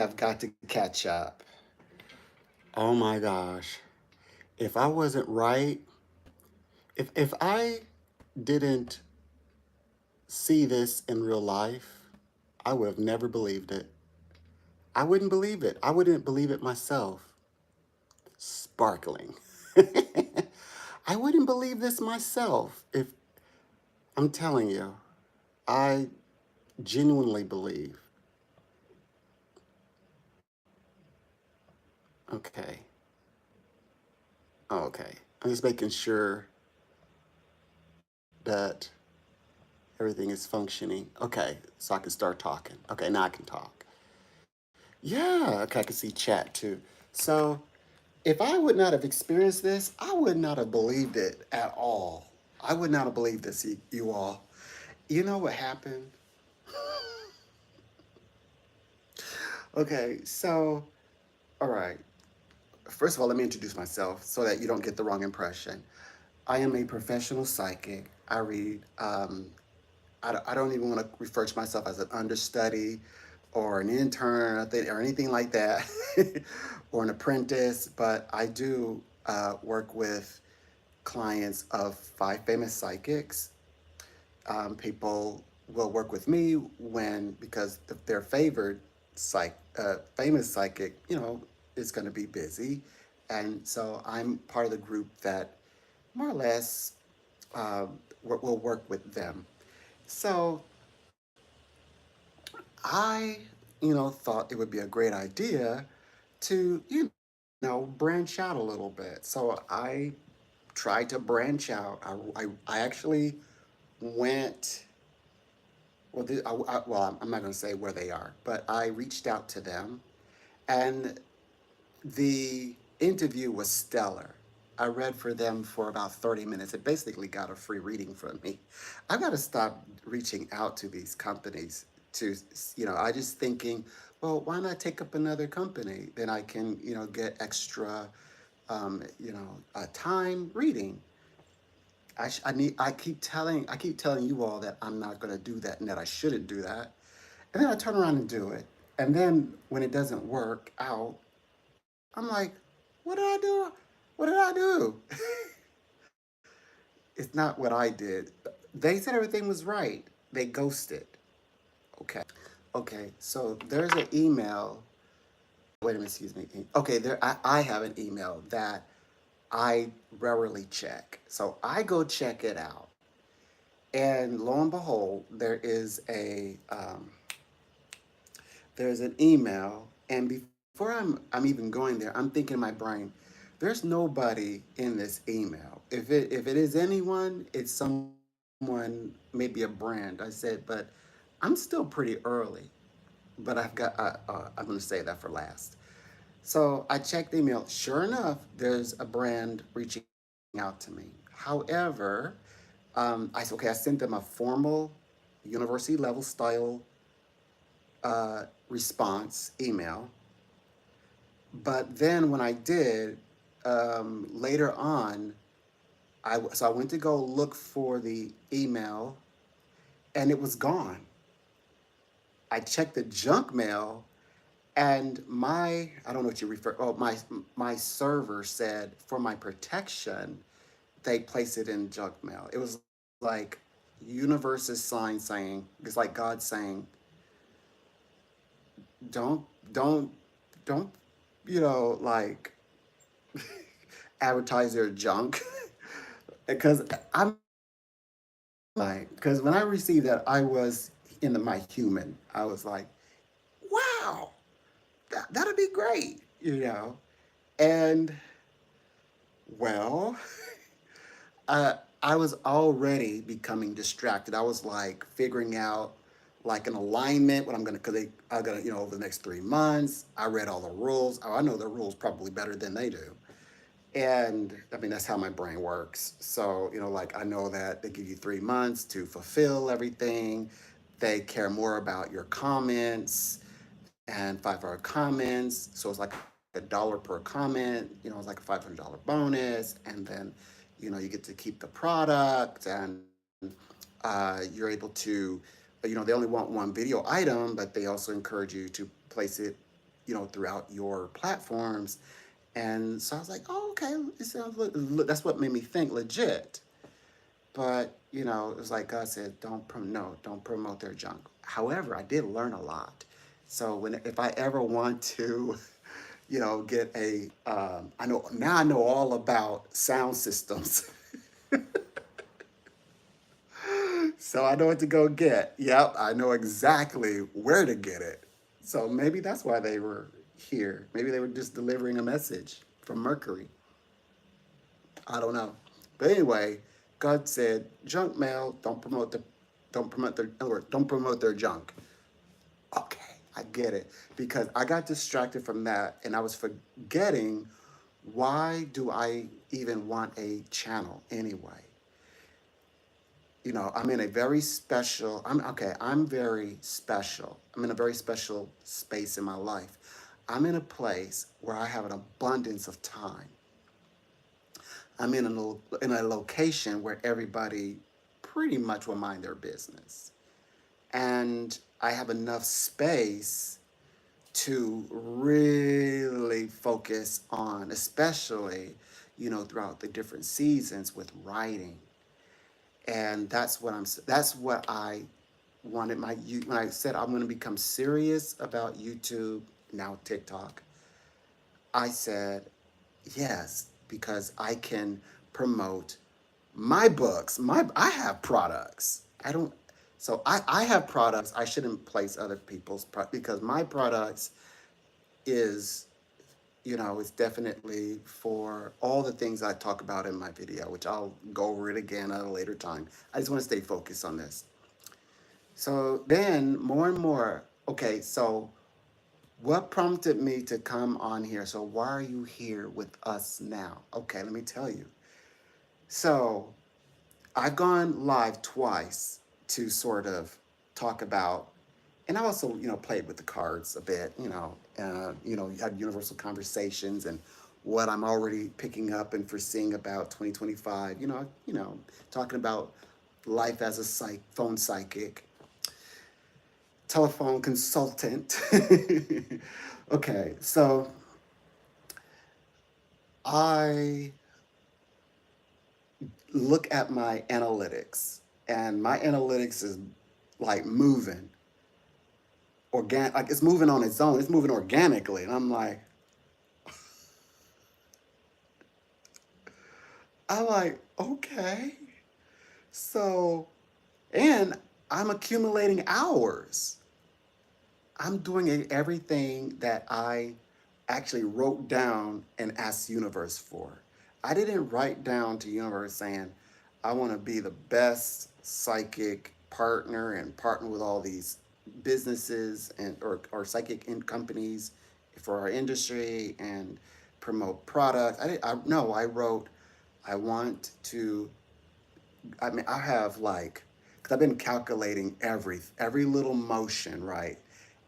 I've got to catch up. Oh my gosh. If I wasn't right, if I didn't see this in real life, I would have never believed it. I wouldn't believe it. I wouldn't believe it myself. Sparkling. I wouldn't believe this myself if I'm telling you. I genuinely believe. Okay. Oh, okay. I'm just making sure that everything is functioning. Okay, so I can start talking. Okay, now I can talk. Yeah, okay, I can see chat too. So if I would not have experienced this, I would not have believed it at all. I would not have believed this, you all. You know what happened? Okay, so, all right. First of all, let me introduce myself so that you don't get the wrong impression. I am a professional psychic. I read, I don't even want to refer to myself as an understudy or an intern or anything like that, or an apprentice, but I do work with clients of five famous psychics. People will work with me when because their favored famous psychic, is going to be busy, and so I'm part of the group that more or less will work with them. So I, thought it would be a great idea to, branch out a little bit. So I tried to branch out. I actually went well, I'm not going to say where they are, but I reached out to them, and the interview was stellar. I read for them for about 30 minutes. It basically got a free reading from me. I've got to stop reaching out to these companies to, I just thinking, well, why not take up another company? Then I can, get extra, time reading. I keep telling you all that I'm not going to do that and that I shouldn't do that. And then I turn around and do it. And then when it doesn't work out, I'm like, what did I do? What did I do? It's not what I did. They said everything was right. They ghosted. Okay. Okay. So there's an email. Wait a minute, excuse me. Okay, I have an email that I rarely check. So I go check it out. And lo and behold, there's an email, and before I'm even going there, I'm thinking in my brain, there's nobody in this email. If it is anyone, it's someone, maybe a brand. I said, but I'm still pretty early, but I'm going to say that for last. So I checked the email. Sure enough, there's a brand reaching out to me. However, I said, okay, I sent them a formal university level style response email. But then when I did, later on, so I went to go look for the email, and it was gone. I checked the junk mail, and I don't know what you refer. Oh, my server said for my protection, they place it in junk mail. It was like universe's sign saying, it's like God saying, don't don't don't like advertise their junk. Because I'm like, because when I received that, I was in my human. I was like, wow, that'd be great, And well, I was already becoming distracted. I was like figuring out like an alignment, what I'm gonna, because I gotta, over the next 3 months. I read all the rules. Oh, I know the rules probably better than they do. And I mean, that's how my brain works. So, like I know that they give you 3 months to fulfill everything. They care more about your comments and 5 hour comments. So it's like $1 per comment, it's like a $500 bonus. And then, you get to keep the product, and you're able to, they only want one video item, but they also encourage you to place it throughout your platforms. And so I was like, oh, okay, it sounds that's what made me think legit. But it was like God said, no, don't promote their junk. However, I did learn a lot. So if I ever want to, get I know all about sound systems. So I know what to go get. Yep, I know exactly where to get it. So maybe that's why they were here. Maybe they were just delivering a message from Mercury. I don't know. But anyway, God said, junk mail, don't promote their junk. Okay, I get it. Because I got distracted from that and I was forgetting, why do I even want a channel anyway? I'm in a very special, I'm very special. I'm in a very special space in my life. I'm in a place where I have an abundance of time. I'm in a location where everybody pretty much will mind their business. And I have enough space to really focus on, especially, throughout the different seasons with writing. And that's what I wanted when I said I'm going to become serious about YouTube, now TikTok. I said yes, because I can promote my books. I have products. I don't. So I have products. I shouldn't place other people's because my products is, it's definitely for all the things I talk about in my video, which I'll go over it again at a later time. I just want to stay focused on this. So then more and more, okay, so what prompted me to come on here? So why are you here with us now? Okay, let me tell you. So I've gone live twice to sort of talk about, and I also, played with the cards a bit, had universal conversations and what I'm already picking up and foreseeing about 2025, talking about life as a phone psychic, telephone consultant. Okay, so I look at my analytics, and my analytics is like moving like it's moving on its own. It's moving organically, and I'm like, okay. So, and I'm accumulating hours. I'm doing everything that I actually wrote down and asked universe for. I didn't write down to universe saying, I want to be the best psychic partner and partner with all these businesses or psychic companies for our industry and promote products. No, I wrote, I want to, I mean, I have like, because I've been calculating every little motion, right?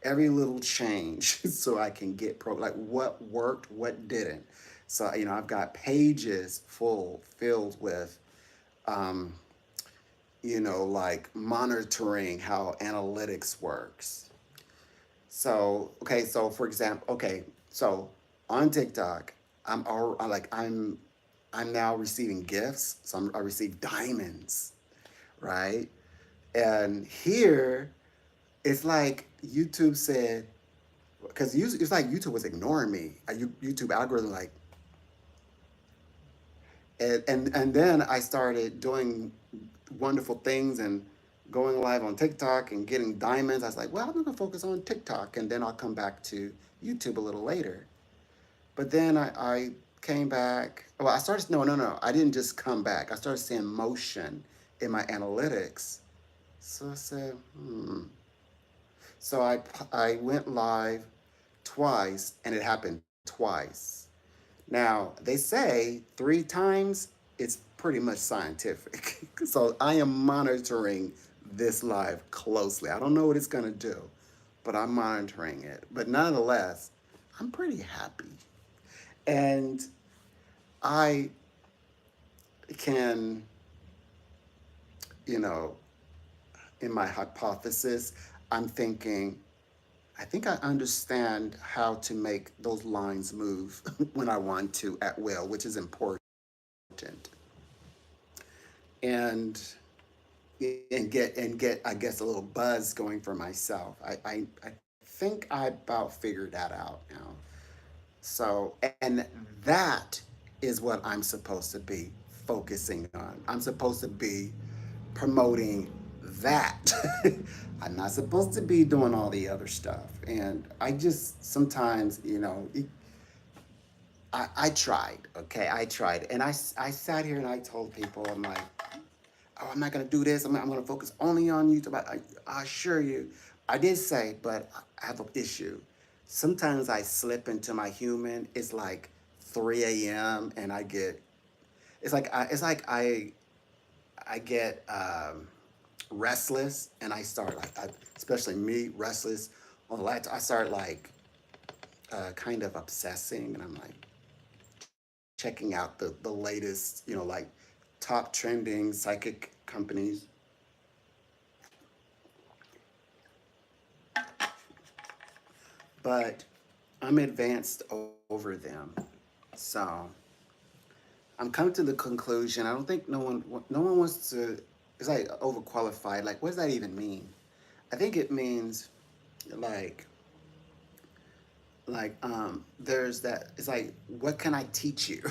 Every little change, so I can get like what worked, what didn't. So I've got pages filled with, um, like monitoring how analytics works. So okay, so for example, okay, so on TikTok, I'm now receiving gifts. So I receive diamonds, right? And here, it's like YouTube said, because it's like YouTube was ignoring me. YouTube algorithm, like, and then I started doing wonderful things and going live on TikTok and getting diamonds. I was like, well, I'm gonna focus on TikTok, and then I'll come back to YouTube a little later. But then I came back. Well, I started, no, no, no. I didn't just come back. I started seeing motion in my analytics. So I said, hmm. So I went live twice, and it happened twice. Now, they say 3 times, it's pretty much scientific. So I am monitoring this live closely. I don't know what it's going to do, but I'm monitoring it. But nonetheless, I'm pretty happy. And I can, you know, in my hypothesis, I'm thinking, I think I understand how to make those lines move when I want to at will, which is important. And and get I guess a little buzz going for myself. I think I about figured that out now. So and that is what I'm supposed to be focusing on. I'm supposed to be promoting that. I'm not supposed to be doing all the other stuff. And I just sometimes, I tried, okay? I tried. And I sat here and I told people, I'm like, oh, I'm not going to do this. I'm going to focus only on YouTube. I assure you. I did say, but I have an issue. Sometimes I slip into my human. It's like 3 a.m. and it's like I get restless and I start especially me, restless. I start kind of obsessing and I'm like checking out the latest, like top trending psychic companies. But I'm advanced over them. So I'm coming to the conclusion. I don't think no one wants to. It's like overqualified. Like, what does that even mean? I think it means like there's that. It's like, what can I teach you?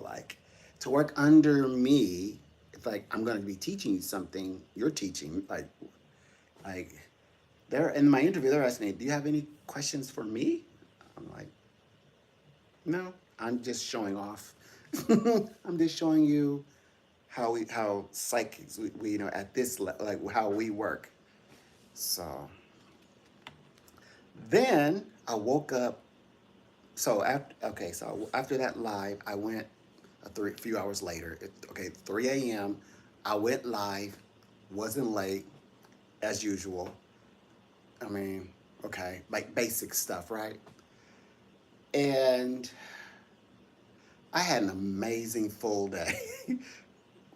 Like to work under me. It's like I'm going to be teaching you something. You're teaching like they're in my interview. They're asking me, "Do you have any questions for me?" I'm like, "No, I'm just showing off. I'm just showing you how psychics we at this like how we work." So then I woke up. So after that live, I went few hours later. 3 a.m. I went live. Wasn't late as usual. I mean, okay, like basic stuff, right? And I had an amazing full day.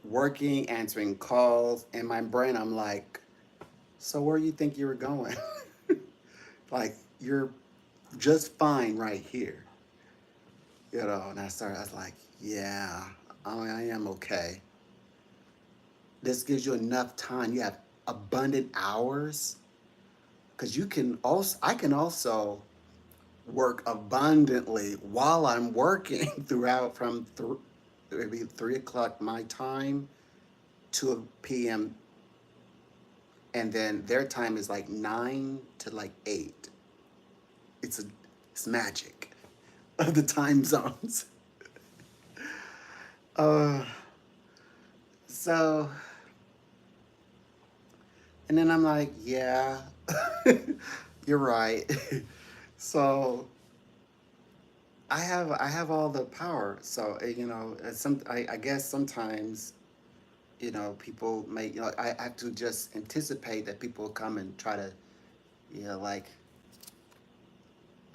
Working, answering calls, in my brain I'm like, so where you think you were going? Like you're just fine right here. And I was like, yeah, I am okay. This gives you enough time. You have abundant hours because I can also work abundantly while I'm working throughout from maybe 3 o'clock my time, 2 p.m. And then their time is like 9 to 8. It's a it's magic of the time zones. Uh, so and then I'm like, yeah, you're right. So I have all the power. So I guess sometimes people may I have to just anticipate that people come and try to like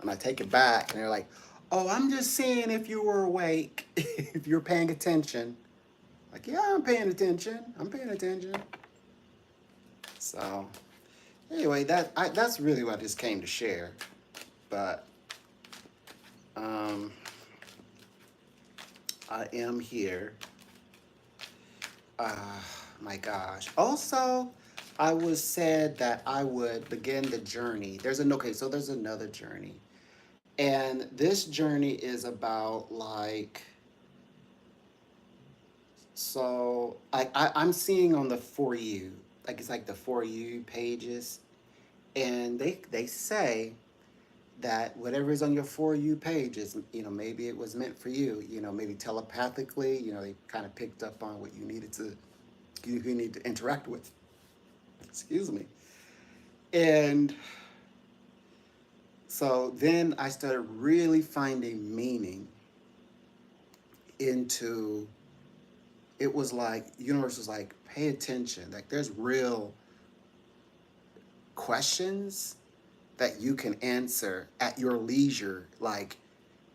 and I take it back and they're like, oh, I'm just seeing if you were awake, if you're paying attention. Like, yeah, I'm paying attention. I'm paying attention. So anyway, that's really what I just came to share. But um, I am here. Uh, my gosh. Also, I was said that I would begin the journey. So there's another journey. And this journey is about I'm seeing on the For You, like it's like the For You pages. And they say that whatever is on your For You page is, maybe it was meant for you, maybe telepathically, they kind of picked up on what you need to interact with. Excuse me. And so then I started really finding meaning into it. Was like universe was like, pay attention. Like there's real questions that you can answer at your leisure. Like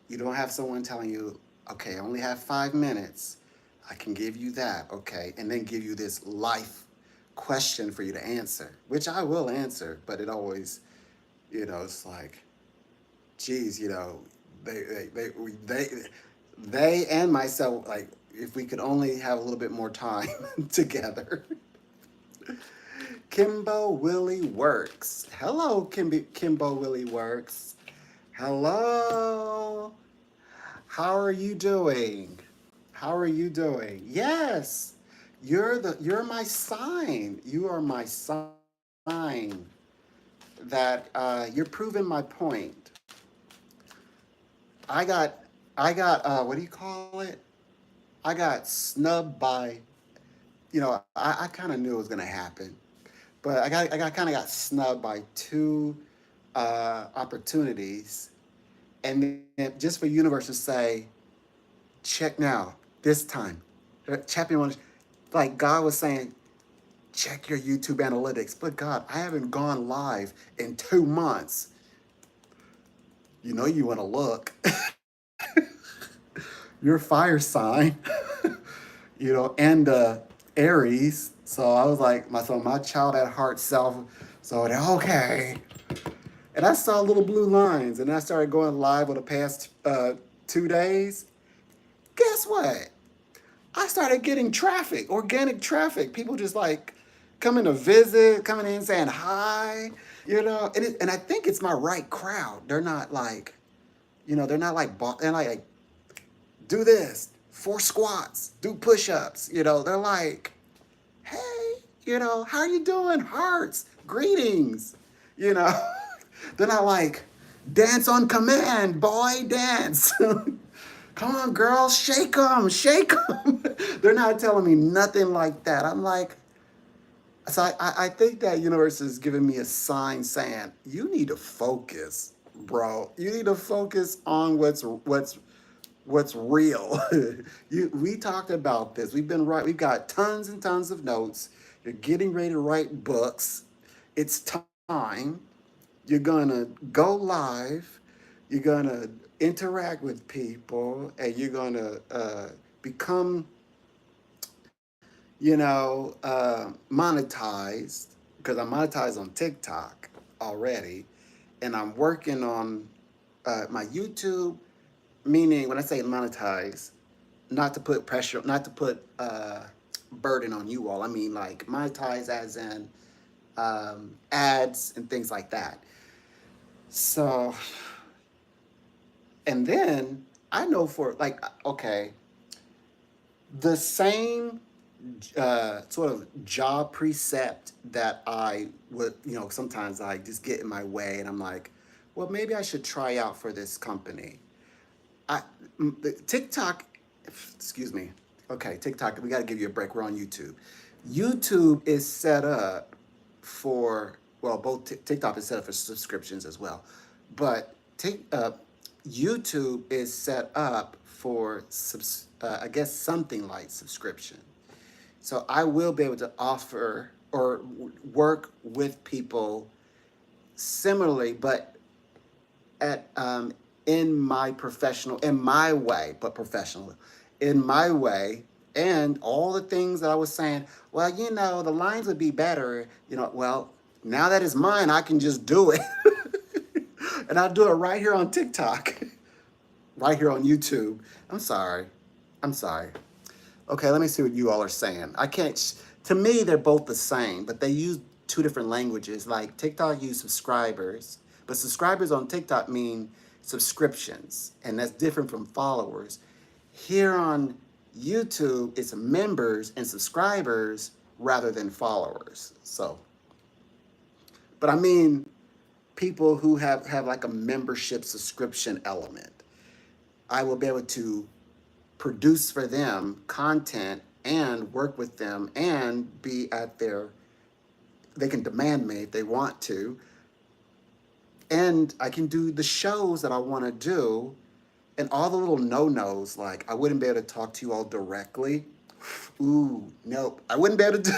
you don't have someone telling you, okay, I only have 5 minutes. I can give you that, okay, and then give you this life question for you to answer, which I will answer, but it always It's like, geez, they they they they they and myself, like, if we could only have a little bit more time together. Kimbo Willie Works. Hello, Kimbo Willie Works. Hello. How are you doing? How are you doing? Yes. You're my sign. You are my sign that you're proving my point. I got what do you call it? I got snubbed by, I kind of knew it was gonna happen, but kind of got snubbed by two opportunities, and then just for universe to say, check now, this time, champion one, like God was saying, check your YouTube analytics. But God, I haven't gone live in 2 months. You want to look. Your fire sign, and Aries. So I was like, my child at heart self. So okay, and I saw little blue lines, and I started going live for the past 2 days. Guess what? I started getting traffic, organic traffic. People just like coming to visit, coming in saying hi, and I think it's my right crowd. They're not like, they're not like, they're like, do this, 4 squats, do push-ups. They're like, hey, how are you doing? Hearts, greetings. You know, they're not like, dance on command, boy, dance. Come on, girls, shake them, shake them. They're not telling me nothing like that. I'm like, so I think that universe is giving me a sign saying, you need to focus, bro. You need to focus on what's real. We talked about this. We've got tons and tons of notes. You're getting ready to write books. It's time. You're gonna go live. You're gonna interact with people, and you're gonna become, monetized, because I'm monetized on TikTok already, and I'm working on my YouTube. Meaning, when I say monetize, not to put pressure, not to put burden on you all. I mean, like, monetize as in ads and things like that. So, and then I know for, like, okay, the same sort of job precept that I would, sometimes I just get in my way, and I'm like, well, maybe I should try out for this company. I TikTok, excuse me. Okay, TikTok, we got to give you a break. We're on YouTube. YouTube is set up for, well, both TikTok is set up for subscriptions as well, but YouTube is set up for I guess something like subscription. So I will be able to offer or work with people similarly, but at in my way, but professional, in my way, and all the things that I was saying. Well, the lines would be better. Well, now that it's mine, I can just do it, and I'll do it right here on TikTok, right here on YouTube. I'm sorry. I'm sorry. Okay, let me see what you all are saying. I can't. To me, they're both the same, but they use two different languages. Like TikTok use subscribers, but subscribers on TikTok mean subscriptions, and that's different from followers. Here on YouTube, it's members and subscribers rather than followers. So, but I mean, people who have like a membership subscription element. I will be able to produce for them content and work with them and be at they can demand me if they want to, and I can do the shows that I want to do, and all the little no-nos, like I wouldn't be able to talk to you all directly. Ooh, nope, I wouldn't be able to do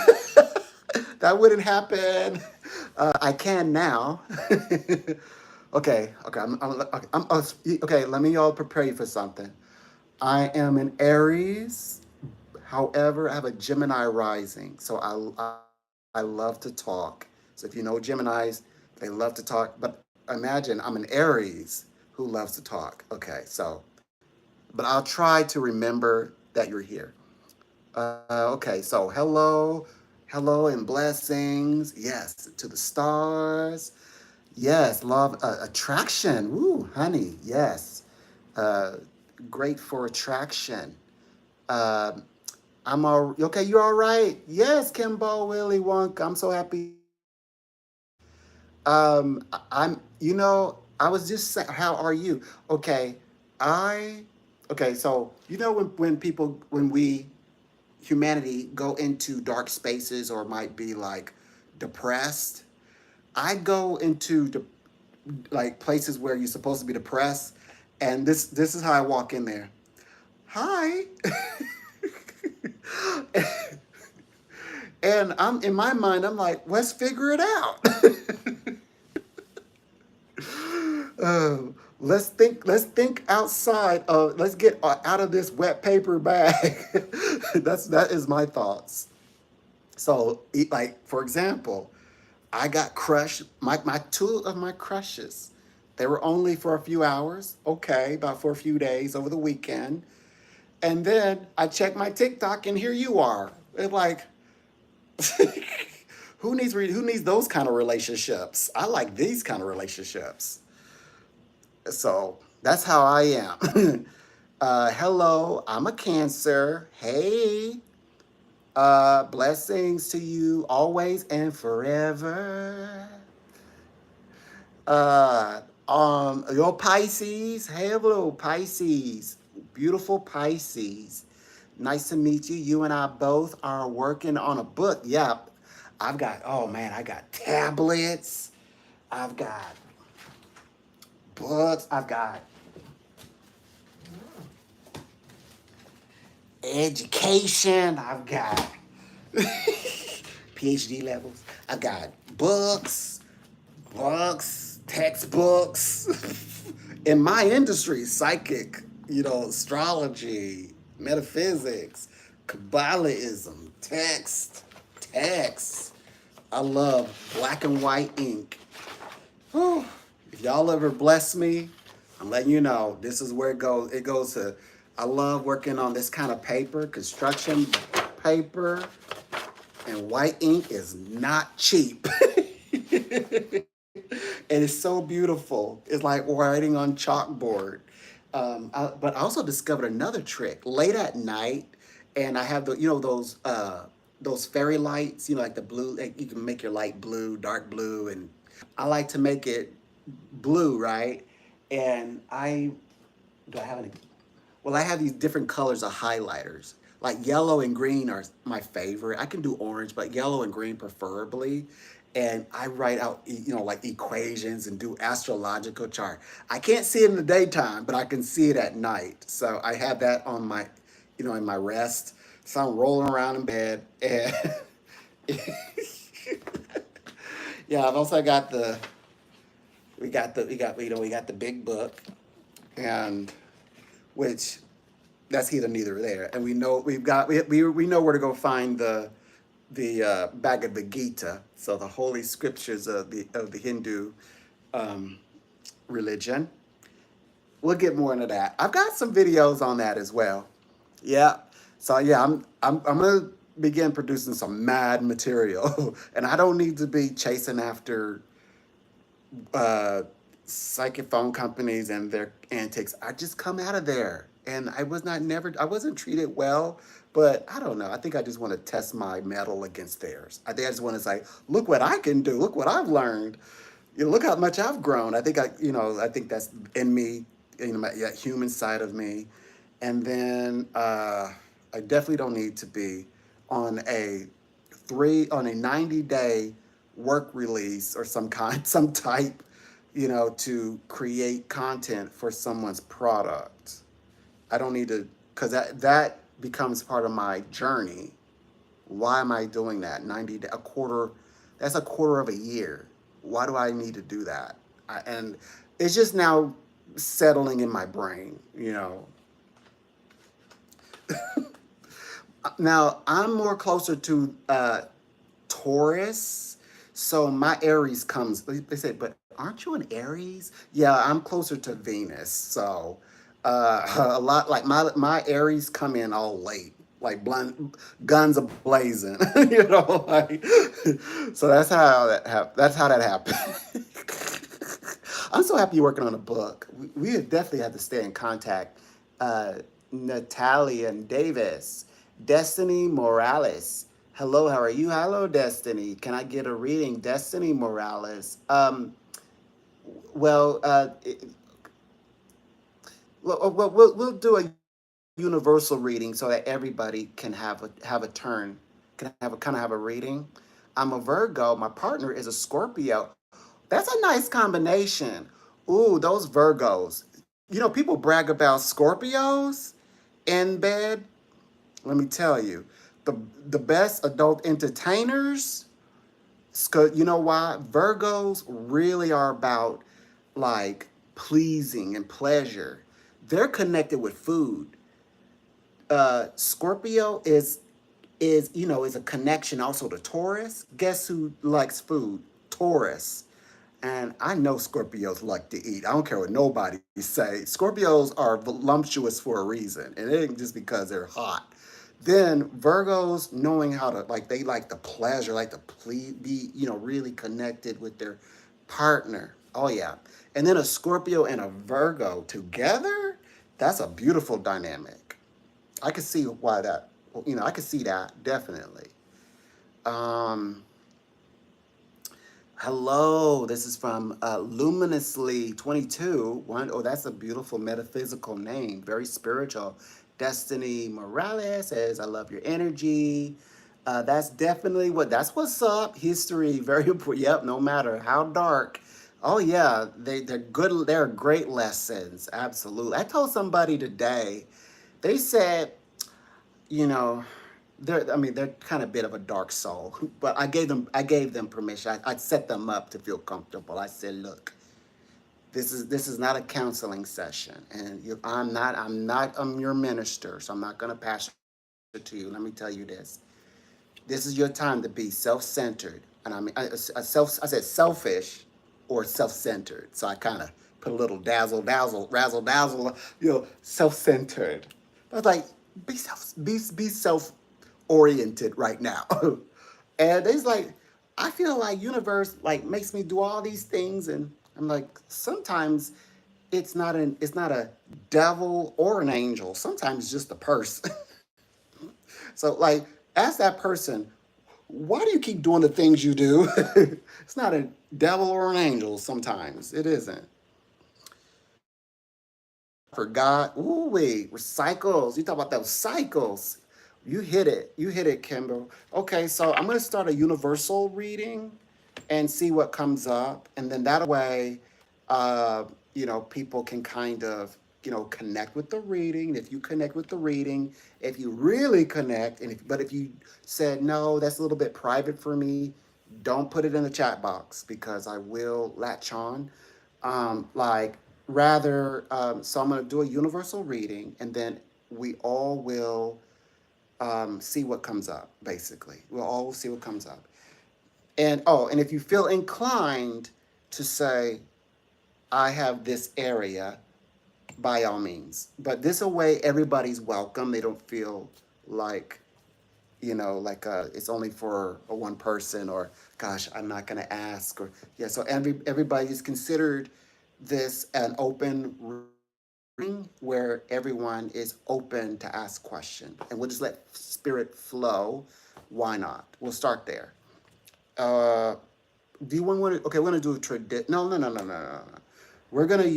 that. Wouldn't happen. I can now. Okay, okay. Let me all prepare you for something. I am an Aries. However, I have a Gemini rising, so I love to talk. So if you know Geminis, they love to talk. But imagine I'm an Aries who loves to talk. Okay, so, but I'll try to remember that you're here. Okay, so hello and blessings. Yes, to the stars. Yes, love, attraction. Woo, honey. Yes, uh, great for attraction. Uh, I'm all okay. You're all right. Yes, Kimbo, Willie Wonk. I'm so happy you're here. I'm. I was just saying, how are you? Okay, I. Okay, so when people when we humanity go into dark spaces or might be like depressed, I go into like places where you're supposed to be depressed, and this is how I walk in there. Hi. And I'm in my mind, I'm like, let's figure it out. uh, let's think outside of let's get out of this wet paper bag. That is my thoughts. So, like for example, I got crushed. My two of my crushes, they were only for a few hours. Okay, about for a few days over the weekend, and then I checked my TikTok, and here you are. It's like, who needs those kind of relationships? I like these kind of relationships. So that's how I am. Hello, I'm a Cancer. Hey, blessings to you always and forever. Your Pisces. Hello, Pisces. Beautiful Pisces. Nice to meet you. You and I both are working on a book. Yep. Oh man, I got tablets. I've got books. I've got education. I've got PhD levels. I've got books, textbooks. In my industry, psychic, astrology, metaphysics, Kabbalism, text. I love black and white ink. Whew. If y'all ever bless me, I'm letting you know this is where it goes. It goes to, I love working on this kind of paper, construction paper, and white ink is not cheap. And it's so beautiful. It's like writing on chalkboard. But I also discovered another trick late at night, and I have those fairy lights. Like the blue. Like you can make your light blue, dark blue, and I like to make it blue, right? And I do I have any? Well, I have these different colors of highlighters. Like yellow and green are my favorite. I can do orange, but yellow and green preferably. And I write out, like equations and do astrological chart. I can't see it in the daytime, but I can see it at night. So I have that on my, in my rest. So I'm rolling around in bed, and yeah, I've also got we got the big book, and which that's either neither there. And we know where to go find the Bhagavad Gita, so the holy scriptures of the Hindu um, religion. We'll get more into that. I've got some videos on that as well. Yeah. So yeah, I'm gonna begin producing some mad material, and I don't need to be chasing after uh, psychic phone companies and their antics. I just come out of there, and I wasn't treated well, but I don't know. I think I just want to test my mettle against theirs. I think I just want to say, look what I can do. Look what I've learned. Look how much I've grown. I think that's in me, that human side of me, and then I definitely don't need to be on a 90-day work release or some kind, some type, to create content for someone's product. I don't need to, because that becomes part of my journey. Why am I doing that? 90 a quarter, that's a quarter of a year. Why do I need to do that? And it's just now settling in my brain. Now I'm more closer to Taurus. So my Aries comes, they say, but Aren't you an Aries? Yeah, I'm closer to Venus. So a lot like my Aries come in all late, like guns a blazing, you know, like so that's how that happened. I'm so happy you're working on a book. We definitely have to stay in contact. Uh, Natalia and Davis, Destiny Morales. Hello, how are you? Hello, Destiny. Can I get a reading? Destiny Morales. Well, we'll do a universal reading so that everybody can have a turn, can have a kind of have a reading. I'm a Virgo. My partner is a Scorpio. That's a nice combination. Ooh, those Virgos. You know, people brag about Scorpios in bed. Let me tell you, the the best adult entertainers. You know why? Virgos really are about like pleasing and pleasure. They're connected with food. Scorpio is you know is a connection also to Taurus. Guess who likes food? Taurus. And I know Scorpios like to eat. I don't care what nobody say. Scorpios are voluptuous for a reason, and it ain't just because they're hot. Then Virgos knowing how to like they like the pleasure, like to be really connected with their partner. Oh yeah, and then a Scorpio and a Virgo together. That's a beautiful dynamic. I could see why that. I could see that definitely. Um, Hello, this is from Luminously 22. Oh, that's a beautiful metaphysical name, very spiritual. Destiny Morales says, I love your energy. That's definitely that's what's up. History, very important. Yep, no matter how dark. Oh yeah, they're good. They're great lessons. Absolutely. I told somebody today. They said you know, they're kind of a bit of a dark soul, but I gave them permission. I set them up to feel comfortable. I said, look, this is not a counseling session, and I'm your minister, so I'm not going to pastor to you. Let me tell you this. This is your time to be self-centered, and I said selfish or self-centered. So I kind of put a little razzle dazzle, self-centered. I was like, be self oriented right now. And it's like, I feel like universe like makes me do all these things, and I'm like, sometimes it's not a devil or an angel. Sometimes it's just a person. So like, ask that person, why do you keep doing the things you do? It's not a devil or an angel sometimes. It isn't. Forgot. Ooh, wait, cycles. You talk about those cycles. You hit it. You hit it, Kimber. Okay, so I'm going to start a universal reading and see what comes up. And then that way, uh, people can kind of, connect with the reading. If you connect with the reading, if you really connect, but if you said, no, that's a little bit private for me, don't put it in the chat box because I will latch on. Like rather, so I'm going to do a universal reading, and then we all will see what comes up. Basically, we'll all see what comes up. And if you feel inclined to say, I have this area, by all means. But this way, everybody's welcome. They don't feel like like it's only for a one person, or gosh, I'm not going to ask, or yeah. So everybody's considered this an open reading where everyone is open to ask questions, and we'll just let spirit flow. Why not? We'll start there. Uh, do you want to? Okay, we're gonna do a tradition. No, no, no, no, no, no, no. We're gonna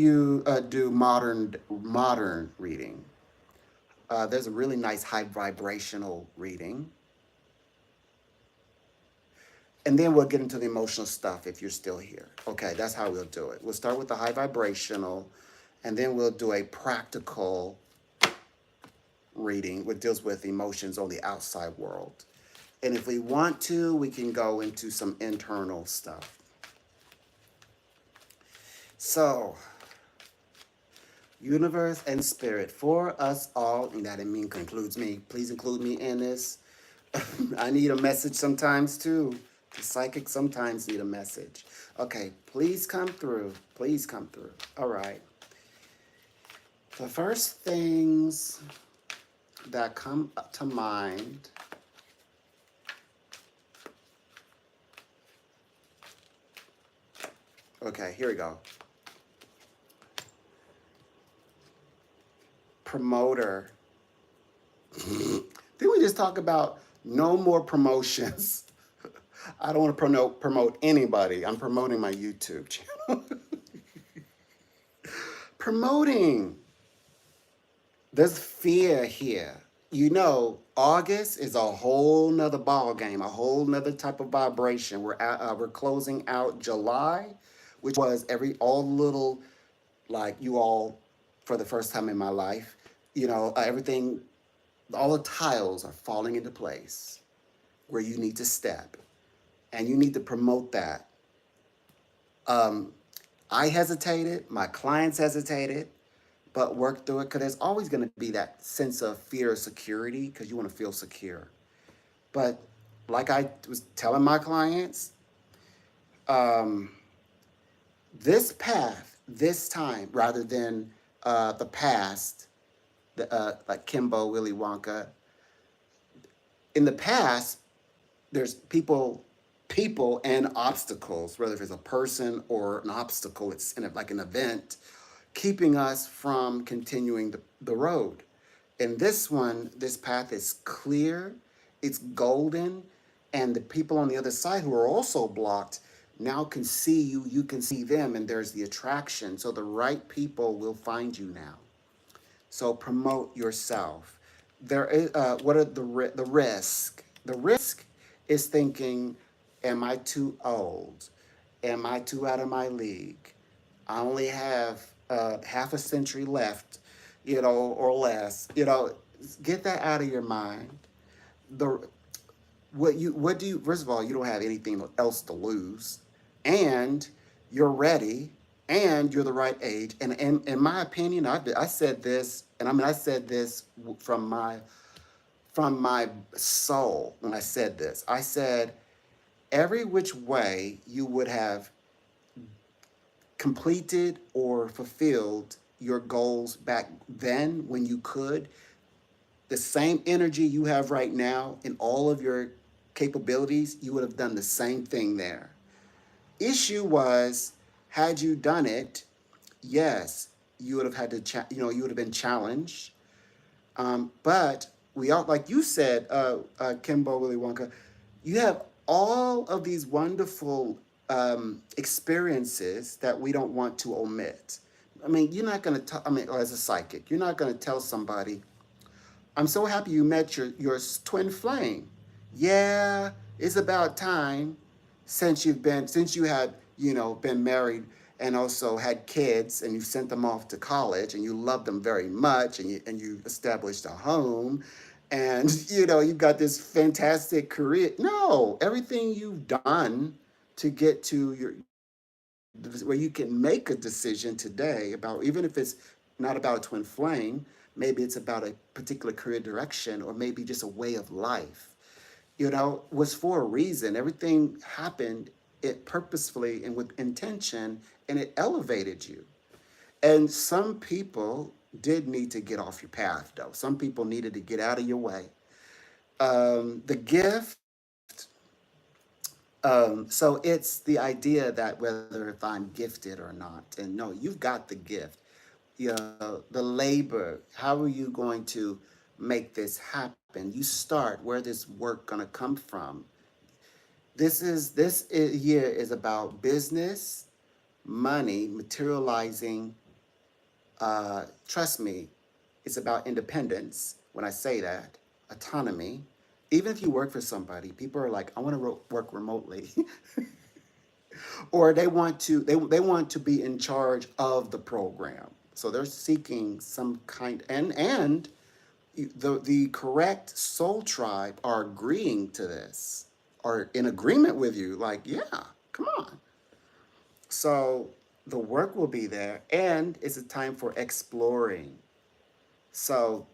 do modern reading. There's a really nice high vibrational reading. And then we'll get into the emotional stuff if you're still here. Okay, that's how we'll do it. We'll start with the high vibrational, and then we'll do a practical reading, which deals with emotions on the outside world. And if we want to, we can go into some internal stuff. So, universe and spirit for us all, and that includes me. Please include me in this. I need a message sometimes too. The psychic sometimes need a message. Okay, please come through. Please come through. All right. The first things that come to mind. Okay, here we go. Promoter. Did we just talk about no more promotions? I don't want to promote anybody. I'm promoting my YouTube channel. Promoting. There's fear here. You know, August is a whole nother ball game, a whole nother type of vibration. We're closing out July, which was all little, like you all, for the first time in my life, everything, all the tiles are falling into place where you need to step, and you need to promote that. Um, I hesitated, my clients hesitated, but work through it because there's always going to be that sense of fear of security because you want to feel secure. But like I was telling my clients, um, this path, this time, rather than the past, like Kimbo, Willy Wonka, in the past, there's people and obstacles, whether it's a person or an obstacle, it's like an event, keeping us from continuing the road. And this one, this path is clear, it's golden, and the people on the other side who are also blocked now can see you, you can see them, and there's the attraction. So the right people will find you now. So promote yourself. There is what are the risk? The risk is thinking, am I too old? Am I too out of my league? I only have half a century left, or less. Get that out of your mind. The what do you First of all, you don't have anything else to lose, and you're ready, and you're the right age. And in my opinion, I said this, and I said this from my soul when I said this. I said every which way you would have completed or fulfilled your goals back then when you could, the same energy you have right now in all of your capabilities, you would have done the same thing there. Issue was, had you done it, yes, you would have had to, you would have been challenged. But we all, like you said, Kimbo Willy Wonka, you have all of these wonderful experiences that we don't want to omit. I mean, you're not going to, as a psychic, you're not going to tell somebody, I'm so happy you met your twin flame. Yeah, it's about time since you had, been married and also had kids and you sent them off to college and you loved them very much and you established a home and you've got this fantastic career. No, everything you've done to get to where you can make a decision today about, even if it's not about a twin flame, maybe it's about a particular career direction or maybe just a way of life, was for a reason. Everything happened it purposefully and with intention, and it elevated you. And some people did need to get off your path, though. Some people needed to get out of your way. The gift, so it's the idea that whether if I'm gifted or not, and no, you've got the gift. The labor, how are you going to make this happen? You start, where this work going to come from? Year is about business, money, materializing. Trust me, it's about independence. When I say that, autonomy. Even if you work for somebody, people are like, I want to work remotely. Or they want to be in charge of the program. So they're seeking some kind, and the correct soul tribe are agreeing to this, are in agreement with you, like, yeah, come on. So the work will be there, and it's a time for exploring. So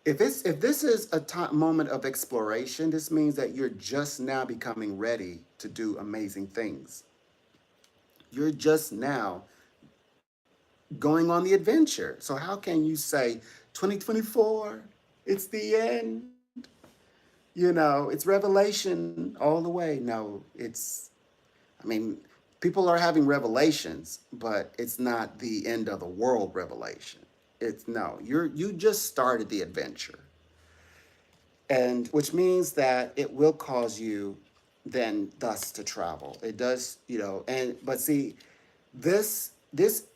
If this is a moment of exploration, this means that you're just now becoming ready to do amazing things. You're just now going on the adventure. So how can you say 2024, it's the end? It's revelation all the way. No, I mean, people are having revelations, but it's not the end of the world revelation. It's no, you just started the adventure. And which means that it will cause you then thus to travel. It does, and but see, this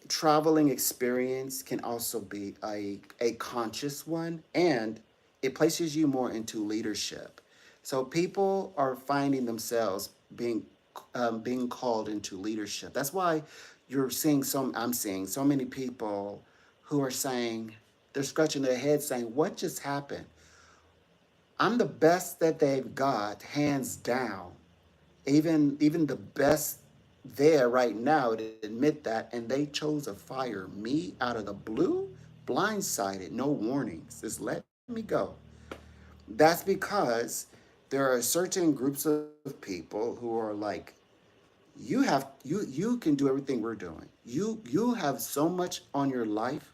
traveling experience can also be a conscious one, and it places you more into leadership. So people are finding themselves being called into leadership. That's why I'm seeing so many people who are saying, they're scratching their head saying, what just happened? I'm the best that they've got, hands down. Even the best there right now to admit that, and they chose to fire me out of the blue, blindsided, no warnings. Just let me go. That's because there are certain groups of people who are like, you can do everything we're doing. You have so much on your life.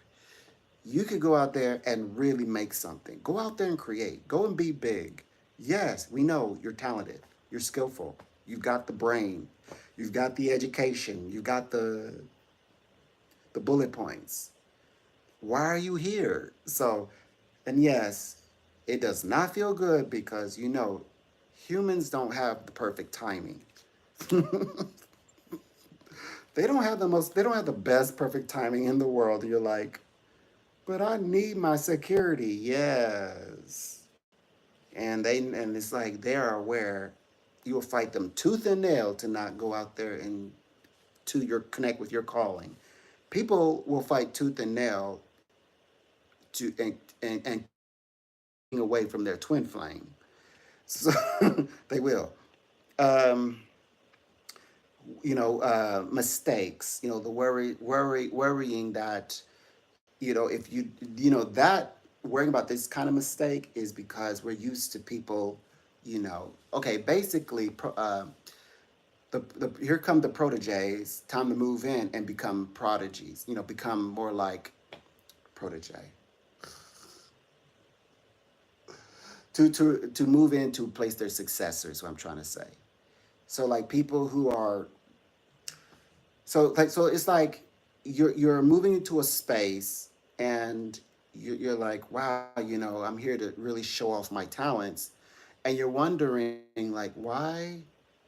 You could go out there and really make something. Go out there and create. Go and be big. Yes, we know you're talented. You're skillful. You've got the brain. You've got the education. You've got the bullet points. Why are you here? So, and yes, it does not feel good because humans don't have the perfect timing. They don't have the best perfect timing in the world. You're like, but I need my security. Yes. And it's like they are aware you'll fight them tooth and nail to not go out there and to your connect with your calling. People will fight tooth and nail to and away from their twin flame. So they will. Um, mistakes. The worrying that if that worrying about this kind of mistake is because we're used to people, okay, basically, here come the proteges, time to move in and become prodigies, become more like protege. To move in to place their successors, what I'm trying to say. So like people who are so it's like you're moving into a space and you're like, wow, I'm here to really show off my talents, and you're wondering like, why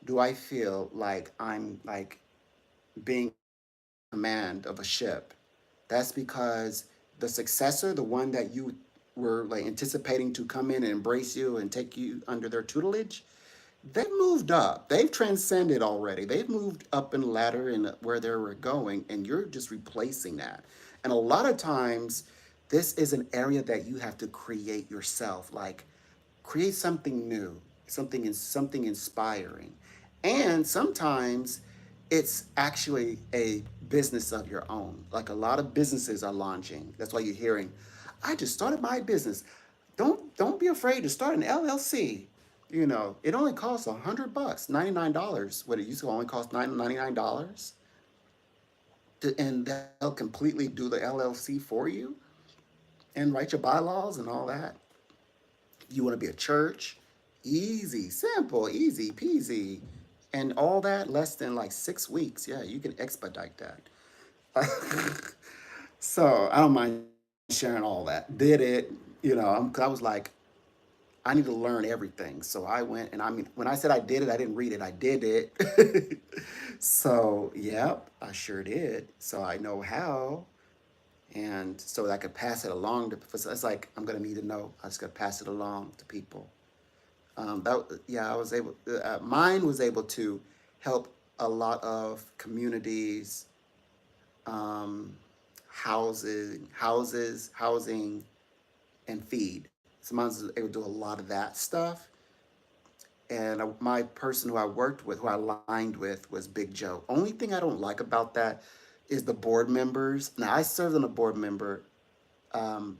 do I feel like I'm like being command of a ship? That's because the successor, the one that you were like anticipating to come in and embrace you and take you under their tutelage, they've moved up. They've transcended already. They've moved up in the ladder and where they were going, and you're just replacing that. And a lot of times, this is an area that you have to create yourself. Like, create something new, something inspiring, and sometimes it's actually a business of your own. Like a lot of businesses are launching. That's why you're hearing, I just started my business. Don't be afraid to start an LLC. It only costs $100, $99. What it used to only cost $99, and they'll completely do the LLC for you and write your bylaws and all that. You want to be a church? Easy, simple, easy peasy, and all that less than like 6 weeks. Yeah, you can expedite that. So I don't mind sharing all that. Did it, I was like, I need to learn everything. So I went, and I mean, when I said I did it, I didn't read it. I did it. So, yep, I sure did. So I know how. And so that I could pass it along to, it's like, I'm going to need to know. I just got to pass it along to people. I was able, mine was able to help a lot of communities, um, housing, and feed. So mine was able to do a lot of that stuff. And my person who I worked with, who I aligned with, was Big Joe. Only thing I don't like about that is the board members. Now I served on a board member, um,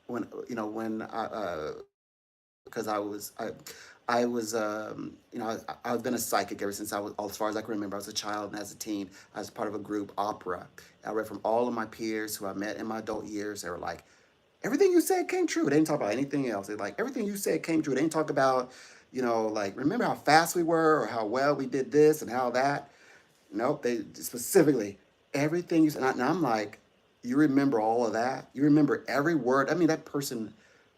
when when because I was I've been a psychic ever since I was, as far as I can remember. I was a child, and as a teen, I was part of a group opera. I read from all of my peers who I met in my adult years. They were like, everything you said came true. They didn't talk about anything else. They like, everything you said came true. They didn't talk about, like, remember how fast we were or how well we did this and how that. Nope, they specifically everything you said. And I'm like, you remember all of that? You remember every word? I mean, that person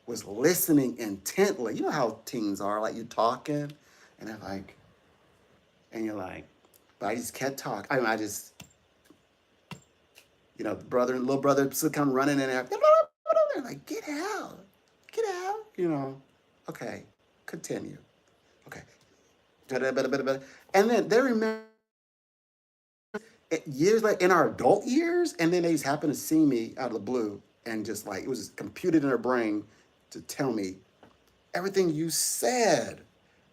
was listening intently. You know how teens are, like you talking, and they're like, and you're like, but I just kept talking. I mean, I just, the brother and little brother still come running in there. They're like, get out, Okay, continue. Okay, and then they remember years like in our adult years, and then they just happen to see me out of the blue, and just like it was just computed in their brain to tell me everything you said.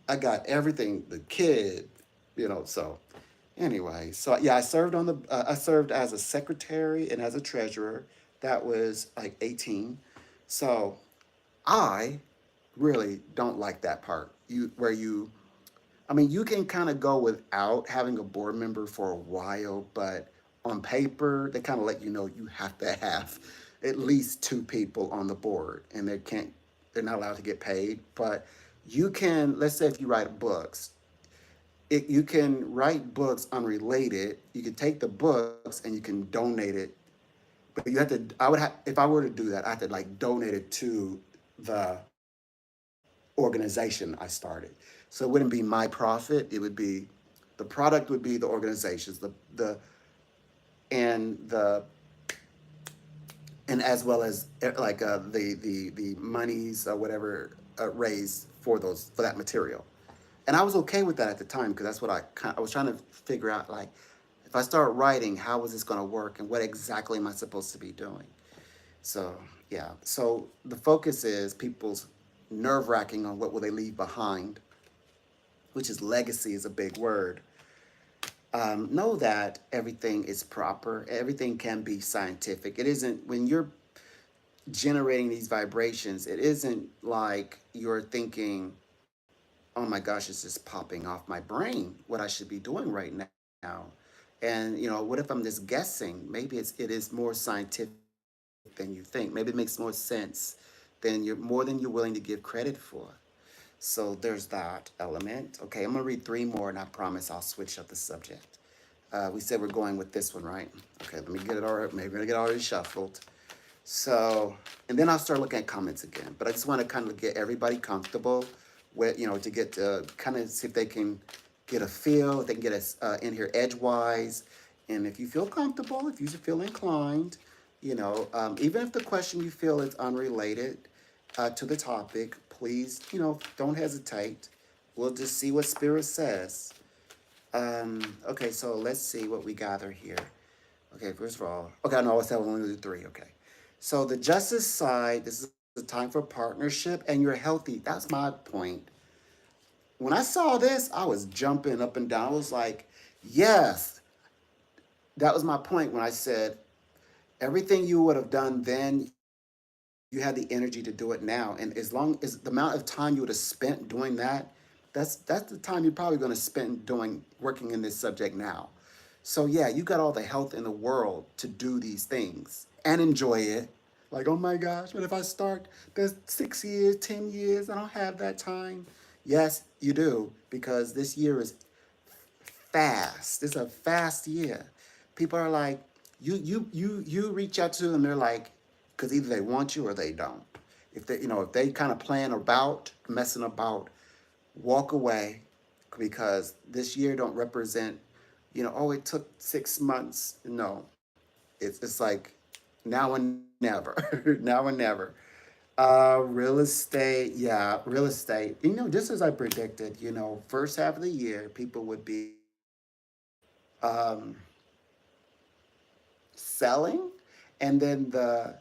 I got everything. The kid, So anyway, so yeah, I served as a secretary and as a treasurer. That was like 18. So I really don't like that part. I mean, you can kind of go without having a board member for a while, but on paper, they kind of let you know you have to have at least two people on the board, and they're not allowed to get paid. But you can, let's say if you write books, you can write books unrelated. You can take the books and you can donate it, but you have to. If I were to do that, I have to like donate it to the organization I started. So it wouldn't be my profit. It would be the product would be the organizations, the and the and as well as like the monies or whatever raised for that material. And I was okay with that at the time because that's what I was trying to figure out. Like, if I start writing, how is this going to work, and what exactly am I supposed to be doing? So yeah. So the focus is people's nerve wracking on what will they leave behind, which is legacy is a big word. Know that everything is proper. Everything can be scientific. It isn't when you're generating these vibrations. It isn't like you're thinking, "Oh my gosh, it's just popping off my brain. What I should be doing right now." And what if I'm just guessing? Maybe it is more scientific than you think. Maybe it makes more sense than you're willing to give credit for. So there's that element. Okay, I'm gonna read three more, and I promise I'll switch up the subject. We said we're going with this one, right? Okay, let me get it already. Maybe we're gonna get already shuffled. So, and then I'll start looking at comments again. But I just want to kind of get everybody comfortable with, to get kind of see if they can get a feel, if they can get us in here edgewise. And if you feel comfortable, if you feel inclined, even if the question you feel is unrelated to the topic, please, don't hesitate. We'll just see what Spirit says. Okay, so let's see what we gather here. Okay, first of all, okay, no, I said we'll only do three. Okay, so the justice side, this is a time for partnership, and you're healthy. That's my point. When I saw this, I was jumping up and down. I was like, yes, that was my point when I said everything you would have done then, you had the energy to do it now. And as long as the amount of time you would have spent doing that, that's the time you're probably going to spend doing working in this subject now. So yeah, you got all the health in the world to do these things and enjoy it. Like, oh my gosh, what if I start the 6 years, 10 years? I don't have that time. Yes, you do, because this year is fast. It's a fast year. People are like, you reach out to them, they're like, because either they want you or they don't. If they kind of plan about messing about, walk away, because this year don't represent, oh, it took 6 months. No, it's like now and never, now and never. Real estate, yeah, real estate. Just as I predicted, first half of the year, people would be um, selling, and then the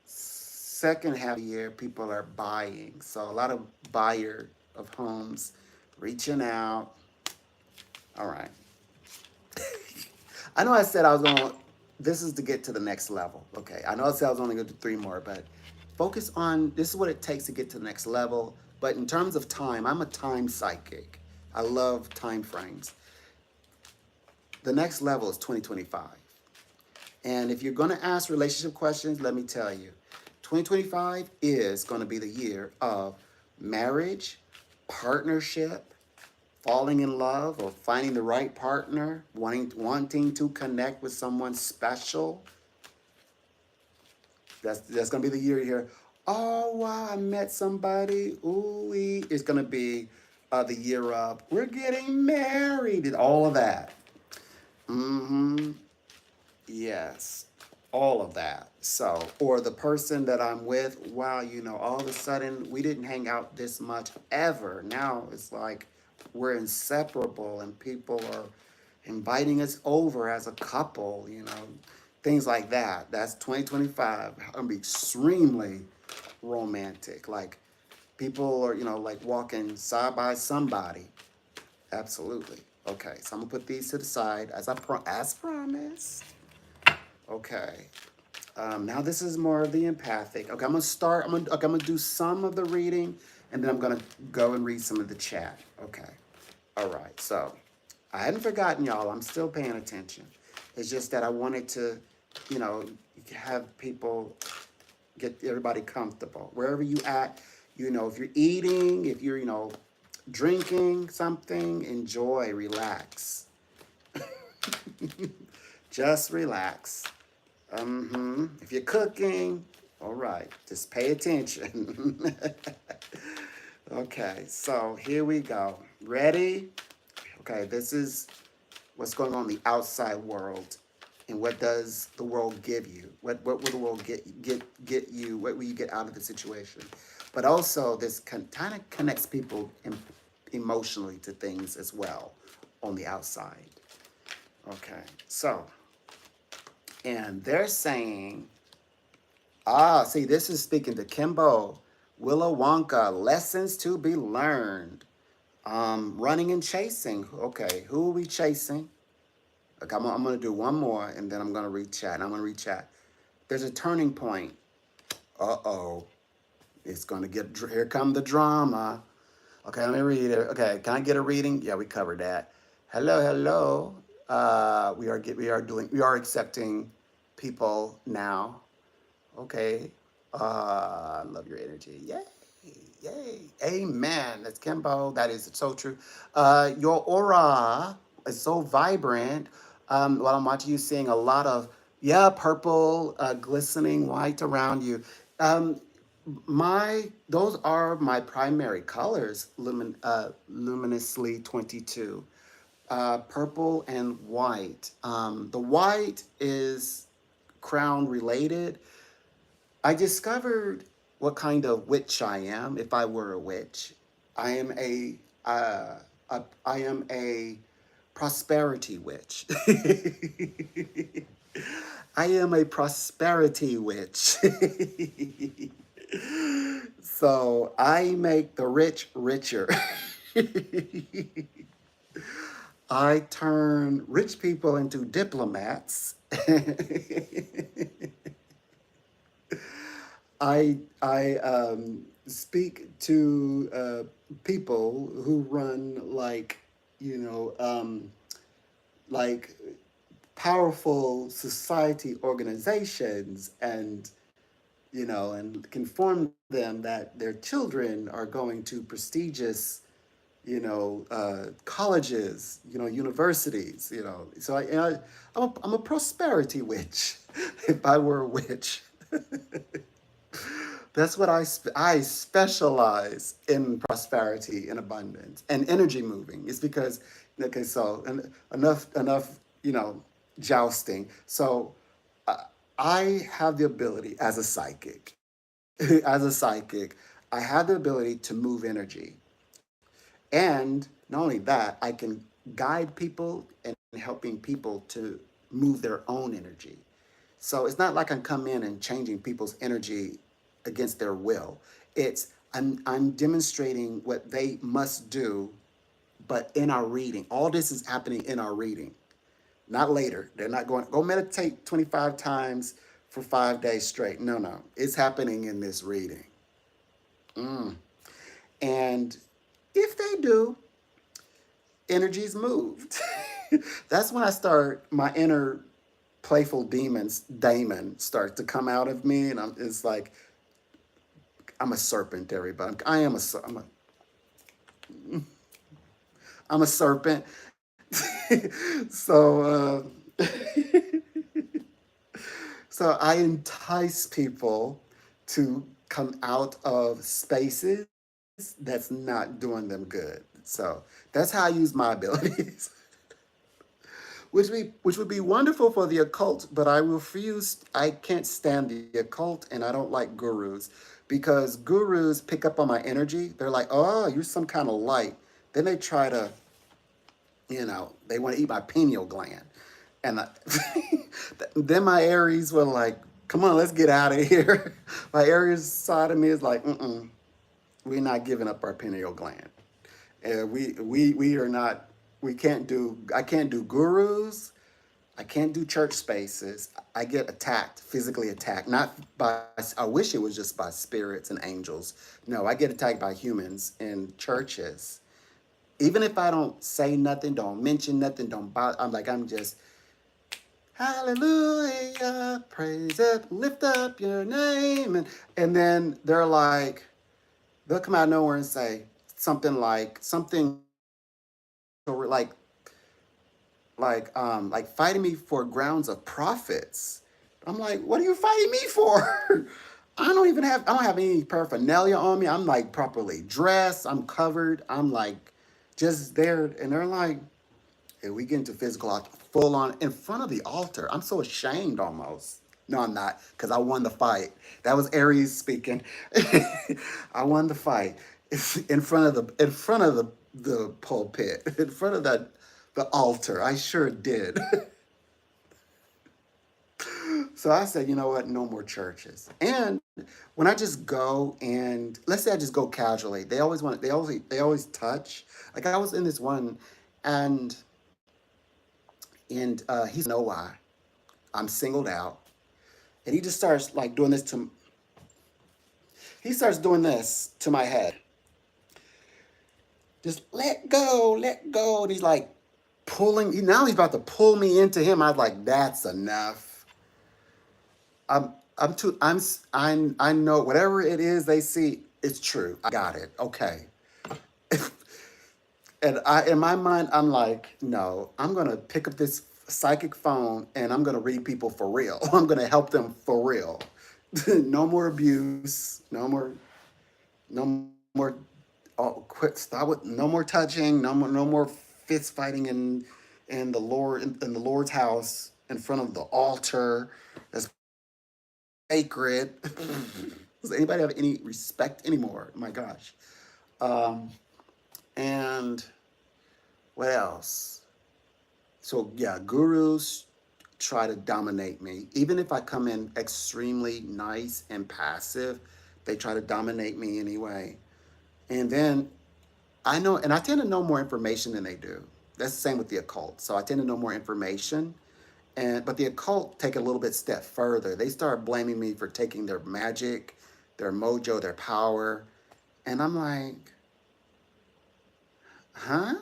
second half of the year, people are buying. So a lot of buyer of homes reaching out. All right. I know I said I was going to, this is to get to the next level. Okay. I know I said I was only going to do three more, but focus on this is what it takes to get to the next level. But in terms of time, I'm a time psychic. I love time frames. The next level is 2025. And if you're going to ask relationship questions, let me tell you, 2025 is going to be the year of marriage, partnership, falling in love or finding the right partner, wanting to connect with someone special. That's gonna be the year you hear, oh wow, I met somebody. Ooh, it's gonna be the year of we're getting married and all of that. Mm-hmm. Yes, all of that. So, or the person that I'm with, wow, all of a sudden we didn't hang out this much ever. Now it's like we're inseparable and people are inviting us over as a couple, things like that. That's 2025. I'm gonna be extremely romantic. Like people are, like walking side by somebody. Absolutely. Okay, so I'm gonna put these to the side as promised. Okay. Now this is more of the empathic. Okay, I'm gonna start. I'm gonna do some of the reading, and then I'm gonna go and read some of the chat. Okay. All right. So I hadn't forgotten y'all. I'm still paying attention. It's just that I wanted to, you know, have people get everybody comfortable wherever you at. If you're eating, if you're, drinking something, enjoy, relax. Just relax. If you're cooking, all right, just pay attention. Okay, so here we go. Ready? Okay, this is what's going on in the outside world, and what does the world give you? What will the world get you? What will you get out of the situation? But also, this kind of connects people emotionally to things as well on the outside. Okay, so. And they're saying, see, this is speaking to Kimbo, Willow Wonka, lessons to be learned. Running and chasing. Okay, who are we chasing? Okay, I'm going to do one more, and then I'm going to read chat. And I'm going to read chat. There's a turning point. Uh-oh. It's going to here come the drama. Okay, let me read it. Okay, can I get a reading? Yeah, we covered that. Hello, hello. We are accepting people now. Okay. I love your energy. Yay. Yay. Amen. That's Kimbo. That is so true. Your aura is so vibrant. While I'm watching you, seeing a lot of, purple, glistening white around you. Um, those are my primary colors, luminously 22, purple and white. The white is crown related. I discovered what kind of witch I am if I were a witch. I am a prosperity witch. I am a prosperity witch. So I make the rich richer. I turn rich people into diplomats. I speak to people who run like powerful society organizations, and inform them that their children are going to prestigious, colleges, universities, So I'm a prosperity witch, if I were a witch. That's what I specialize in prosperity and abundance and energy moving. It's because, okay, so enough, jousting. So uh, I have the ability as a psychic, as a psychic, I have the ability to move energy. And not only that, I can guide people and helping people to move their own energy. So it's not like I'm coming in and changing people's energy against their will. I'm demonstrating what they must do, but in our reading. All this is happening in our reading, not later. They're not going, go meditate 25 times for 5 days straight. No, no, it's happening in this reading. Mm. And if they do, energy's moved. That's when I start, my inner playful daemon starts to come out of me, and it's like I'm a serpent, everybody. I'm a serpent. so so I entice people to come out of spaces that's not doing them good. So that's how I use my abilities. Which would be wonderful for the occult, but I refuse. I can't stand the occult, and I don't like gurus because gurus pick up on my energy. They're like, "Oh, you're some kind of light." Then they try to, they want to eat my pineal gland, and then my Aries were like, "Come on, let's get out of here." My Aries side of me is like, "Mm-mm, we're not giving up our pineal gland." And we are not. We can't do. I can't do gurus. I can't do church spaces. I get attacked, physically attacked. Not by, I wish it was just by spirits and angels. No, I get attacked by humans in churches. Even if I don't say nothing, don't mention nothing, don't bother, I'm just, hallelujah, praise it, lift up your name. And then they'll come out of nowhere and say something like fighting me for grounds of profits. I'm like, what are you fighting me for? I don't have any paraphernalia on me. I'm like properly dressed. I'm covered. I'm like just there. And they're like, hey, we get into physical full on in front of the altar. I'm so ashamed almost. No, I'm not, because I won the fight. That was Aries speaking. I won the fight in front of the pulpit, in front of the altar. I sure did. So I said, you know what? No more churches. And when I just go and let's say I just go casually, they always touch. Like I was in this one, and he's know why I'm singled out, and he just starts like doing this to. He starts doing this to my head. Just let go. And he's like pulling. Now he's about to pull me into him. I was like, that's enough. I'm too. I know whatever it is they see. It's true. I got it. Okay. And in my mind, I'm like, no, I'm gonna pick up this psychic phone and I'm gonna read people for real. I'm gonna help them for real. No more abuse. No more. Oh, quit. Stop with. No more touching. No more fist fighting in the Lord's house in front of the altar. That's sacred. Does anybody have any respect anymore? My gosh. Um, and what else? So yeah, gurus try to dominate me. Even if I come in extremely nice and passive, they try to dominate me anyway. And then and I tend to know more information than they do. That's the same with the occult. So I tend to know more information. But the occult take a little bit step further. They start blaming me for taking their magic, their mojo, their power. And I'm like, huh?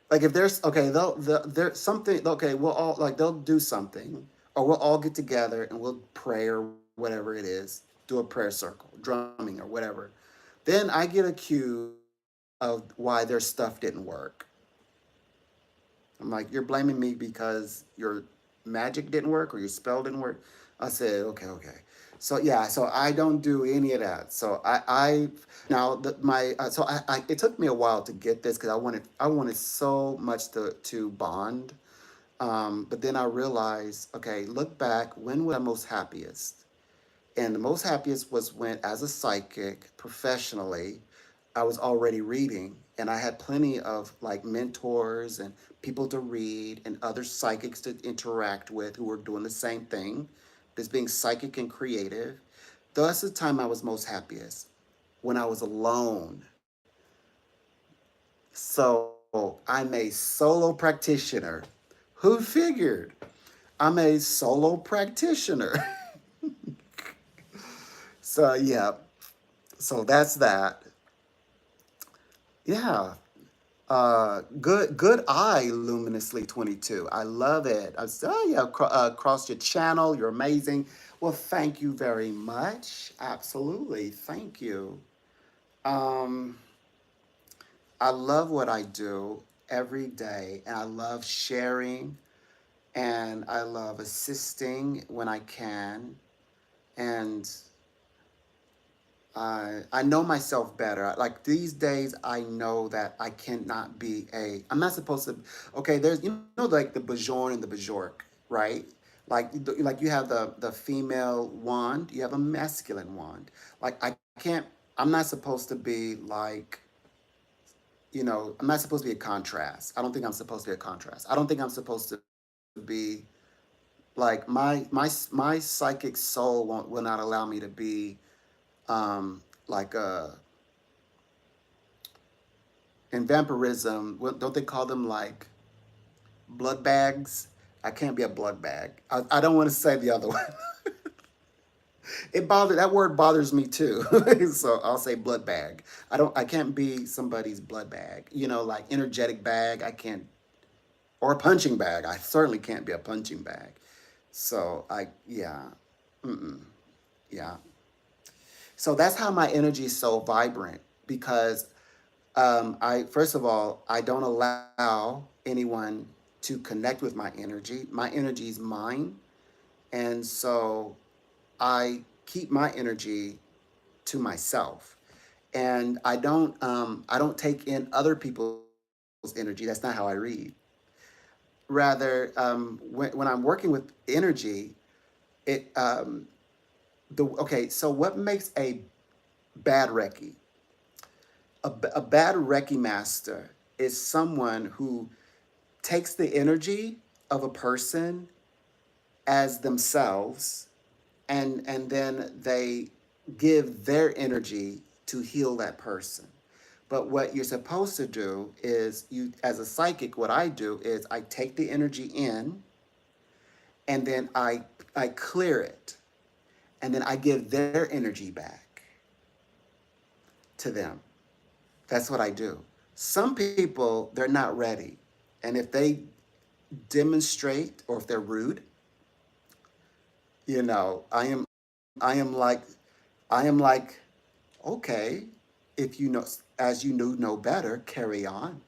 Like if there's okay, there's something okay, we'll all like they'll do something, or we'll all get together and we'll pray or whatever it is, do a prayer circle, drumming or whatever. Then I get accused of why their stuff didn't work. I'm like, you're blaming me because your magic didn't work or your spell didn't work. I said, okay, okay. So yeah, so I don't do any of that. So I now my so it took me a while to get this because I wanted so much to bond. But then I realized, okay, look back. When was I most happiest? And the most happiest was when, as a psychic, professionally, I was already reading and I had plenty of like mentors and people to read and other psychics to interact with who were doing the same thing, just being psychic and creative. That's the time I was most happiest, when I was alone. So I'm a solo practitioner. Who figured? I'm a solo practitioner. So yeah, so that's that. Yeah. Good eye, luminously 22. I love it. I said, oh yeah, across your channel, you're amazing. Well, thank you very much. Absolutely, thank you. Um, I love what I do every day, and I love sharing, and I love assisting when I can, and I know myself better. Like these days, I know that I cannot be a. I'm not supposed to. Okay, there's like the Bajorn and the Bajork, right? Like you have the female wand, you have a masculine wand. Like I can't. I'm not supposed to be like I'm not supposed to be a contrast. I don't think I'm supposed to be a contrast. I don't think I'm supposed to be like my psychic soul will not allow me to be like in vampirism. Don't they call them like blood bags? I can't be a blood bag. I don't want to say the other one. That word bothers me too. So I'll say blood bag. I can't be somebody's blood bag. Like energetic bag. I can't, or a punching bag. I certainly can't be a punching bag. So yeah, mm-mm, yeah. So that's how my energy is so vibrant because I first of all I don't allow anyone to connect with my energy. My energy is mine, and so I keep my energy to myself, and I don't take in other people's energy. That's not how I read. Rather, when I'm working with energy, it the okay. So what makes a bad Reiki? A bad Reiki master is someone who takes the energy of a person as themselves, and then they give their energy to heal that person. But what you're supposed to do is, you as a psychic, what I do is I take the energy in, and then I clear it, and then I give their energy back to them. That's what I do. Some people, they're not ready. And if they demonstrate, or if they're rude, I am like, okay, if as you know better, carry on.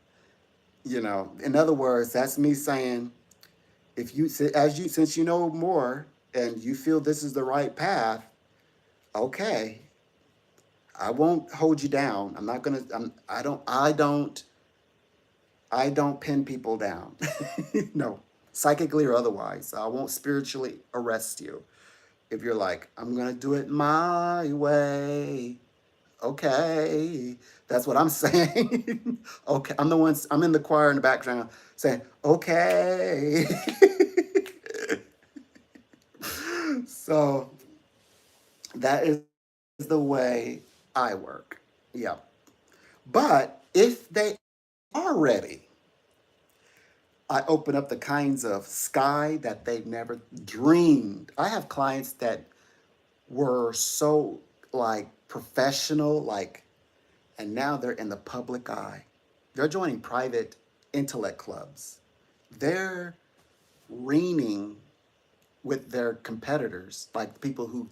In other words, that's me saying, if you since you know more and you feel this is the right path, okay, I won't hold you down. I'm not gonna. I don't pin people down. No, psychically or otherwise. I won't spiritually arrest you. If you're like, I'm gonna do it my way. Okay, that's what I'm saying. Okay, I'm in the choir in the background saying, okay. So that is the way I work. Yeah. But if they are ready, I open up the kinds of sky that they've never dreamed. I have clients that were so like professional, like, and now they're in the public eye. They're joining private intellect clubs. They're reigning with their competitors, like people who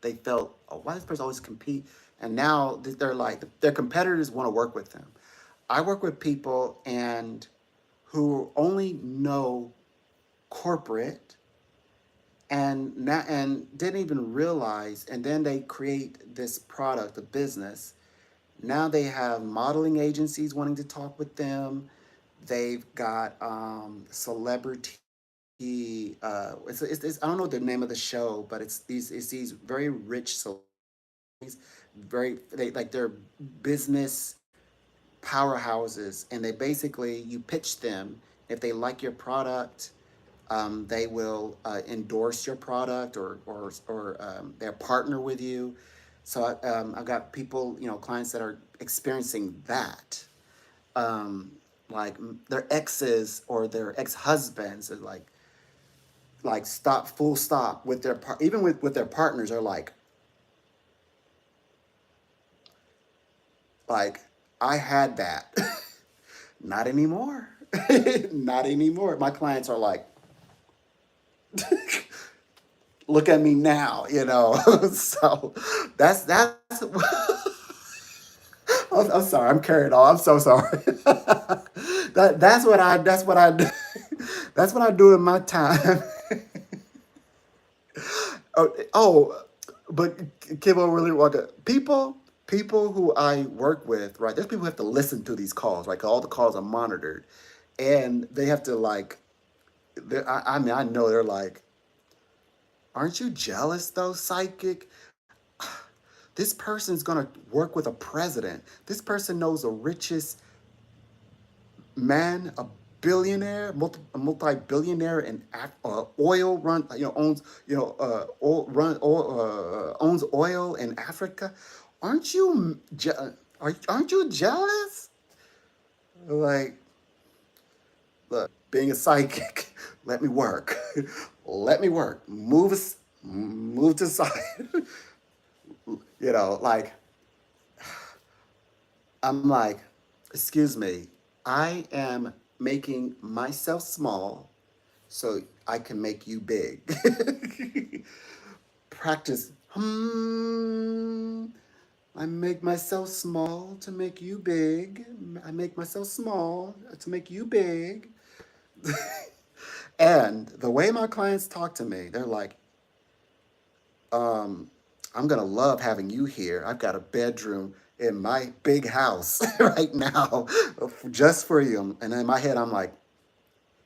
they felt, oh, why does this person always compete? And now they're like, their competitors want to work with them. I work with people and who only know corporate and didn't even realize, and then they create this product, a business. Now they have modeling agencies wanting to talk with them. They've got celebrity. I don't know the name of the show, but it's these very rich celebrities, they're business powerhouses, and they basically, you pitch them. If they like your product, they will endorse your product, or they'll partner with you. So I've got people, clients that are experiencing that. Um, like their exes or their ex-husbands are like, like stop, full stop with their even with their partners are like I had that. Not anymore. Not anymore. My clients are like, look at me now, you know. So that's I'm sorry, I'm carried on. I'm so sorry. That's what I do. That's what I do in my time. Oh, but Kim, I really want to people who I work with, right? There's people who have to listen to these calls, right? 'Cause all the calls are monitored, and they have to like. I mean, I know they're like, aren't you jealous though, psychic? This person's gonna work with a president. This person knows the richest man, a billionaire, multi-billionaire in oil run, owns, owns oil in Africa. Aren't you, aren't you jealous? Like, look, being a psychic, let me work, let me work. Move to the side. Like I'm like, excuse me, I am making myself small so I can make you big. Practice. I make myself small to make you big. I make myself small to make you big. And the way my clients talk to me, they're like, um, I'm gonna love having you here. I've got a bedroom in my big house right now just for you. And in my head, I'm like,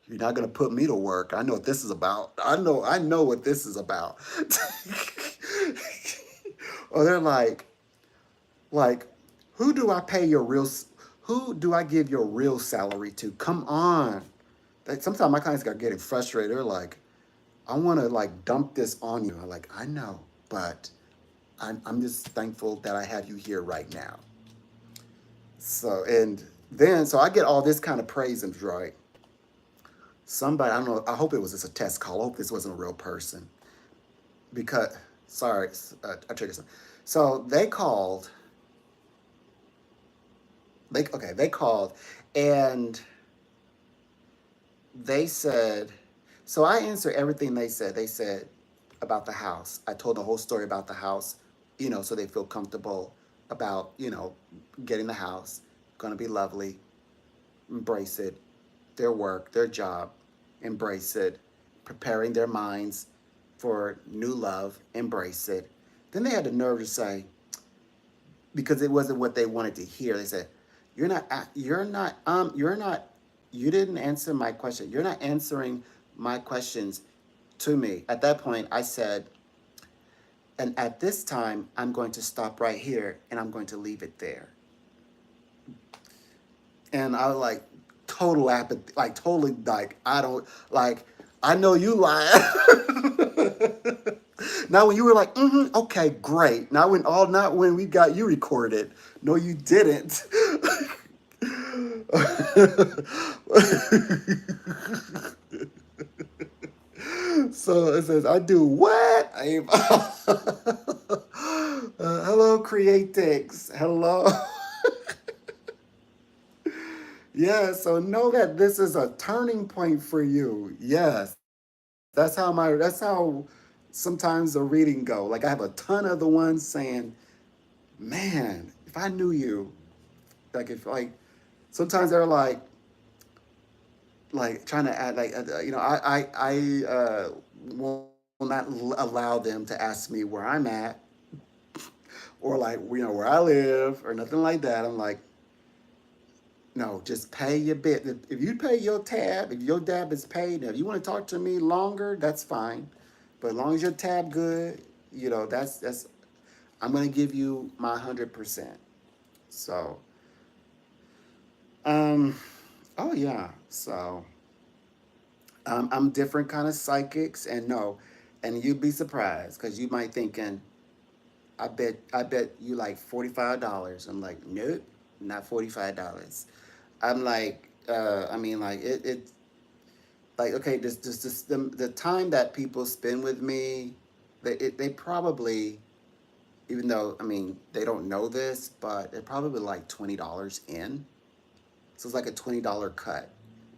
you're not gonna put me to work. I know what this is about. I know what this is about. Or they're like, who do I pay your real? Who do I give your real salary to? Come on. Sometimes my clients got getting frustrated. They're like, I want to like dump this on you. I'm like, I know, but I'm just thankful that I have you here right now. So and then so I get all this kind of praise and joy. Somebody, I don't know, I hope it was just a test call. I hope this wasn't a real person. Because sorry, I triggered some. So they called and they said, so I answered everything they said. They said about the house. I told the whole story about the house, so they feel comfortable about, getting the house. Gonna be lovely. Embrace it. Their work, their job, embrace it. Preparing their minds for new love, embrace it. Then they had the nerve to say, because it wasn't what they wanted to hear, they said, you're not, you didn't answer my question. You're not answering my questions to me. At that point, I said, and at this time, I'm going to stop right here and I'm going to leave it there. And I was like, total apathy, like totally like, I don't, like, I know you lying. Now when you were like, okay, great. Not when we got you recorded. No, you didn't. So it says, I do what? Hello, Creatix. Hello. Yeah, so know that this is a turning point for you. Yes. That's how sometimes the reading go. Like I have a ton of the ones saying, man, if I knew you, like if like sometimes they're like trying to add like I will not allow them to ask me where I'm at or like where I live or nothing like that. I'm like, no, just pay your bit. If you pay your tab, if your tab is paid, now if you want to talk to me longer, that's fine. But as long as your tab good, that's I'm gonna give you my 100%. So, um, oh yeah. So, I'm different kind of psychics, and no, and you'd be surprised because you might thinking, I bet you like $45. I'm like, nope, not $45. I'm like, I mean, like it like, okay, this the time that people spend with me, they probably, even though, I mean, they don't know this, but they're probably like $20 in. So it's like a $20 cut.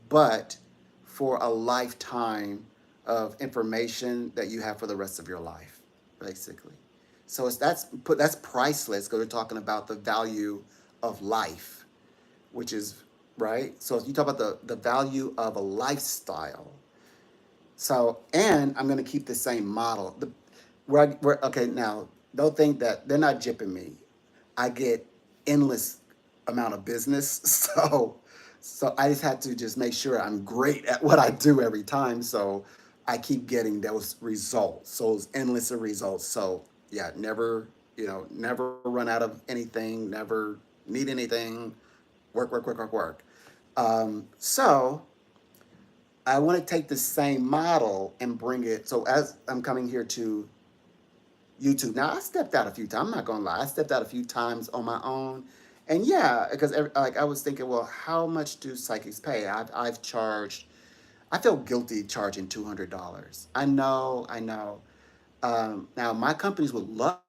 But for a lifetime of information that you have for the rest of your life, basically. So that's priceless because we're talking about the value of life, which is right. So if you talk about the value of a lifestyle, so, and I'm going to keep the same model. Okay, now, don't think that they're not jipping me. I get endless amount of business. So I just had to just make sure I'm great at what I do every time. So I keep getting those results. So those endless of results. So yeah, never, never run out of anything, never need anything. Work, work, work, work, work. So I want to take the same model and bring it. So as I'm coming here to YouTube now, I stepped out a few times. I'm not gonna lie, I stepped out a few times on my own, and yeah, because like I was thinking, well, how much do psychics pay? I've charged. I feel guilty charging $200. I know. Now my companies would love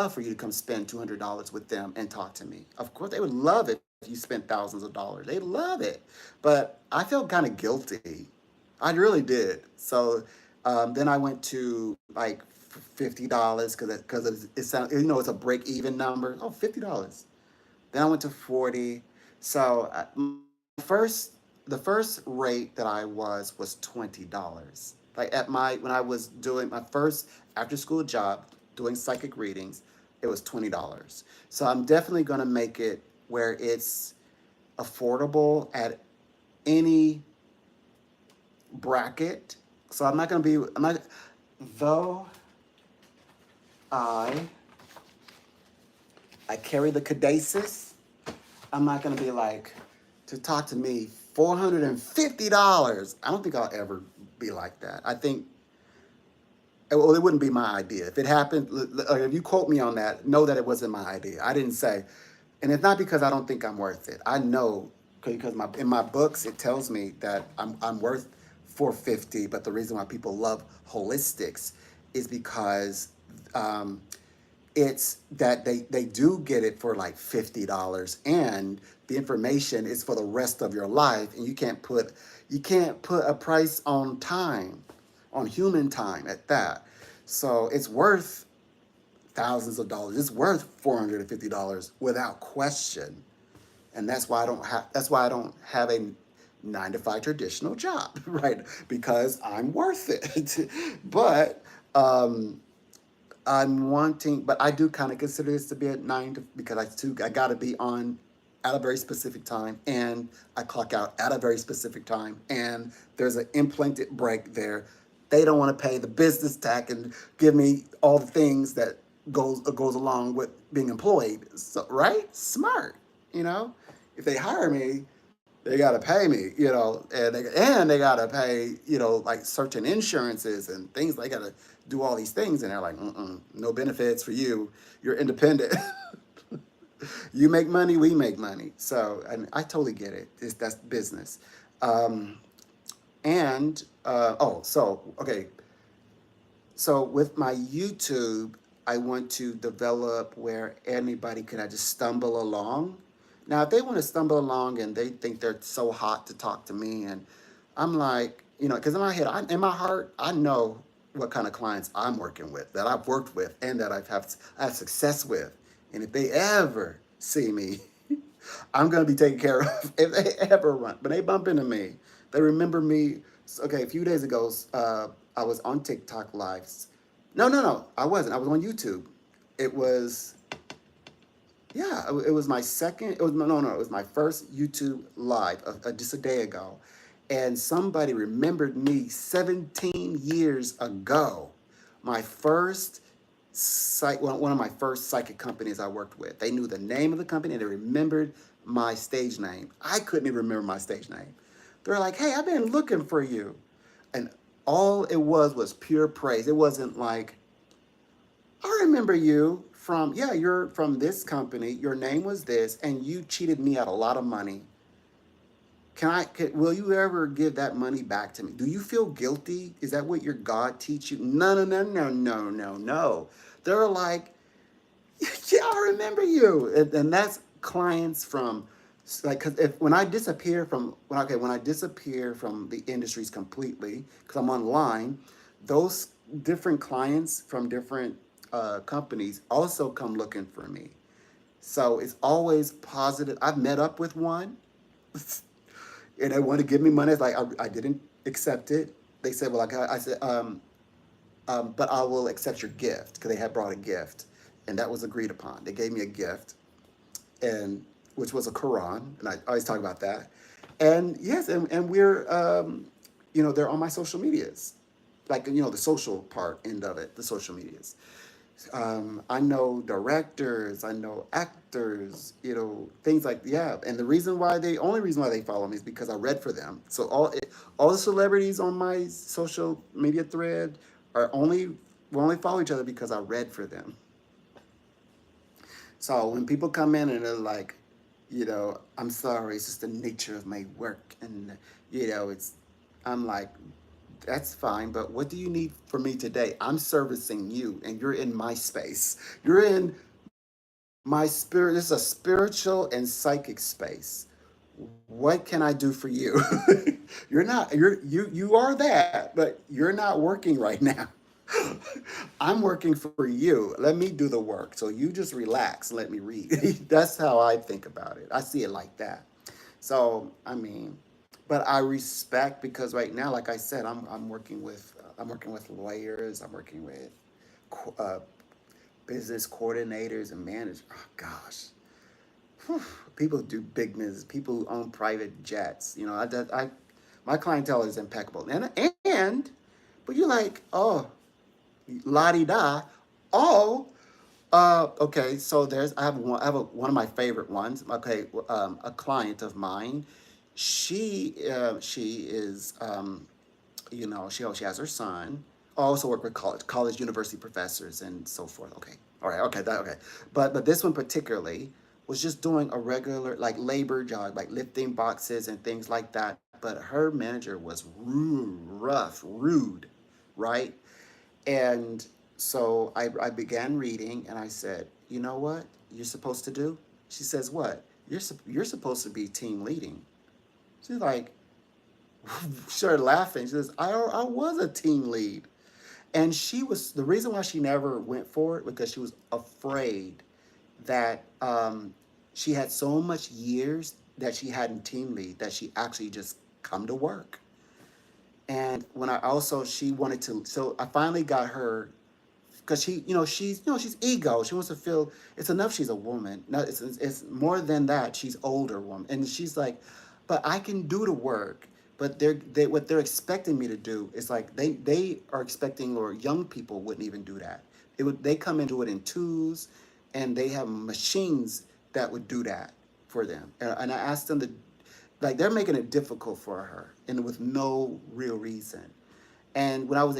for you to come spend $200 with them and talk to me. Of course, they would love it if you spent thousands of dollars. They love it, but I felt kind of guilty. I really did. So then I went to like $50 because it sounds, it's a break even number. Oh, $50. Then I went to 40. So the first rate that I was $20. Like when I was doing my first after school job doing psychic readings, it was $20. So I'm definitely gonna make it where it's affordable at any bracket. So I'm not, though I I carry the caduceus. I'm not gonna be like, to talk to me $450. I don't think I'll ever be like that. I think, well, it wouldn't be my idea. If it happened, if you quote me on that, know that it wasn't my idea. I didn't say, and it's not because I don't think I'm worth it. I know because in my books it tells me that I'm worth 450. But the reason why people love holistics is because um, it's that they do get it for like $50, and the information is for the rest of your life, and you can't put a price on time, on human time at that. So it's worth thousands of dollars. It's worth $450 without question. And that's why I don't have a 9 to 5 traditional job, right? Because I'm worth it. But but I do kind of consider this to be at because I got to be on at a very specific time, and I clock out at a very specific time, and there's an implanted break there. They don't want to pay the business tax and give me all the things that goes along with being employed. So right, smart, you know. If they hire me, they gotta pay me, and they gotta pay, like certain insurances and things. They gotta do all these things, and they're like, no benefits for you. You're independent. You make money, we make money. So, and I totally get it. That's business. Um, and okay. So with my YouTube, I want to develop where anybody can just stumble along. Now, if they want to stumble along and they think they're so hot to talk to me, and I'm like, because in my head, in my heart, I know what kind of clients I'm working with, that I've worked with, and that I have success with. And if they ever see me, I'm gonna be taken care of. If they ever run, but they bump into me, they remember me. Okay, a few days ago, I was on TikTok lives. No, I wasn't. I was on YouTube. It was, yeah, it was my second. It was no. It was my first YouTube live just a day ago, and somebody remembered me 17 years ago. My first one of my first psychic companies I worked with. They knew the name of the company and they remembered my stage name. I couldn't even remember my stage name. They're like, "Hey, I've been looking for you," and all it was pure praise. It wasn't like, "I remember you from, yeah, you're from this company. Your name was this, and you cheated me out a lot of money." will you ever give that money back to me? Do you feel guilty? Is that what your God teach you? No, no, no, no, no, no, no. They're like, yeah, I remember you. And that's clients from, like, cause if when I disappear from when I disappear from the industries completely, because I'm online, those different clients from different companies also come looking for me. So it's always positive. I've met up with one, and they want to give me money. It's like I didn't accept it. They said, well, I said, but I will accept your gift because they had brought a gift, and that was agreed upon. They gave me a gift, and which was a Quran, and I always talk about that. And yes, and we're, they're on my social medias, like the social part end of it, the social medias. I know directors, I know actors, things like yeah. And the reason why only reason why they follow me is because I read for them. So all the celebrities on my social media thread are only we only follow each other because I read for them. So when people come in and they're like, I'm sorry, it's just the nature of my work, and it's, I'm like, that's fine, but what do you need from me today? I'm servicing you, and you're in my space. You're in my spirit. This is a spiritual and psychic space. What can I do for you? You are that, but you're not working right now. I'm working for you. Let me do the work. So you just relax and let me read. That's how I think about it. I see it like that. So I mean, but I respect because right now, like I said, I'm working with lawyers. I'm working with uh, business coordinators and managers. Oh gosh, whew, people do big business. People who own private jets. My clientele is impeccable. And but you're like, oh, la di da. Oh, okay. So one of my favorite ones. Okay, a client of mine. She is she has her son. I also work with college university professors and so forth. Okay, all right, okay. But this one particularly was just doing a regular like labor job, like lifting boxes and things like that. But her manager was rude, rough, rude, right? And so I began reading, and I said, you know what you're supposed to do? She says, what? You're supposed to be team leading. She's like, started laughing. She says, I was a team lead. And the reason why she never went for it because she was afraid that she had so much years that she hadn't team lead that she actually just come to work. And when she wanted to, so I finally got her because she's ego. She wants to feel it's enough. She's a woman. No, it's more than that. She's older woman, and she's like, but I can do the work. But what they're expecting me to do is like they are expecting, or young people wouldn't even do that. They come and do it in twos, and they have machines that would do that for them. And I asked them to, like, they're making it difficult for her, and with no real reason. And when I was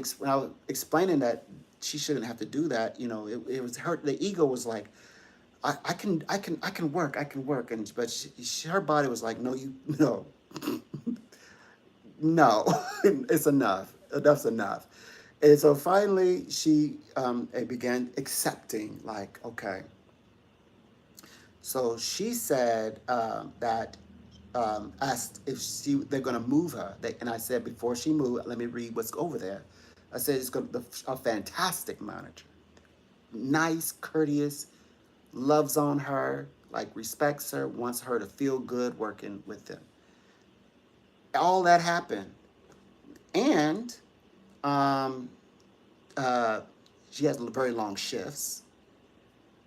explaining that she shouldn't have to do that, it was her. The ego was like, I can work, and but her body was like, no, you no, no, it's enough. Enough's enough. And so finally, she began accepting, like, okay. So she said that asked if they're going to move her. And I said before she moved, let me read what's over there. I said it's going to a fantastic manager, nice, courteous, loves on her, like respects her, wants her to feel good working with them. All that happened, and um, uh, she has very long shifts.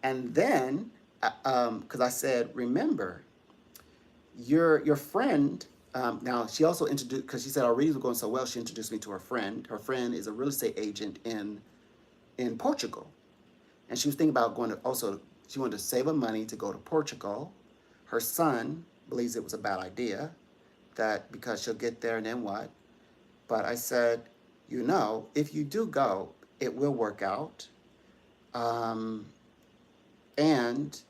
And then, because I said, remember, your friend. Now she also introduced because she said our readings were going so well. She introduced me to her friend. Her friend is a real estate agent in Portugal, and she was thinking about going to also. She wanted to save her money to go to Portugal. Her son believes it was a bad idea, that because she'll get there and then what? But I said, if you do go, it will work out, um, and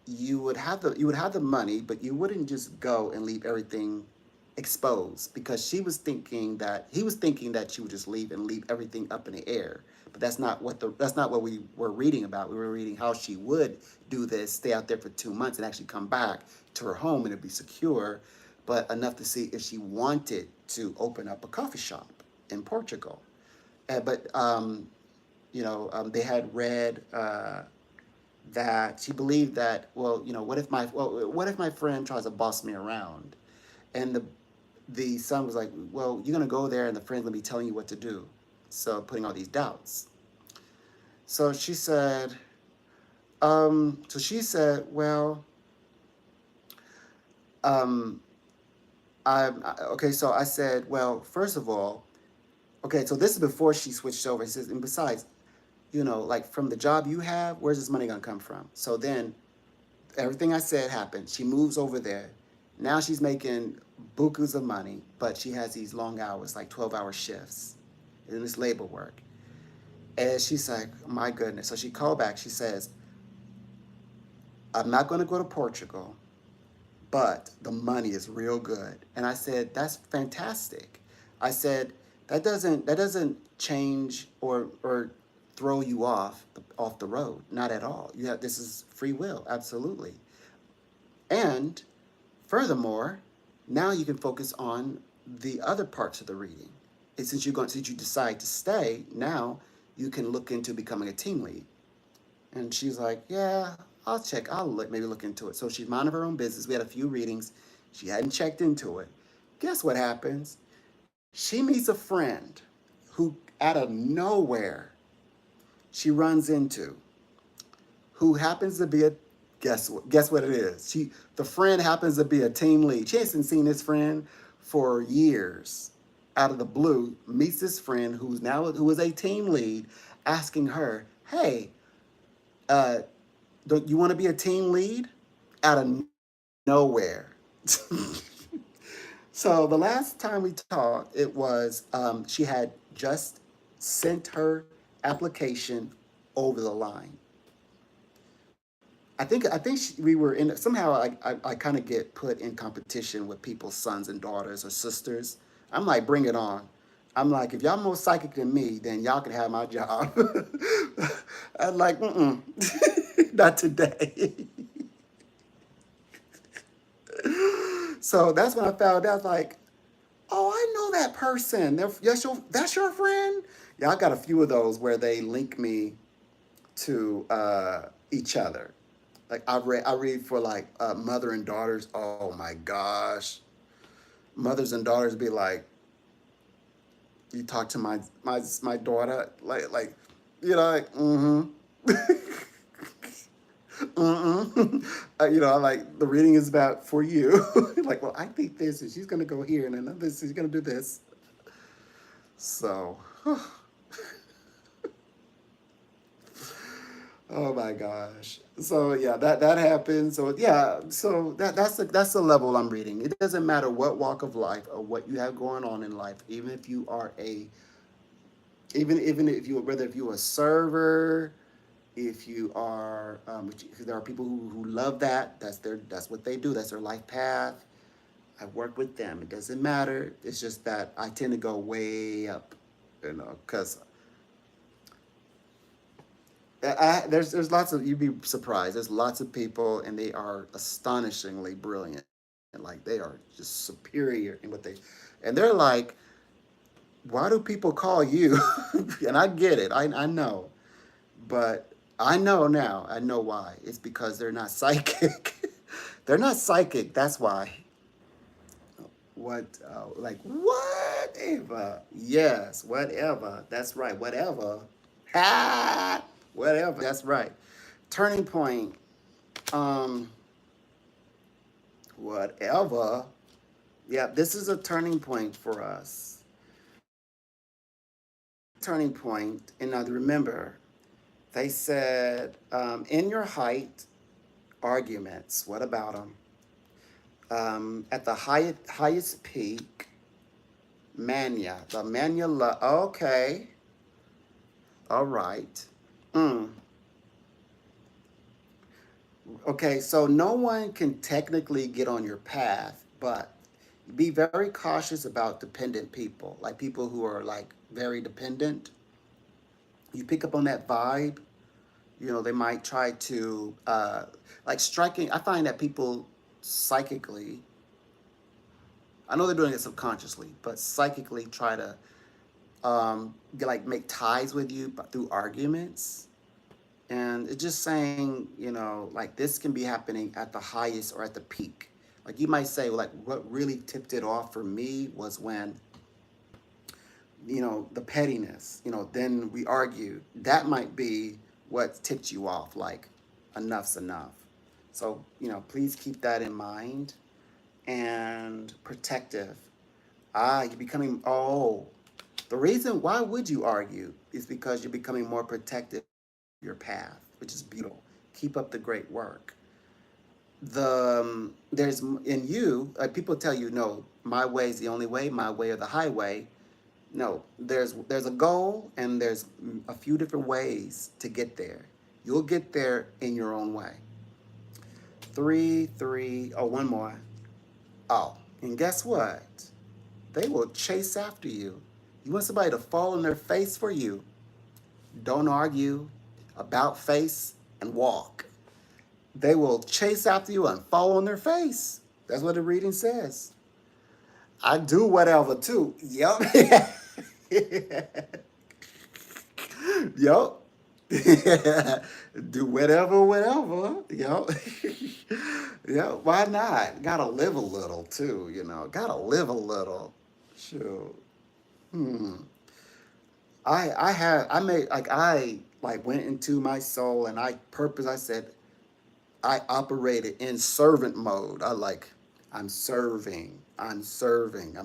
you would have the money, but you wouldn't just go and leave everything exposed, because he was thinking that she would just leave and leave everything up in the air. But that's not what we were reading about. We were reading how she would do this, stay out there for 2 months, and actually come back to her home, and it'd be secure, but enough to see if she wanted to open up a coffee shop in Portugal. But they had read that she believed that, well, what if my friend tries to boss me around, and the son was like, well, you're gonna go there, and the friend's gonna be telling you what to do, so putting all these doubts. So she said, well, um, okay. So I said, well, first of all, okay, so this is before she switched over. He says, and besides, like, from the job you have, where's this money gonna come from? So then everything I said happened. She moves over there. Now she's making bukus of money, but she has these long hours, like 12-hour shifts, and it's labor work. And she's like, my goodness. So she called back. She says, I'm not going to go to Portugal, but the money is real good. And I said, that's fantastic. I said, that doesn't change or throw you off the road. Not at all. This is free will, absolutely. And furthermore, now you can focus on the other parts of the reading. And since you decide to stay, now you can look into becoming a team lead. And she's like, yeah, maybe look into it. So she's minding her own business. We had a few readings. She hadn't checked into it. Guess what happens? She meets a friend who, out of nowhere, she runs into, who happens to be a guess what it is. The friend happens to be a team lead. She hasn't seen this friend for years. Out of the blue, meets this friend who is a team lead, asking her, "Hey, uh, don't you want to be a team lead?" Out of nowhere. So the last time we talked, it was she had just sent her application over the line. We were in somehow. I kind of get put in competition with people's sons and daughters or sisters. I'm like, bring it on. I'm like, if y'all more psychic than me, then y'all can have my job. I'm like, not today. So that's when I found out, like, oh, I know that person. That's your friend. Yeah, I got a few of those where they link me to each other. Like I read for like mother and daughters. Oh my gosh, mothers and daughters be like, you talk to my daughter like like like the reading is about for you. Like, well, I think this, and she's gonna go here, and then this, she's gonna do this. So, oh my gosh. So yeah, that happens. So yeah, so that's the level I'm reading. It doesn't matter what walk of life or what you have going on in life, even if you whether if you're a server, if you are if there are people who love that's what they do. That's their life path. I work with them. It doesn't matter. It's just that I tend to go way up, because there's lots of, you'd be surprised. There's lots of people, and they are astonishingly brilliant, and like they are just superior in what they, and they're like, why do people call you? And I get it. I know, but I know now. I know why. It's because they're not psychic. They're not psychic. That's why. What? Like whatever? Yes, whatever. That's right. Whatever. Ha! Whatever. That's right. Turning point. Um, whatever. Yeah, this is a turning point for us. Turning point. And now remember, they said, in your height, arguments. What about them? At the highest peak, mania. The mania. Okay. All right. Mm. Okay, so no one can technically get on your path, but be very cautious about dependent people, like people who are like very dependent. You pick up on that vibe. They might try to like striking. I find that people psychically, I know they're doing it subconsciously, but psychically try to like make ties with you through arguments. And it's just saying, like this can be happening at the highest or at the peak. Like you might say, well, like what really tipped it off for me was when, the pettiness, then we argue. That might be what tipped you off, like enough's enough. So, please keep that in mind. And protective. You're becoming, the reason why would you argue is because you're becoming more protective of your path, which is beautiful. Keep up the great work. There's in you, people tell you, no, my way is the only way, my way or the highway. No, there's a goal and there's a few different ways to get there. You'll get there in your own way. Three, oh, one more. Oh, and guess what? They will chase after you. You want somebody to fall on their face for you. Don't argue, about face and walk. They will chase after you and fall on their face. That's what the reading says. I do whatever too. Yep. Yup. Do whatever. Yup. Yeah, why not? Gotta live a little too, Gotta live a little. Sure. Hmm. I made like I went into my soul and I said I operated in servant mode. I'm serving. I'm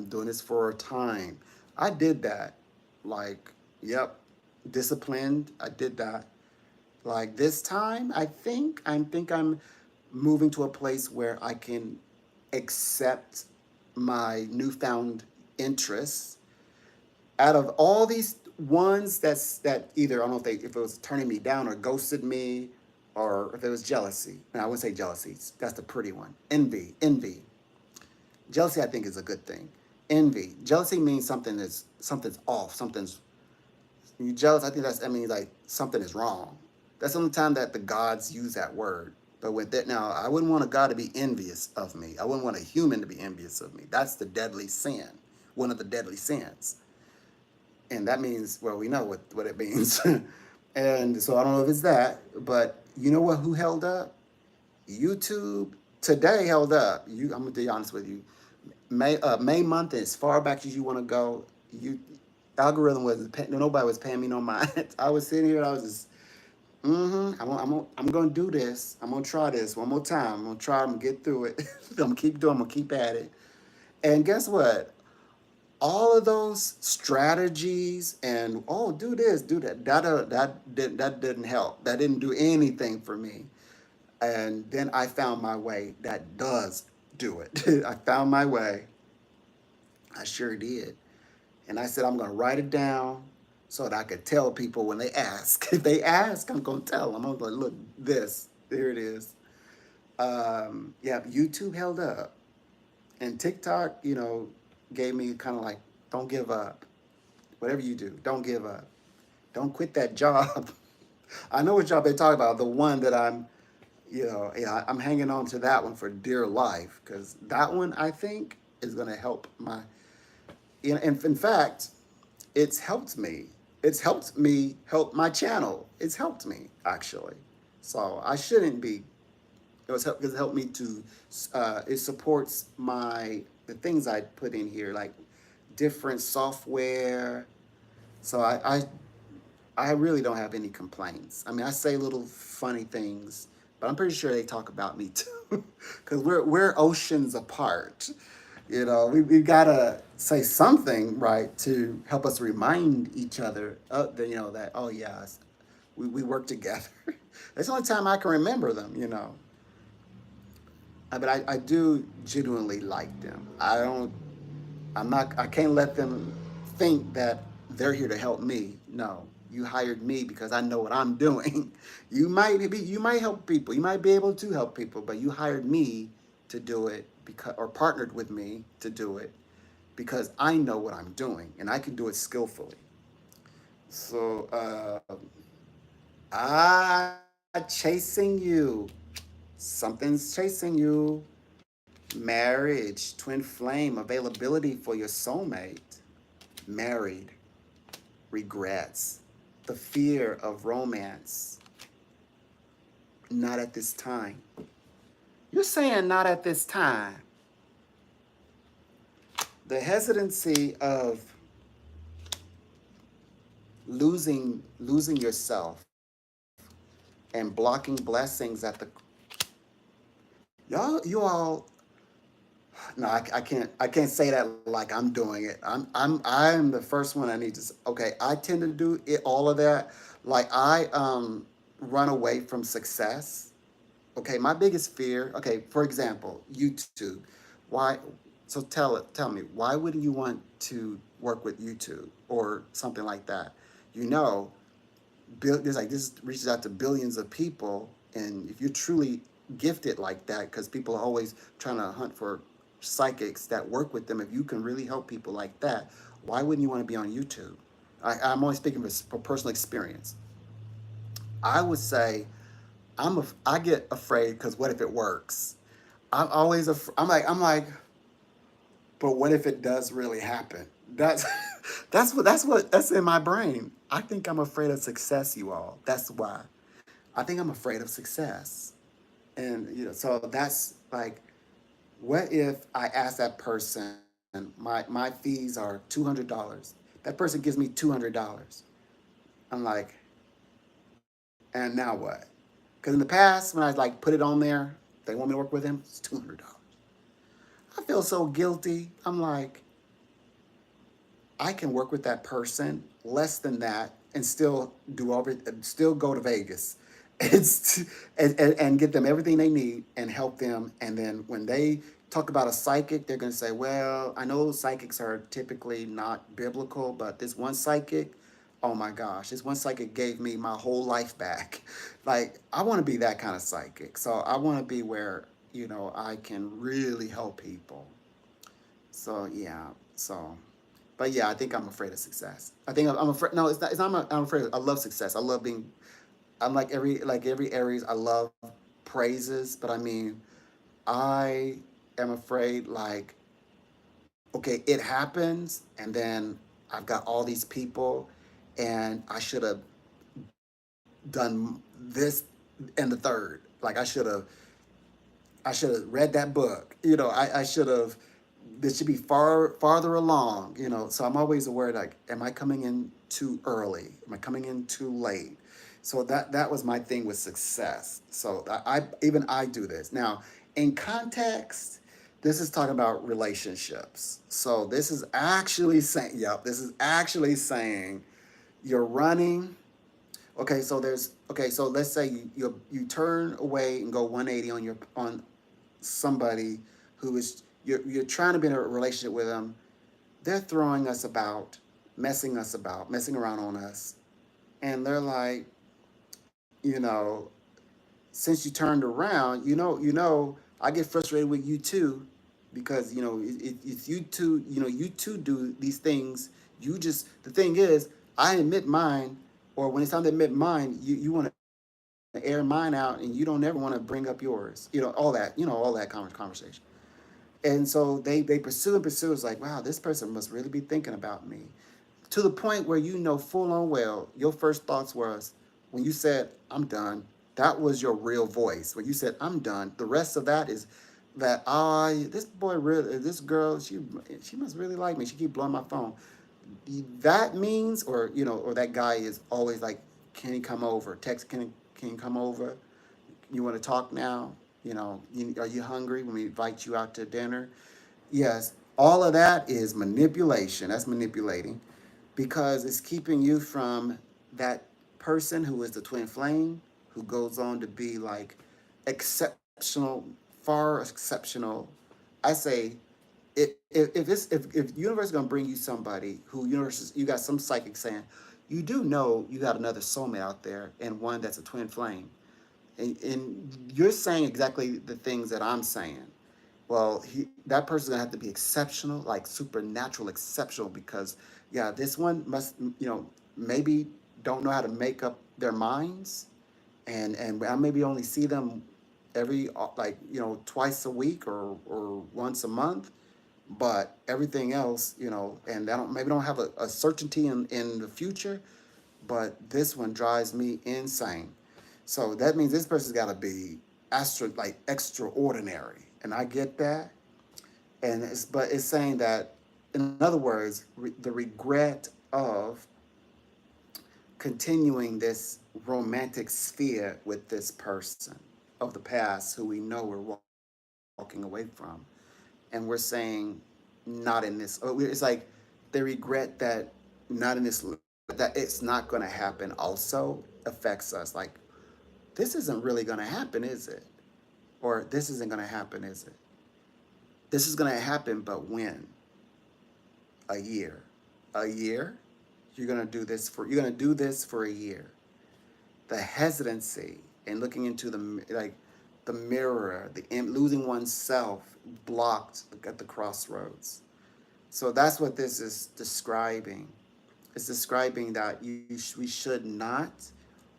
doing this for a time. I did that. Like, yep, disciplined. I did that. Like this time, I think I'm moving to a place where I can accept my newfound interests. Out of all these ones that either I don't know if it was turning me down or ghosted me, or if it was jealousy. And I wouldn't say jealousy. That's the pretty one. Envy. Jealousy, I think, is a good thing. Envy. Jealousy means something's off. You jealous. I think I mean like something is wrong. That's the only time that the gods use that word. But with that now, I wouldn't want a god to be envious of me. I wouldn't want a human to be envious of me. That's the deadly sin. One of the deadly sins. And that means, well, we know what it means. And so I don't know if it's that, but you know what? Who held up? YouTube today held up. I'm gonna be honest with you. May month, as far back as you want to go, you algorithm nobody was paying me no mind. I was sitting here and I was just, I'm gonna do this. I'm gonna try this one more time. I'm gonna try. I'm gonna get through it. I'm gonna keep doing. I'm gonna keep at it. And guess what? All of those strategies and do this, do that. That didn't help. That didn't do anything for me. And then I found my way. That does do it. I found my way. I sure did. And I said I'm gonna write it down so that I could tell people when they ask. If they ask, I'm gonna tell them. I'm gonna look this. There it is. Yeah, YouTube held up, and TikTok, gave me kind of like, don't give up. Whatever you do, don't give up. Don't quit that job. I know what job they talk about. The one that I'm hanging on to that one for dear life because that one I think is going to help my. In fact, it's helped me. It's helped me help my channel. It's helped me actually. So I shouldn't be. Because it helped me to. It supports the things I put in here, like different software. So I really don't have any complaints. I mean, I say little funny things, but I'm pretty sure they talk about me too, because we're oceans apart. We gotta say something right to help us remind each other, that oh yes, we work together. That's the only time I can remember them. But I do genuinely like them. I can't let them think that they're here to help me. No. You hired me because I know what I'm doing. You might help people. You might be able to help people, but you hired me to do it because or partnered with me to do it because I know what I'm doing and I can do it skillfully. So chasing you. Something's chasing you. Marriage, twin flame, availability for your soulmate. Married, regrets, the fear of romance. Not at this time. You're saying not at this time. The hesitancy of losing yourself and blocking blessings at the you all no I can't say that like I'm doing it. I'm the first one I need to okay, I tend to do it all of that. Like I run away from success. Okay, my biggest fear, okay, for example, YouTube. Why so tell me, why wouldn't you want to work with YouTube or something like that? You know, there's like this reaches out to billions of people, and if you're truly gifted like that, because people are always trying to hunt for psychics that work with them, if you can really help people like that, why wouldn't you want to be on YouTube? I'm only speaking for personal experience. I would say I get afraid because what if it works? I'm like, but what if it does really happen? That's that's in my brain. I think I'm afraid of success, you all. That's why. I think I'm afraid of success. And so that's like, what if I ask that person, my fees are $200. That person gives me $200. I'm like, and now what? Because in the past, when I like put it on there, they want me to work with him, it's $200. I feel so guilty. I'm like, I can work with that person less than that and still still go to Vegas. It's and get them everything they need and help them. And then when they talk about a psychic, they're going to say, "Well, I know psychics are typically not biblical, but this one psychic, oh my gosh, this one psychic gave me my whole life back." Like I want to be that kind of psychic. So I want to be where I can really help people. So yeah, so. But yeah, I think I'm afraid of success. I think I'm afraid. No, it's not. It's not. I'm afraid. I love success. I love being. I'm like every Aries. I love praises, but I mean, I am afraid. Like, okay, it happens, and then I've got all these people, and I should have done this and the third. Like, I should have read that book. I should have. This should be farther along. So I'm always aware. Like, am I coming in too early? Am I coming in too late? So that was my thing with success. So even I do this now in context. This is talking about relationships. So this is actually saying, yep, this is actually saying you're running. Okay, so let's say you turn away and go 180 on somebody who is you're trying to be in a relationship with them. They're throwing us about, messing around on us, and they're like, you know, since you turned around, I get frustrated with you too, because it's you two, you two do these things. The thing is, I admit mine, or when it's time to admit mine, you want to air mine out, and you don't ever want to bring up yours. All that conversation. And so they pursue and pursue. It's like, wow, this person must really be thinking about me. To the point where full on well, your first thoughts was when you said, I'm done, that was your real voice. When you said, I'm done, the rest of that is that this boy really, this girl, she must really like me. She keep blowing my phone. That means, or that guy is always like, can he come over? Text, can you come over? You want to talk now? Are you hungry when we invite you out to dinner? Yes, all of that is manipulation. That's manipulating because it's keeping you from that person who is the twin flame, who goes on to be like exceptional, far exceptional. I say, if universe is gonna bring you somebody who you got some psychic saying, you do know you got another soulmate out there and one that's a twin flame. And you're saying exactly the things that I'm saying. Well, that person's gonna have to be exceptional, like supernatural exceptional, because yeah, this one must, maybe don't know how to make up their minds, and I maybe only see them every like twice a week or once a month, but everything else, and I don't maybe don't have a certainty in the future, but this one drives me insane. So that means this person's got to be like extraordinary, and I get that. And but it's saying that, in other words, the regret of continuing this romantic sphere with this person of the past who we know we're walking away from, and we're saying not in this. It's like they regret that not in this, that it's not going to happen. Also affects us. Like, this isn't really going to happen, is it? Or this isn't going to happen, is it? This is going to happen, but when? A year. A year? You're going to do this for a year. The hesitancy and looking into the mirror, losing oneself blocked at the crossroads. So that's what this is describing. It's describing that we should not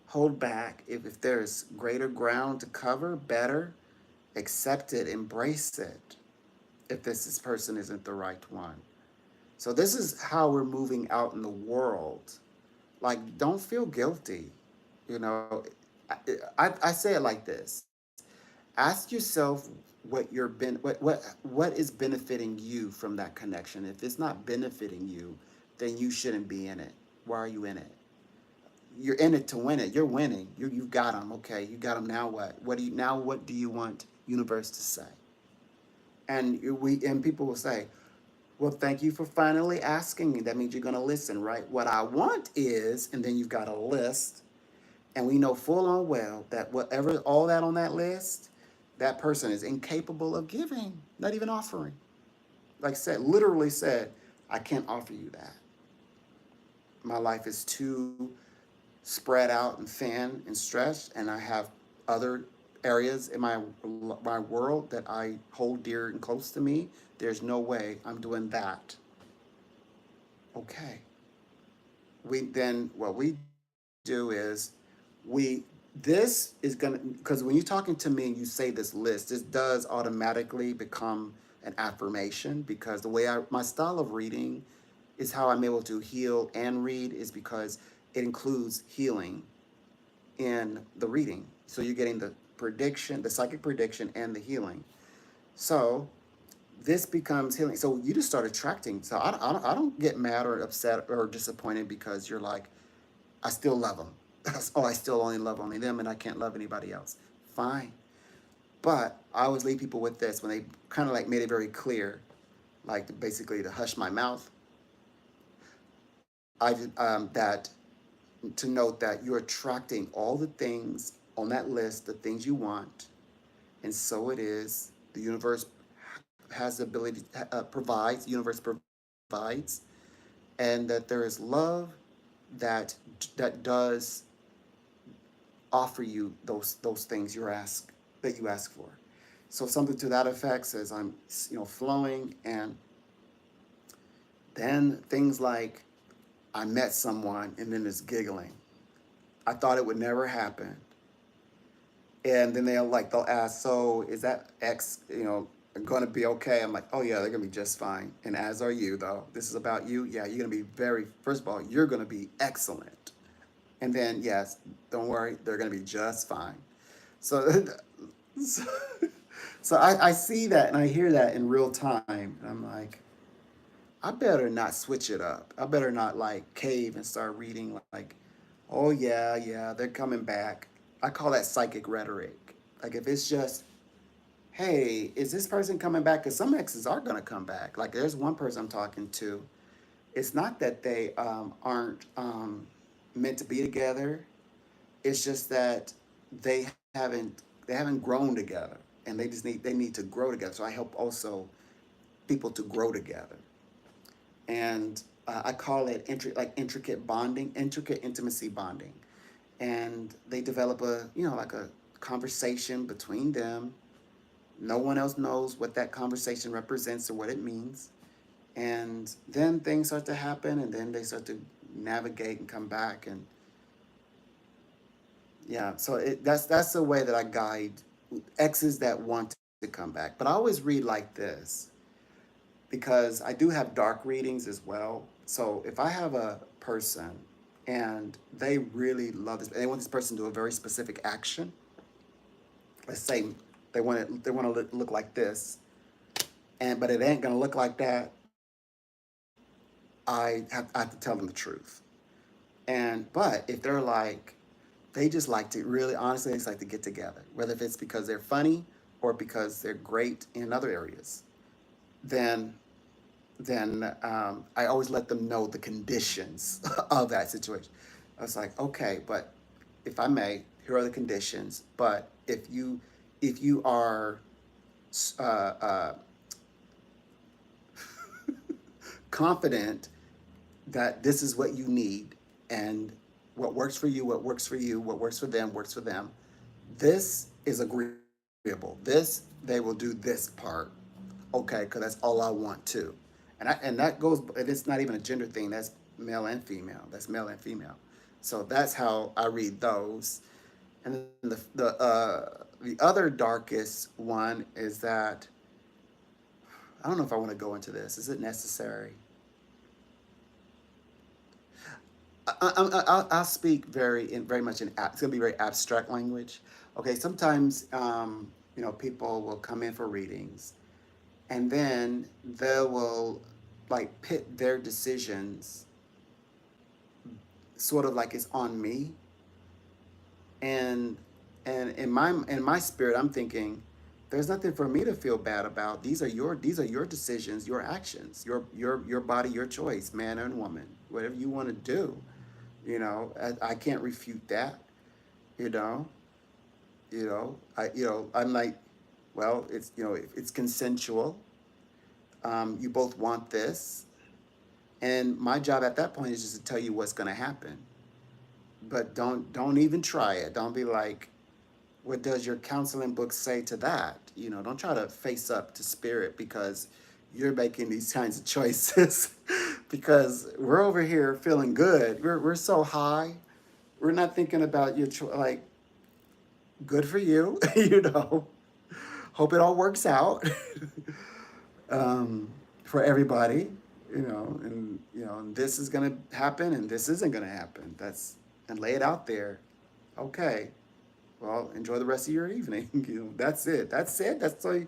hold back. If there's greater ground to cover, better accept it, embrace it. If this person isn't the right one. So this is how we're moving out in the world. Like, don't feel guilty. You know, I say it like this: ask yourself what is benefiting you from that connection. If it's not benefiting you, then you shouldn't be in it. Why are you in it? You're in it to win it. You're winning. You've got them. Okay, you got them. Now what? What do you want universe to say? And people will say, well, thank you for finally asking me. That means you're going to listen, right? What I want is, and then you've got a list, and we know full on well that whatever, all that on that list, that person is incapable of giving, not even offering. Like I said, literally said, I can't offer you that. My life is too spread out and thin and stressed, and I have other areas in my world that I hold dear and close to me. There's no way I'm doing that. Okay. What we do is this is gonna, because when you're talking to me and you say this list, this does automatically become an affirmation, because the way my style of reading is how I'm able to heal and read, is because it includes healing in the reading. So you're getting the prediction, the psychic prediction, and the healing. So this becomes healing. So you just start attracting. So I don't get mad or upset or disappointed because you're like, I still love them. Oh, I still only love only them and I can't love anybody else. Fine. But I always leave people with this when they kind of like made it very clear, like basically to hush my mouth. That to note that you're attracting all the things on that list, the things you want, and so it is. The universe has the ability, provides. The universe provides, and that there is love that does offer you those things you ask for. So something to that effect says I'm flowing, and then things like I met someone and then there's giggling. I thought it would never happen. And then they'll ask, so is that X, going to be okay? I'm like, oh yeah, they're going to be just fine. And as are you, though. This is about you. Yeah, you're going to be first of all, you're going to be excellent. And then, yes, don't worry, they're going to be just fine. So, so, I see that and I hear that in real time. And I'm like, I better not switch it up. I better not like cave and start reading like, oh yeah, they're coming back. I call that psychic rhetoric. Like, if it's just, hey, is this person coming back? Because some exes are gonna come back. Like, there's one person I'm talking to. It's not that they aren't meant to be together. It's just that they haven't grown together, and they need to grow together. So I help also people to grow together. And I call it intricate bonding, intricate intimacy bonding, and they develop a like a conversation between them. No one else knows what that conversation represents or what it means, and then things start to happen, and then they start to navigate and come back, and yeah. So that's the way that I guide exes that want to come back. But I always read like this because I do have dark readings as well. So if I have a person and they really love this, they want this person to do a very specific action. Let's say they want to look like this, and but it ain't gonna look like that. I have to tell them the truth. And but if they're like, they just like to really honestly, they just like to get together, whether if it's because they're funny or because they're great in other areas, then I always let them know the conditions of that situation. I was like, okay, but if I may, here are the conditions. But if you are uh, uh, confident that this is what you need and what works for you, what works for you, what works for them, this is agreeable. This they will do this part, okay, because that's all I want too. And that goes, it's not even a gender thing. That's male and female. That's male and female. So that's how I read those. And then the other darkest one is that I don't know if I want to go into this. Is it necessary? I'll speak very much in it's gonna be very abstract language. Okay, sometimes people will come in for readings, and then they will like pit their decisions sort of like it's on me, and in my spirit I'm thinking there's nothing for me to feel bad about. These are your decisions, your actions, your body, your choice, man and woman, whatever you want to do. I can't refute that. You know, I'm like, well, it's consensual. You both want this, and my job at that point is just to tell you what's going to happen. But don't even try it. Don't be like, what does your counseling book say to that? Don't try to face up to spirit because you're making these kinds of choices because we're over here feeling good. We're so high. We're not thinking about your like good for you, Hope it all works out for everybody, and this is gonna happen and this isn't gonna happen. And lay it out there. Okay, well, enjoy the rest of your evening. That's it. That's it. That's all.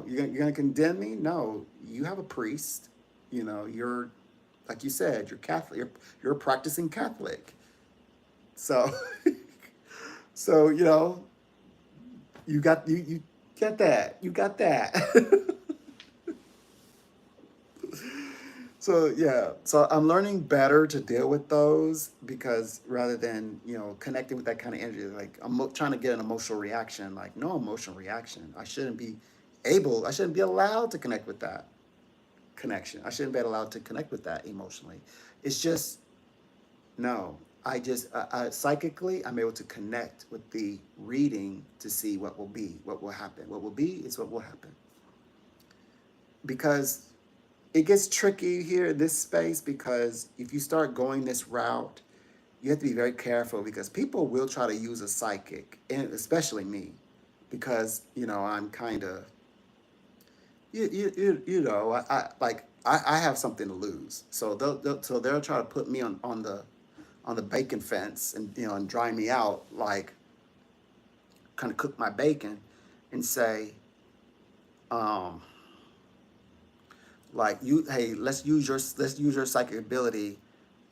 You're gonna condemn me? No, you have a priest. You're like you said, you're Catholic. You're a practicing Catholic. So, so you get that. You got that. So yeah, so I'm learning better to deal with those because rather than connecting with that kind of energy, like trying to get an emotional reaction, like no emotional reaction. I shouldn't be allowed to connect with that connection. I shouldn't be allowed to connect with that emotionally. It's just no. Psychically, I'm able to connect with the reading to see what will happen. What will be is what will happen because it gets tricky here in this space because if you start going this route, you have to be very careful because people will try to use a psychic, and especially me, because I'm kind of I have something to lose, so they'll try to put me on the bacon fence and dry me out, like kind of cook my bacon, and say, um, like hey, let's use your psychic ability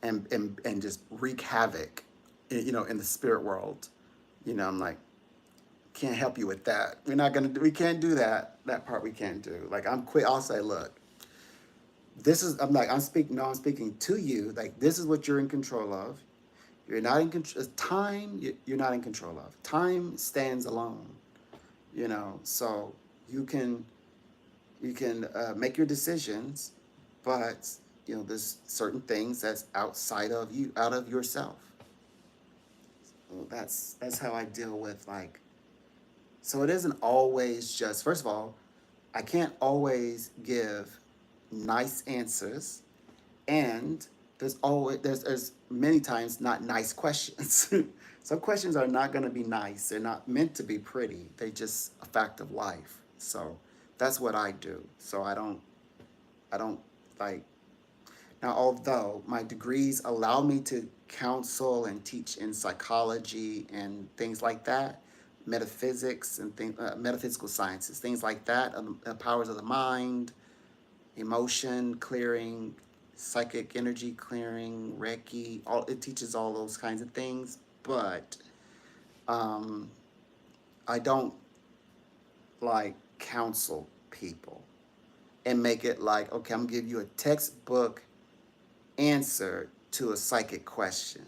and just wreak havoc in the spirit world. I'm like, can't help you with that. We can't do that part. We can't do. Like, I'll say, look, I'm speaking to you, like this is what you're in control of. You're not in control. Time, you're not in control of. Time stands alone. So you can make your decisions, but there's certain things that's outside of you, out of yourself. Well, that's how I deal with like. So it isn't always just. First of all, I can't always give nice answers, and there's many times not nice questions. Some questions are not going to be nice. They're not meant to be pretty. They just a fact of life. So that's what I do. So I don't like. Now, although my degrees allow me to counsel and teach in psychology and things like that, metaphysics and metaphysical sciences, things like that, powers of the mind, emotion clearing, psychic energy clearing, Reiki, it teaches all those kinds of things, but um, I don't like counsel people and make it like, okay, I'm gonna give you a textbook answer to a psychic question.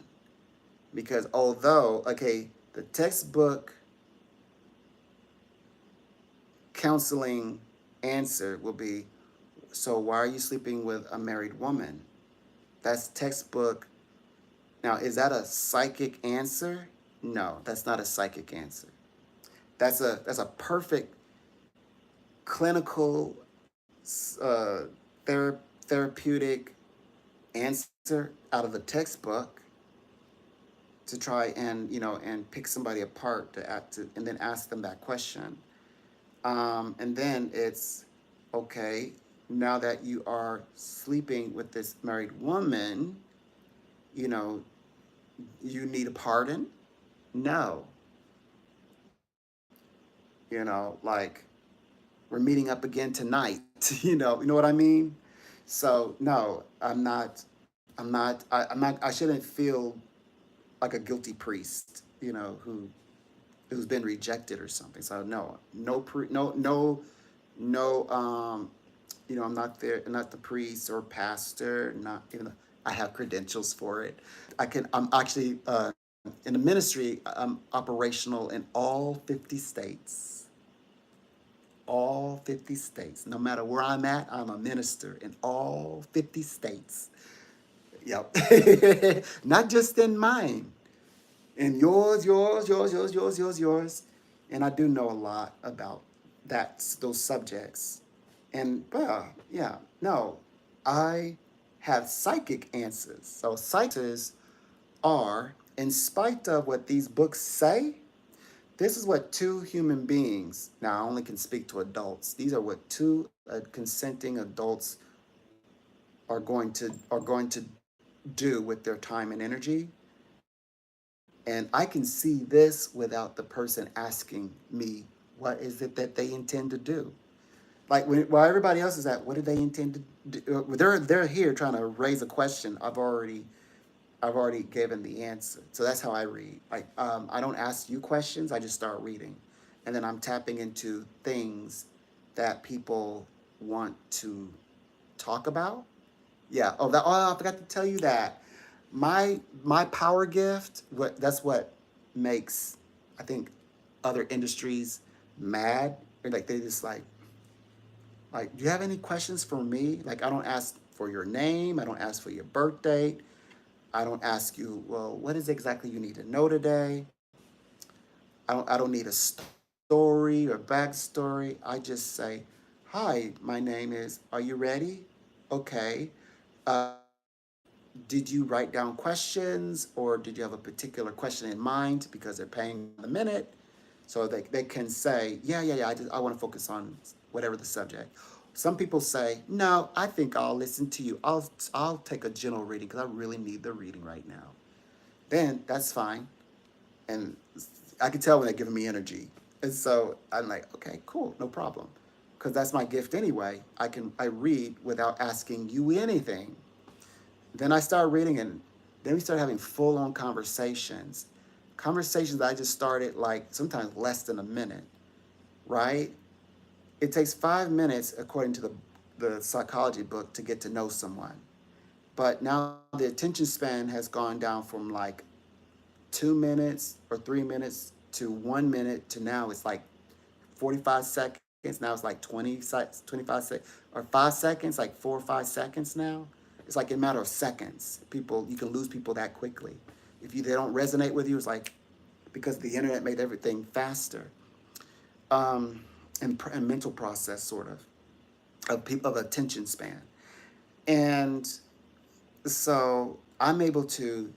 Because although, okay, the textbook counseling answer will be, so why are you sleeping with a married woman? That's textbook. Now, is that a psychic answer? No, that's not a psychic answer. That's a perfect clinical uh, therapeutic answer out of the textbook to try and and pick somebody apart and then ask them that question. And then it's okay. Now that you are sleeping with this married woman, you know, you need a pardon? No. Like we're meeting up again tonight. You know what I mean? So no, I shouldn't feel like a guilty priest, who's been rejected or something. So no, no, no, no, no. I'm not there. I'm not the priest or pastor. Not even though I have credentials for it. I'm actually in the ministry. I'm operational in all 50 states. All 50 states. No matter where I'm at, I'm a minister in all 50 states. Yep. Not just in mine. And yours. And I do know a lot about those subjects. And well, yeah, no, I have psychic answers. So psychics are, in spite of what these books say, this is what two human beings, now I only can speak to adults. These are what two consenting adults are going to do with their time and energy. And I can see this without the person asking me what is it that they intend to do. Like while everybody else is at, what do they intend to do? They're here trying to raise a question. I've already given the answer. So that's how I read. Like I don't ask you questions. I just start reading, and then I'm tapping into things that people want to talk about. Yeah. Oh, I forgot to tell you that. My power gift. That's what makes, I think, other industries mad. Like they just like, do you have any questions for me? Like I don't ask for your name. I don't ask for your birth date. I don't ask you, well, what is exactly you need to know today? I don't need a story or backstory. I just say, hi, my name is, are you ready? Okay. Uh, did you write down questions or did you have a particular question in mind because they're paying the minute? So they can say, yeah, I want to focus on whatever the subject. Some people say, no, I think I'll listen to you. I'll take a general reading because I really need the reading right now. Then that's fine. And I can tell when they're giving me energy. And so I'm like, okay, cool, no problem. Because that's my gift anyway. I read without asking you anything. Then I start reading, and then we start having full on conversations. Conversations that I just started like sometimes less than a minute, right? It takes 5 minutes, according to the psychology book, to get to know someone. But now the attention span has gone down from like 2 minutes or 3 minutes to 1 minute to now it's like 45 seconds. Now it's like 25 seconds or 5 seconds, like 4 or 5 seconds now. It's like a matter of seconds. People, you can lose people that quickly. If they don't resonate with you, it's like because the internet made everything faster, and mental process sort of people of attention span. And so I'm able to,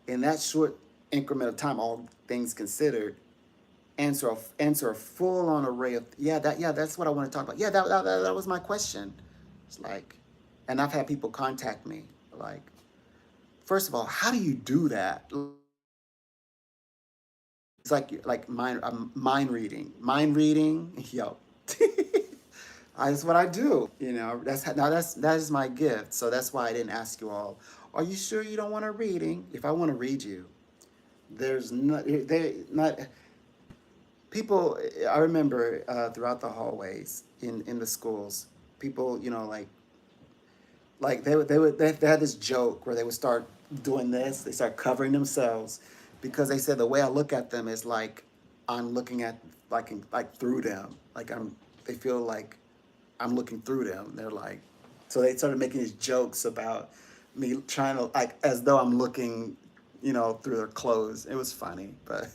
in that short increment of time, all things considered, answer a full on array of that's what I want to talk about. That was my question. It's like, and I've had people contact me like, first of all, how do you do that? It's like mind reading, yo. That's what I do. That is my gift. So that's why I didn't ask you all. Are you sure you don't want a reading? If I want to read you, there's not they not people. I remember throughout the hallways in the schools, people, like they had this joke where they would start doing this. They start covering themselves because they said the way I look at them is like I'm looking at like through them. Like they feel like I'm looking through them. They're like, so they started making these jokes about me trying to like as though I'm looking, through their clothes. It was funny, but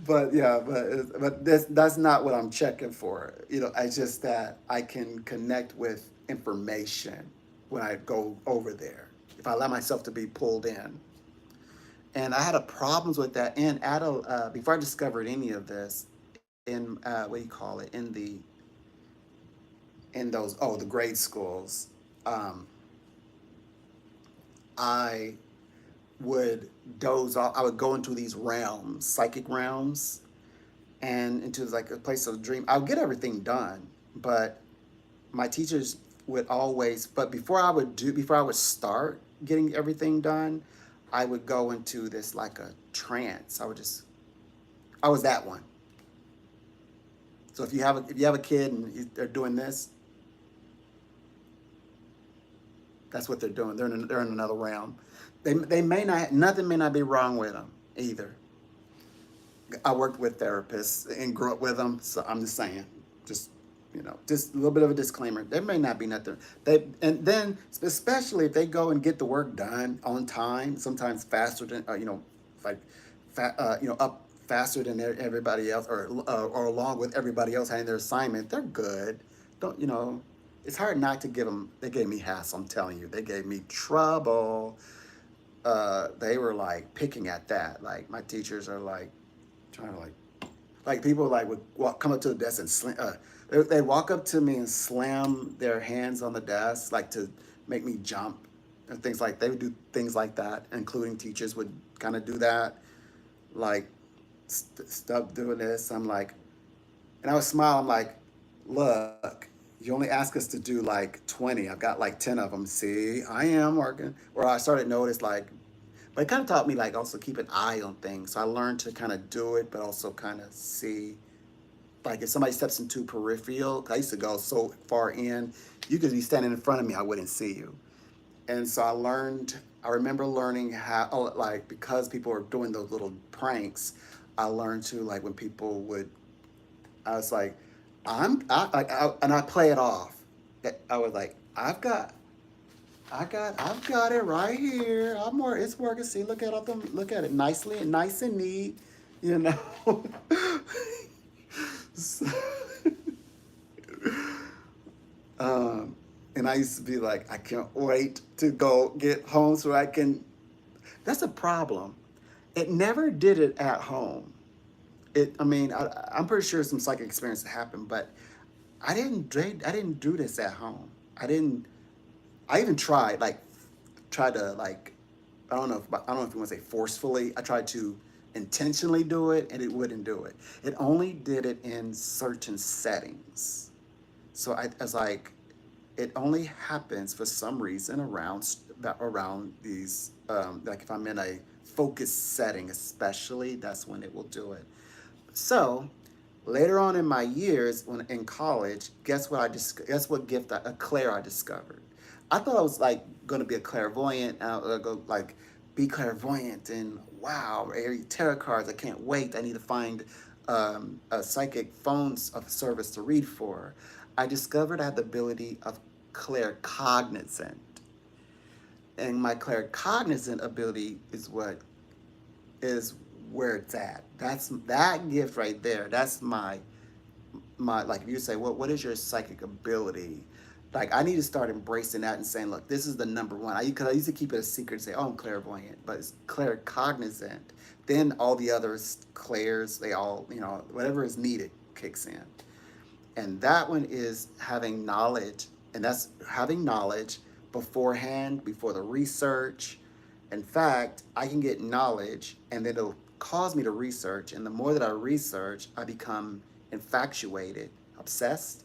but yeah, but that's not what I'm checking for. It's just that I can connect with information when I go over there. If I allow myself to be pulled in, and I had a problems with that. And before I discovered any of this, in what do you call it? In those the grade schools, um, I would doze off. I would go into these realms, psychic realms, and into like a place of dream. I would get everything done, but my teachers would always. But before I would start getting everything done, I would go into this like a trance. I was that one. So if you have a kid and they're doing this, that's what they're doing. They're in another realm. They may not, nothing may not be wrong with them either. I worked with therapists and grew up with them, so I'm just saying, just just a little bit of a disclaimer. There may not be nothing. And then especially if they go and get the work done on time, sometimes faster than like up faster than everybody else, or along with everybody else having their assignment, they're good. Don't It's hard not to give them. They gave me hassle. I'm telling you, they gave me trouble. They were like picking at that. Like my teachers are like trying to like people like would come up to the desk and they'd walk up to me and slam their hands on the desk like to make me jump and things like they would do things like that. Including teachers would kind of do that, like stop doing this. I'm like, and I would smile. I'm like, look, you only ask us to do like 20. I've got like 10 of them. See, I am working. Or I started to notice like, but it kind of taught me like also keep an eye on things. So I learned to kind of do it, but also kind of see. Like if somebody steps into peripheral, 'cause I used to go so far in, you could be standing in front of me, I wouldn't see you. And so I remember learning how, like, because people were doing those little pranks, I learned to, like, when people would, I was like, and I play it off. I was like, I've got it right here. It's working. See, look at it nicely and nice and neat, you know. So, um, and I used to be like, I can't wait to go get home so I can. That's a problem. It never did it at home. I mean, I'm pretty sure some psychic experience happened, but I didn't do this at home. I didn't. I even tried to like, I don't know if you want to say forcefully. I tried to intentionally do it, and it wouldn't do it. It only did it in certain settings. So I was like, it only happens for some reason around these like if I'm in a focused setting, especially that's when it will do it. So later on in my years, when in college, guess what a clair I discovered. I thought I was like going to be a clairvoyant, and I would go like be clairvoyant and wow, tarot cards. I can't wait. I need to find a psychic phone service to read for. I discovered I had the ability of claircognizant. And my claircognizant ability is where it's at. That's that gift right there. That's my like if you say what is your psychic ability, like I need to start embracing that and saying, look, this is the number one. Because I used to keep it a secret and say, oh, I'm clairvoyant, but it's claircognizant. Then all the others clairs, they all, whatever is needed kicks in. And that one is having knowledge, and that's having knowledge beforehand, before the research. In fact, I can get knowledge and then it'll cause me to research. And the more that I research, I become infatuated, obsessed.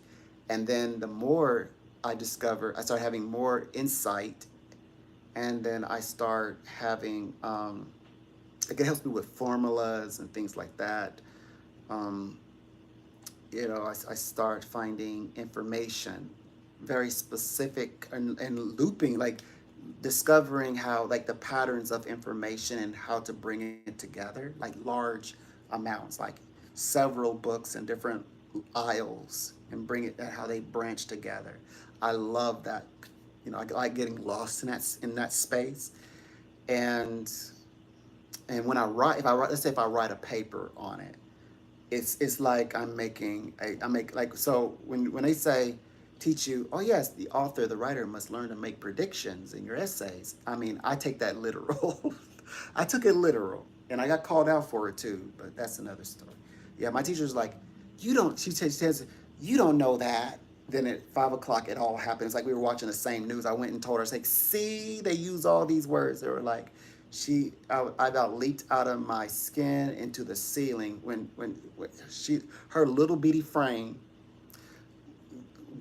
And then the more I start having more insight. And then I start having, it helps me with formulas and things like that. Um, I start finding information very specific and looping, like discovering how, like the patterns of information and how to bring it together, like large amounts, like several books in different aisles, and bring it, how they branch together. I love that. I like getting lost in that space. And when I write, if I write, let's say if I write a paper on it, it's like I make, like, so when they say teach you, oh yes, the author, the writer must learn to make predictions in your essays. I mean, I take that literal. I took it literal, and I got called out for it too, but that's another story. Yeah, my teacher's like, you don't, she says, you don't know that. Then at 5 o'clock, it all happened. It's like we were watching the same news. I went and told her, it's like, see, they use all these words. They were like, I about leaped out of my skin into the ceiling when her little bitty frame,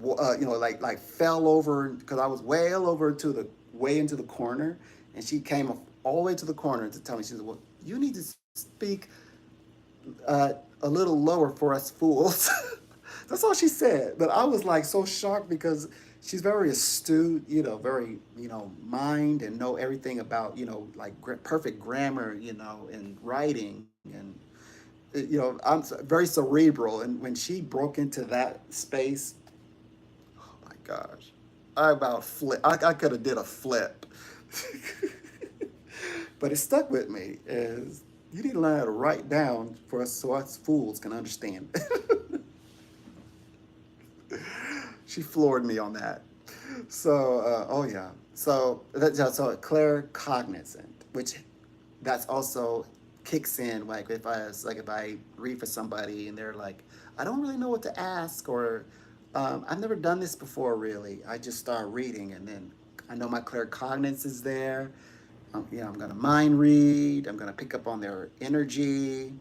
like fell over, because I was way into the corner, and she came all the way to the corner to tell me. She said, well, you need to speak a little lower for us fools. That's all she said. But I was like so shocked, because she's very astute, very, mind, and know everything about, like perfect grammar, and writing. And, I'm very cerebral. And when she broke into that space, oh my gosh, I about flip. I could have did a flip. But it stuck with me is you need to learn how to write down for us so us fools can understand. She floored me on that. So, oh yeah. So claircognizant, which that's also kicks in, like if I read for somebody and they're like, I don't really know what to ask, or I've never done this before really. I just start reading, and then I know my claircognizance is there. I'm gonna mind read. I'm gonna pick up on their energy,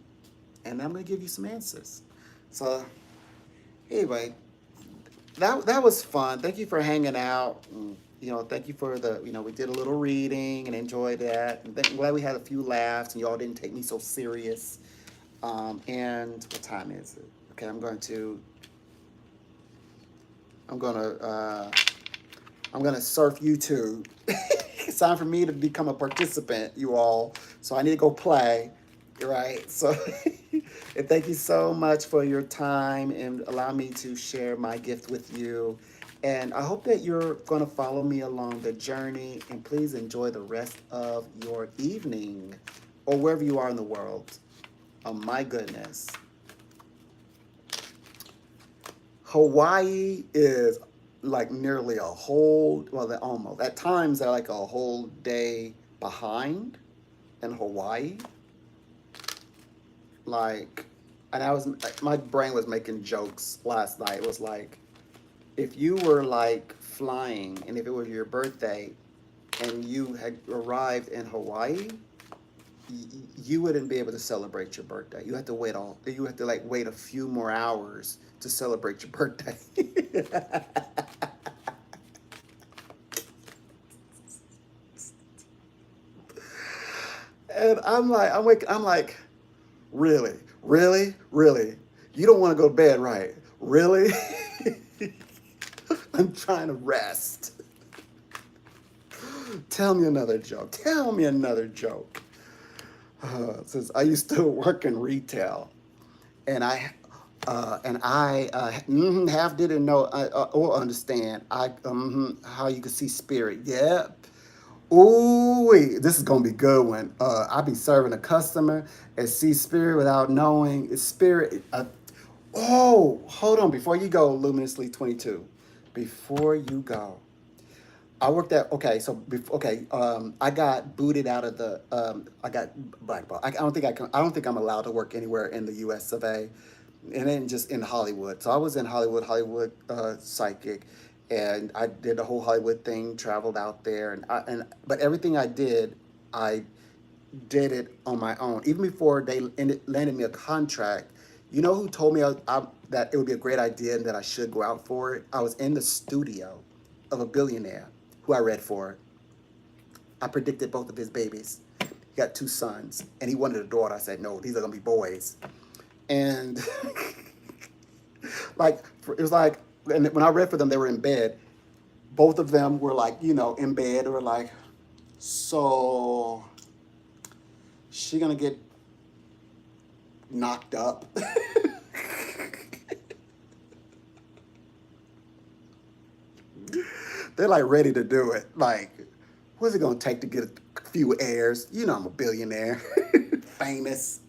and I'm gonna give you some answers. So anyway, that was fun. Thank you for hanging out. And, thank you for we did a little reading and enjoyed that. And I'm glad we had a few laughs and y'all didn't take me so serious. And what time is it? Okay, I'm gonna I'm gonna surf YouTube. It's time for me to become a participant, you all. So I need to go play. Right. So, and thank you so much for your time and allow me to share my gift with you. And I hope that you're going to follow me along the journey, and please enjoy the rest of your evening or wherever you are in the world. Oh my goodness. Hawaii is like nearly a whole, well, almost, at times they're like a whole day behind in Hawaii. Like, and my brain was making jokes last night. It was like, if you were like flying, and if it was your birthday and you had arrived in Hawaii, you wouldn't be able to celebrate your birthday. You have to like wait a few more hours to celebrate your birthday. And I'm like, really, really, really? You don't want to go to bed, right? Really? I'm trying to rest. Tell me another joke. Tell me another joke. Since I used to work in retail, and And I half didn't know or understand how you could see spirit. Yeah. Ooh, wait, this is gonna be a good one. I be serving a customer and see spirit without knowing it's spirit. Oh, hold on, before you go, Luminously 22. Before you go, I worked at okay. So okay, I got booted out of the. I got blackballed. I don't think I can. I don't think I'm allowed to work anywhere in the U.S. of A. And then just in Hollywood. So I was in Hollywood psychic, and I did the whole Hollywood thing. Traveled out there, and but everything I did it on my own. Even before they landed me a contract, you know who told me that it would be a great idea and that I should go out for it? I was in the studio of a billionaire who I read for. I predicted both of his babies. He got two sons, and he wanted a daughter. I said, no, these are gonna be boys. And like it was like, and when I read for them, they were in bed. Both of them were like, in bed. They were like, so she gonna get knocked up. They're like ready to do it. Like, what's it gonna take to get a few heirs? You know, I'm a billionaire, famous.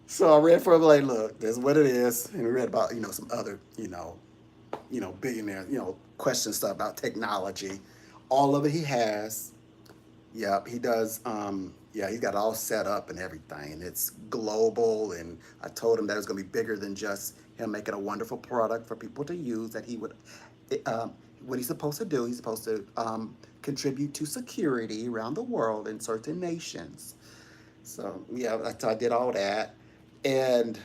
So I read for him like, look, this is what it is, and we read about some other billionaire question stuff about technology. All of it he has. Yep, he does. Yeah, he's got it all set up and everything. It's global, and I told him that it's going to be bigger than just him making a wonderful product for people to use. That he would, what he's supposed to do, he's supposed to contribute to security around the world in certain nations. So yeah, I did all that, and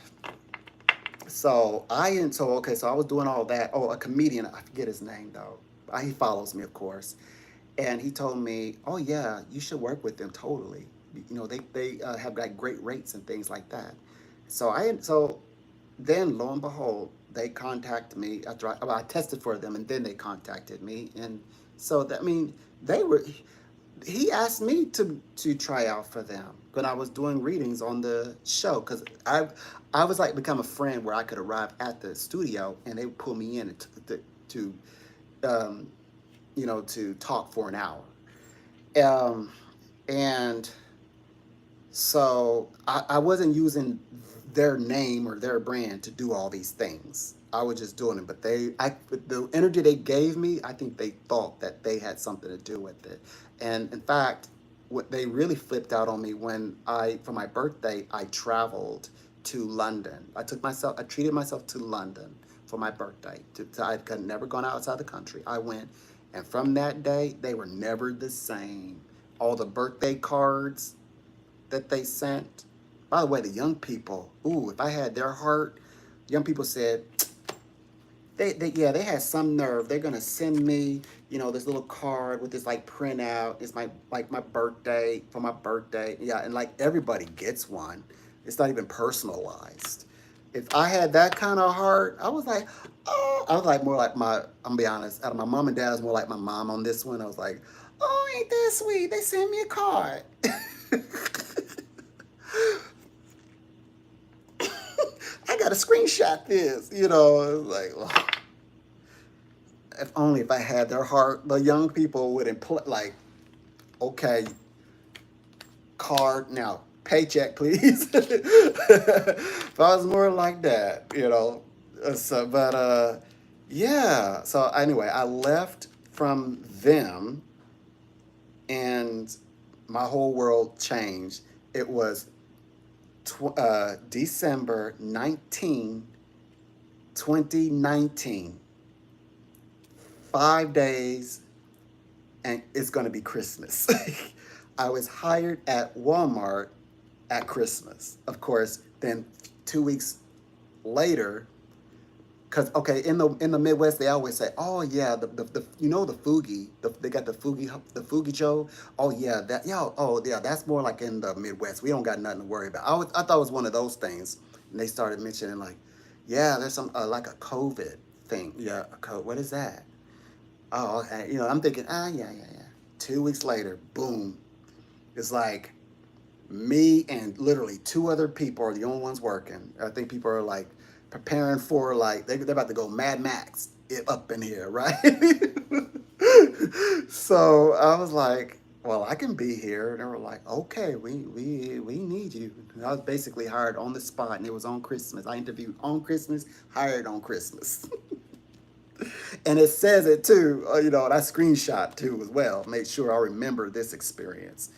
so I was doing all that. Oh, a comedian, I forget his name though. He follows me, of course, and he told me, "Oh yeah, you should work with them totally. They have like great rates and things like that." So then lo and behold, they contacted me after I tested for them, and then they contacted me, and so that I mean they were. He asked me to try out for them when I was doing readings on the show because I was like become a friend where I could arrive at the studio and they would pull me in to um, to talk for an hour. Um, and so I wasn't using their name or their brand to do all these things. I was just doing it, but the energy they gave me, I think they thought that they had something to do with it. And in fact, what they really flipped out on me when for my birthday, I traveled to London. I treated myself to London for my birthday. I had never gone outside the country. I went, and from that day, they were never the same. All the birthday cards that they sent. By the way, the young people, ooh, if I had their heart, young people said, they had some nerve. They're gonna send me, this little card with this like printout. It's my birthday for my birthday. Yeah, and like everybody gets one. It's not even personalized. If I had that kind of heart, I was like, oh, I was like more like I'm gonna be honest, out of my mom and dad, I was more like my mom on this one. I was like, oh, ain't that sweet? They sent me a card. I gotta screenshot this, like, oh, if only if I had their heart, the young people would like, okay, card now, paycheck, please. If I was more like that, So, but yeah. So anyway, I left from them, and my whole world changed. It was December 19, 2019. 5 days, and it's going to be Christmas. I was hired at Walmart at Christmas. Of course, then 2 weeks later, because okay, in the Midwest they always say, oh yeah, the the fugi, they got the fugi Joe. Oh yeah, that's more like in the Midwest. We don't got nothing to worry about. I thought it was one of those things, and they started mentioning like, yeah, there's some like a COVID thing. Yeah, what is that? Oh, okay. I'm thinking, yeah, yeah, yeah. 2 weeks later, boom. It's like me and literally two other people are the only ones working. I think people are like preparing for like they're about to go Mad Max it up in here, right? So I was like, well, I can be here. And they were like, okay, we need you. And I was basically hired on the spot, and it was on Christmas. I interviewed on Christmas, hired on Christmas. And it says it too, and I screenshot too as well, make sure I remember this experience.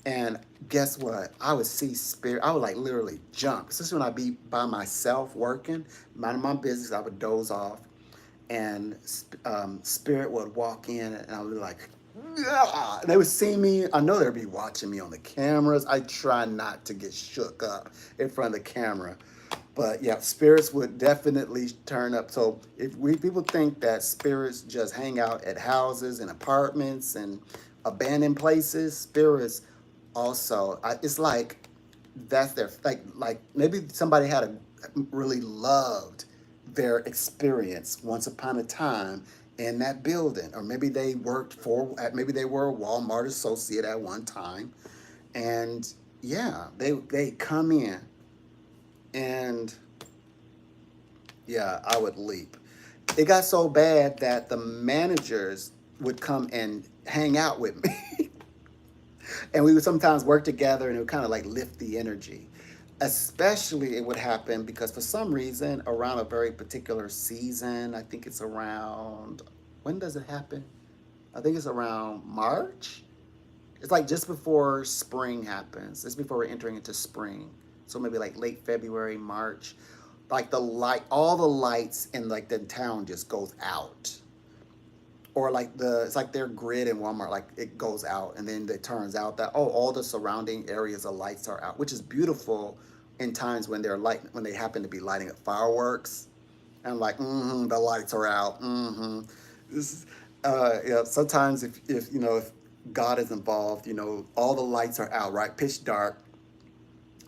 And guess what? I would see spirit. I would like literally jump. Especially when I be by myself working, minding my business, I would doze off, and spirit would walk in, and I would be like, "Ah!" And they would see me. I know they'd be watching me on the cameras. I try not to get shook up in front of the camera. But yeah, spirits would definitely turn up. So if people think that spirits just hang out at houses and apartments and abandoned places, spirits also. It's like that's their like maybe somebody had a really loved their experience once upon a time in that building, or maybe they worked for maybe they were a Walmart associate at one time, and yeah, they come in and yeah, I would leap. It got so bad that the managers would come and hang out with me. And we would sometimes work together and it would kind of like lift the energy. Especially it would happen because for some reason around a very particular season, I think it's around, when does it happen? I think it's around March. It's like just before spring happens. It's before we're entering into spring. So maybe like late February, March. Like all the lights in like the town just goes out. Or like it's like their grid in Walmart, like it goes out, and then it turns out that all the surrounding areas of lights are out, which is beautiful in times when when they happen to be lighting up fireworks, and like, the lights are out. This is, yeah. Sometimes if God is involved, all the lights are out, right, pitch dark,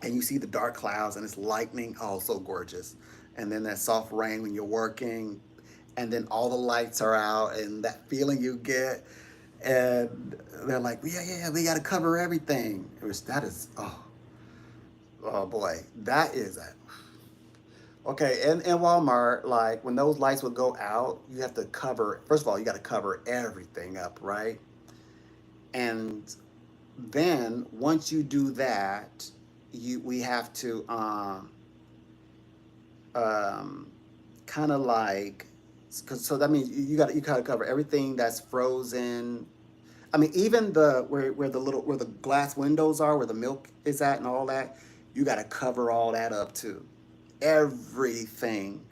and you see the dark clouds and it's lightning, oh, so gorgeous. And then that soft rain when you're working, and then all the lights are out, and that feeling you get, and they're like, yeah, we got to cover everything. That is, oh boy, that is a, okay. And in Walmart, like when those lights would go out, you have to cover. First of all, you got to cover everything up, right? And then once you do that, we have to um, kind of like, so that means you gotta cover everything that's frozen. I mean, even the where the glass windows are, where the milk is at, and all that, you gotta cover all that up too. Everything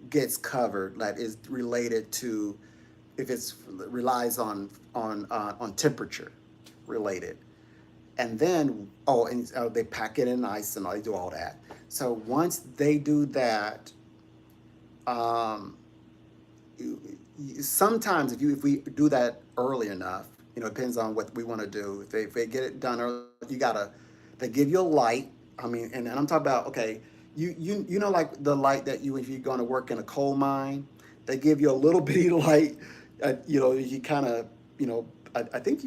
gets covered that is related to, if it's relies on temperature related. And then and they pack it in ice and they do all that. So once they do that, um, sometimes if we do that early enough, it depends on what we want to do. If they get it done early, they give you a light. I mean, and I'm talking about, okay, you know, like the light that if you're going to work in a coal mine, they give you a little bitty light. You kind of, I think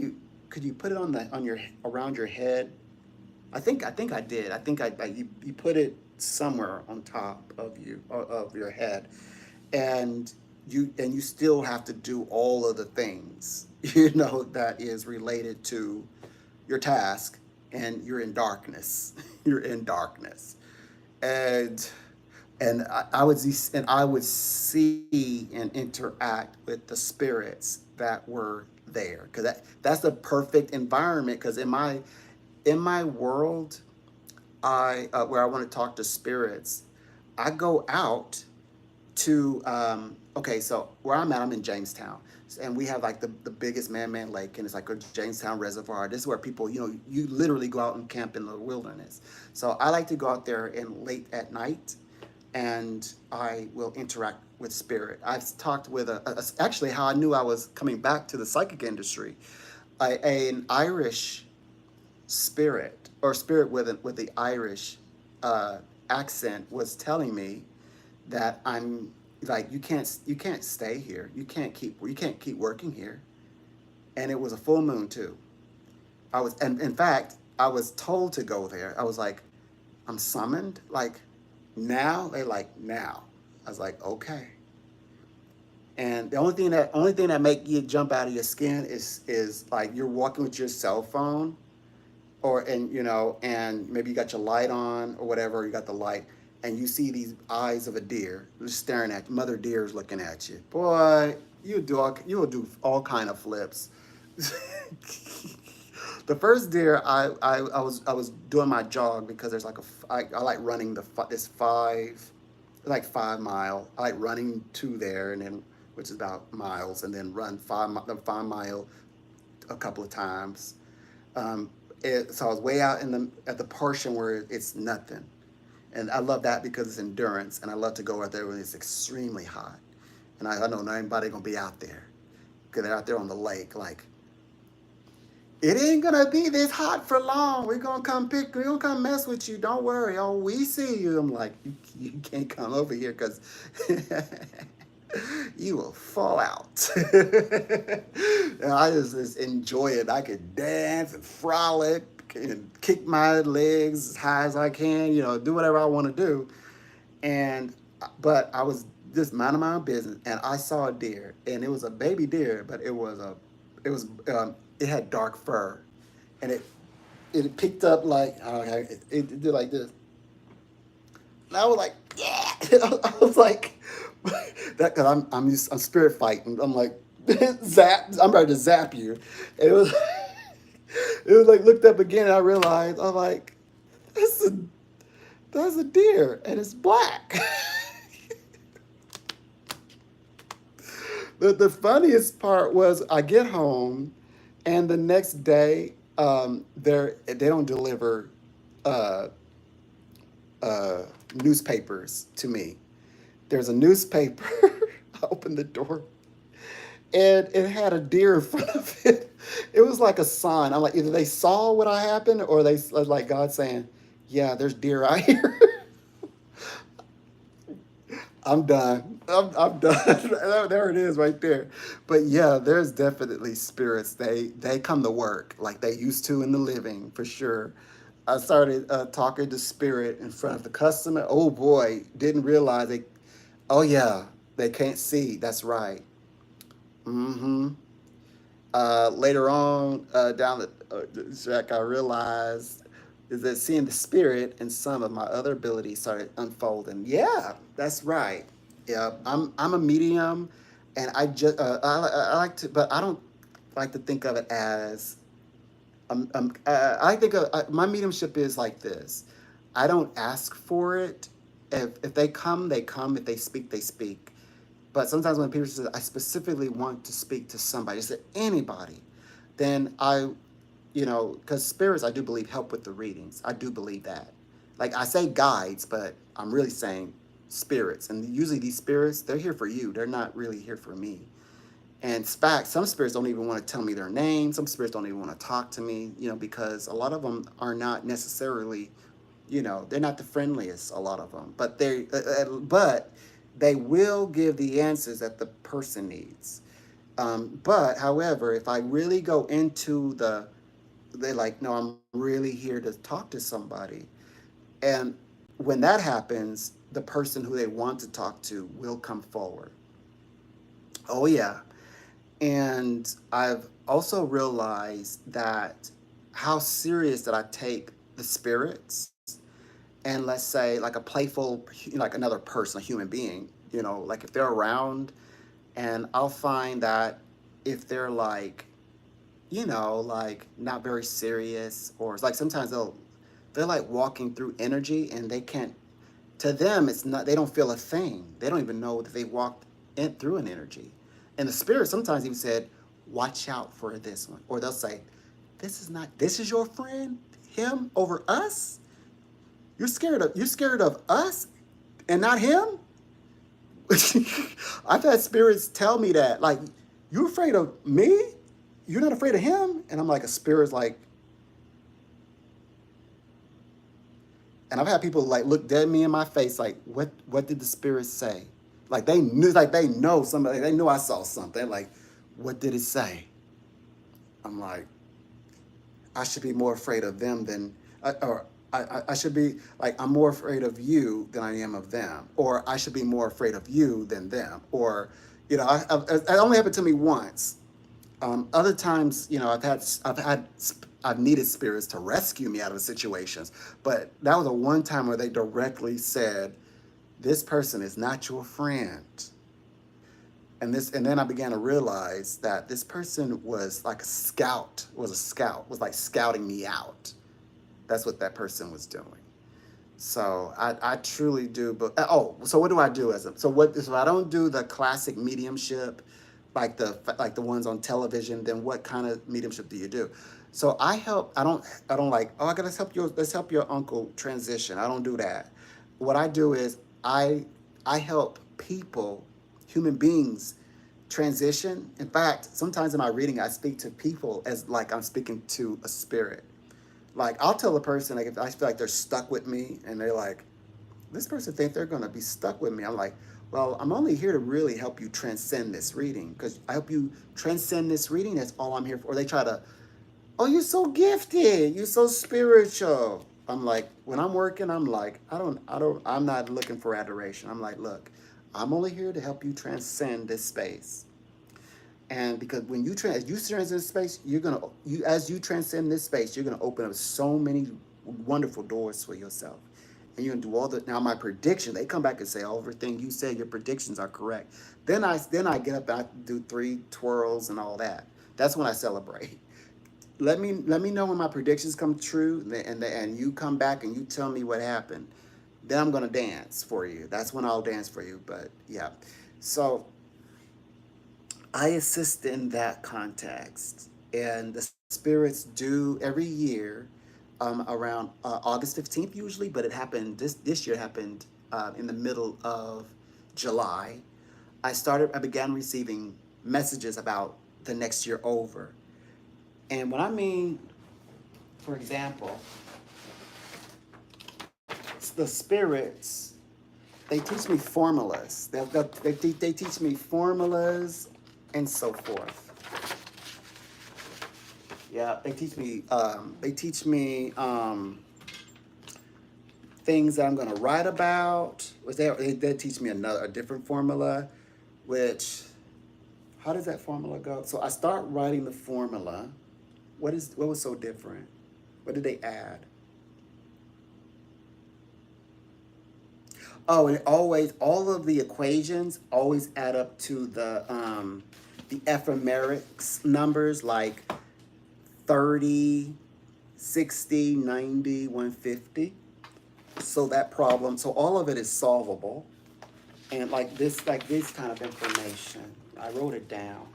could you put it on your around your head. I think I did. I think you put it somewhere on top of your head, and you still have to do all of the things that is related to your task, and you're in darkness. You're in darkness, and I would see and interact with the spirits that were there, because that's the perfect environment. Because in my world, I where I want to talk to spirits, I go out to okay, so where I'm in Jamestown, and we have like the biggest man-made lake, and it's like a Jamestown reservoir. This is where people, you literally go out and camp in the wilderness. So I like to go out there and late at night, and I will interact with spirit. I've talked with actually how I knew I was coming back to the psychic industry. An Irish spirit, or spirit with the Irish uh, accent, was telling me that I'm like, you can't stay here. You can't keep working here. And it was a full moon too. And in fact, I was told to go there. I was like, I'm summoned. Like, Now they like now. I was like, okay. And the only thing that make you jump out of your skin is like you're walking with your cell phone, or and maybe you got your light on or whatever, you got the light, and you see these eyes of a deer just staring at you. Mother deer is looking at you. Boy, you will do all kind of flips. The first deer, I was doing my jog because there's like I like running this 5 I like running to there, and then which is about miles, and then run the 5 mile a couple of times. Um, so I was way out at the portion where it's nothing, and I love that because it's endurance, and I love to go out there when it's extremely hot, and I know not anybody gonna be out there because they're out there on the lake. Like, it ain't gonna be this hot for long. We're gonna come mess with you. Don't worry. Oh, we see you. I'm like, you can't come over here because you will fall out. And I just enjoy it. I could dance and frolic and kick my legs as high as I can, do whatever I want to do. And but I was just minding my own business, and I saw a deer, and it was a baby deer, but it had dark fur, and it picked up like, it did like this. And I was like, yeah. I was like, that because I'm spirit fighting. I'm like, zap. I'm ready to zap you. And it was it was like looked up again, and I realized I'm like, this is that's a deer, and it's black. The funniest part was I get home, and the next day, they don't deliver uh, uh, newspapers to me. There's a newspaper. I opened the door, and it had a deer in front of it. It was like a sign. I'm like, either they saw what I happened, or they like God saying, "Yeah, there's deer out here." I'm done. I'm done. There it is, right there. But yeah, there's definitely spirits. They come to work like they used to in the living, for sure. I started talking to spirit in front of the customer. Oh boy, didn't realize they. Oh yeah, they can't see. That's right. Mm-hmm. Later on, down the track, I realized is that seeing the spirit and some of my other abilities started unfolding. Yeah, that's right. Yeah, I'm a medium, and I like to, but I don't like to think of it as I think my mediumship is like this. I don't ask for it. If they come, they come. If they speak, they speak. But sometimes when people say, I specifically want to speak to somebody, just anybody, then because spirits, I do believe, help with the readings. I do believe that. Like, I say guides, but I'm really saying spirits. And usually these spirits, they're here for you. They're not really here for me. And in fact, some spirits don't even want to tell me their name. Some spirits don't even want to talk to me, because a lot of them are not necessarily, they're not the friendliest, a lot of them. But they will give the answers that the person needs. But however, if I really go into they're like, no, I'm really here to talk to somebody. And when that happens, the person who they want to talk to will come forward. Oh, yeah. And I've also realized that how serious that I take the spirits, and let's say like a playful, like another person, a human being, like if they're around, and I'll find that if they're like, like not very serious, or it's like sometimes they're like walking through energy, and they can't, to them, it's not, they don't feel a thing. They don't even know that they walked through an energy. And the spirit sometimes even said, watch out for this one. Or they'll say, this is your friend, him over us? You're scared of us and not him? I've had spirits tell me that, like, you're afraid of me? You're not afraid of him? And I'm like, a spirit's like, and I've had people like look dead me in my face, like, what did the spirit say? Like they know somebody, they know I saw something. Like, what did it say? I'm like, I should be more afraid of them than, or I should be like, I'm more afraid of you than I am of them, or I should be more afraid of you than them, or, it only happened to me once. Other times, I've needed spirits to rescue me out of situations, but that was a one time where they directly said, "This person is not your friend." And then I began to realize that this person was like was like scouting me out. That's what that person was doing. So I truly do. But so what do I do as a so what? So I don't do the classic mediumship, like the ones on television. Then what kind of mediumship do you do? So I help. I don't like. Oh, I gotta help you. Let's help your uncle transition. I don't do that. What I do is I help people, human beings, transition. In fact, sometimes in my reading, I speak to people as like I'm speaking to a spirit. Like I'll tell a person, like, if I feel like they're stuck with me and they're like, this person think they're gonna be stuck with me. I'm like, well, I'm only here to really help you transcend this reading, because I help you transcend this reading. That's all I'm here for. Or they try to, oh, you're so gifted, you're so spiritual. I'm like, when I'm working, I'm like, I'm not looking for adoration. I'm like, look, I'm only here to help you transcend this space. And because when you transcend space, as you transcend this space, you're gonna open up so many wonderful doors for yourself. And you're gonna do all the now my prediction, they come back and say, oh, everything you said, your predictions are correct. Then I get up and I do 3 twirls and all that. That's when I celebrate. Let me know when my predictions come true, and you come back and you tell me what happened. Then I'm gonna dance for you. That's when I'll dance for you. But yeah. So I assist in that context. And the spirits do every year, around August 15th usually, but this year happened in the middle of July. I began receiving messages about the next year over. And when I mean, for example, the spirits, they teach me formulas. They teach me formulas and so forth. Yeah, they teach me. Things that I'm going to write about. They teach me a different formula, which, how does that formula go? So I start writing the formula. What was so different? What did they add? Oh, and all of the equations always add up to the ephemerics numbers, like 30, 60, 90, 150. So all of it is solvable. And like this kind of information, I wrote it down,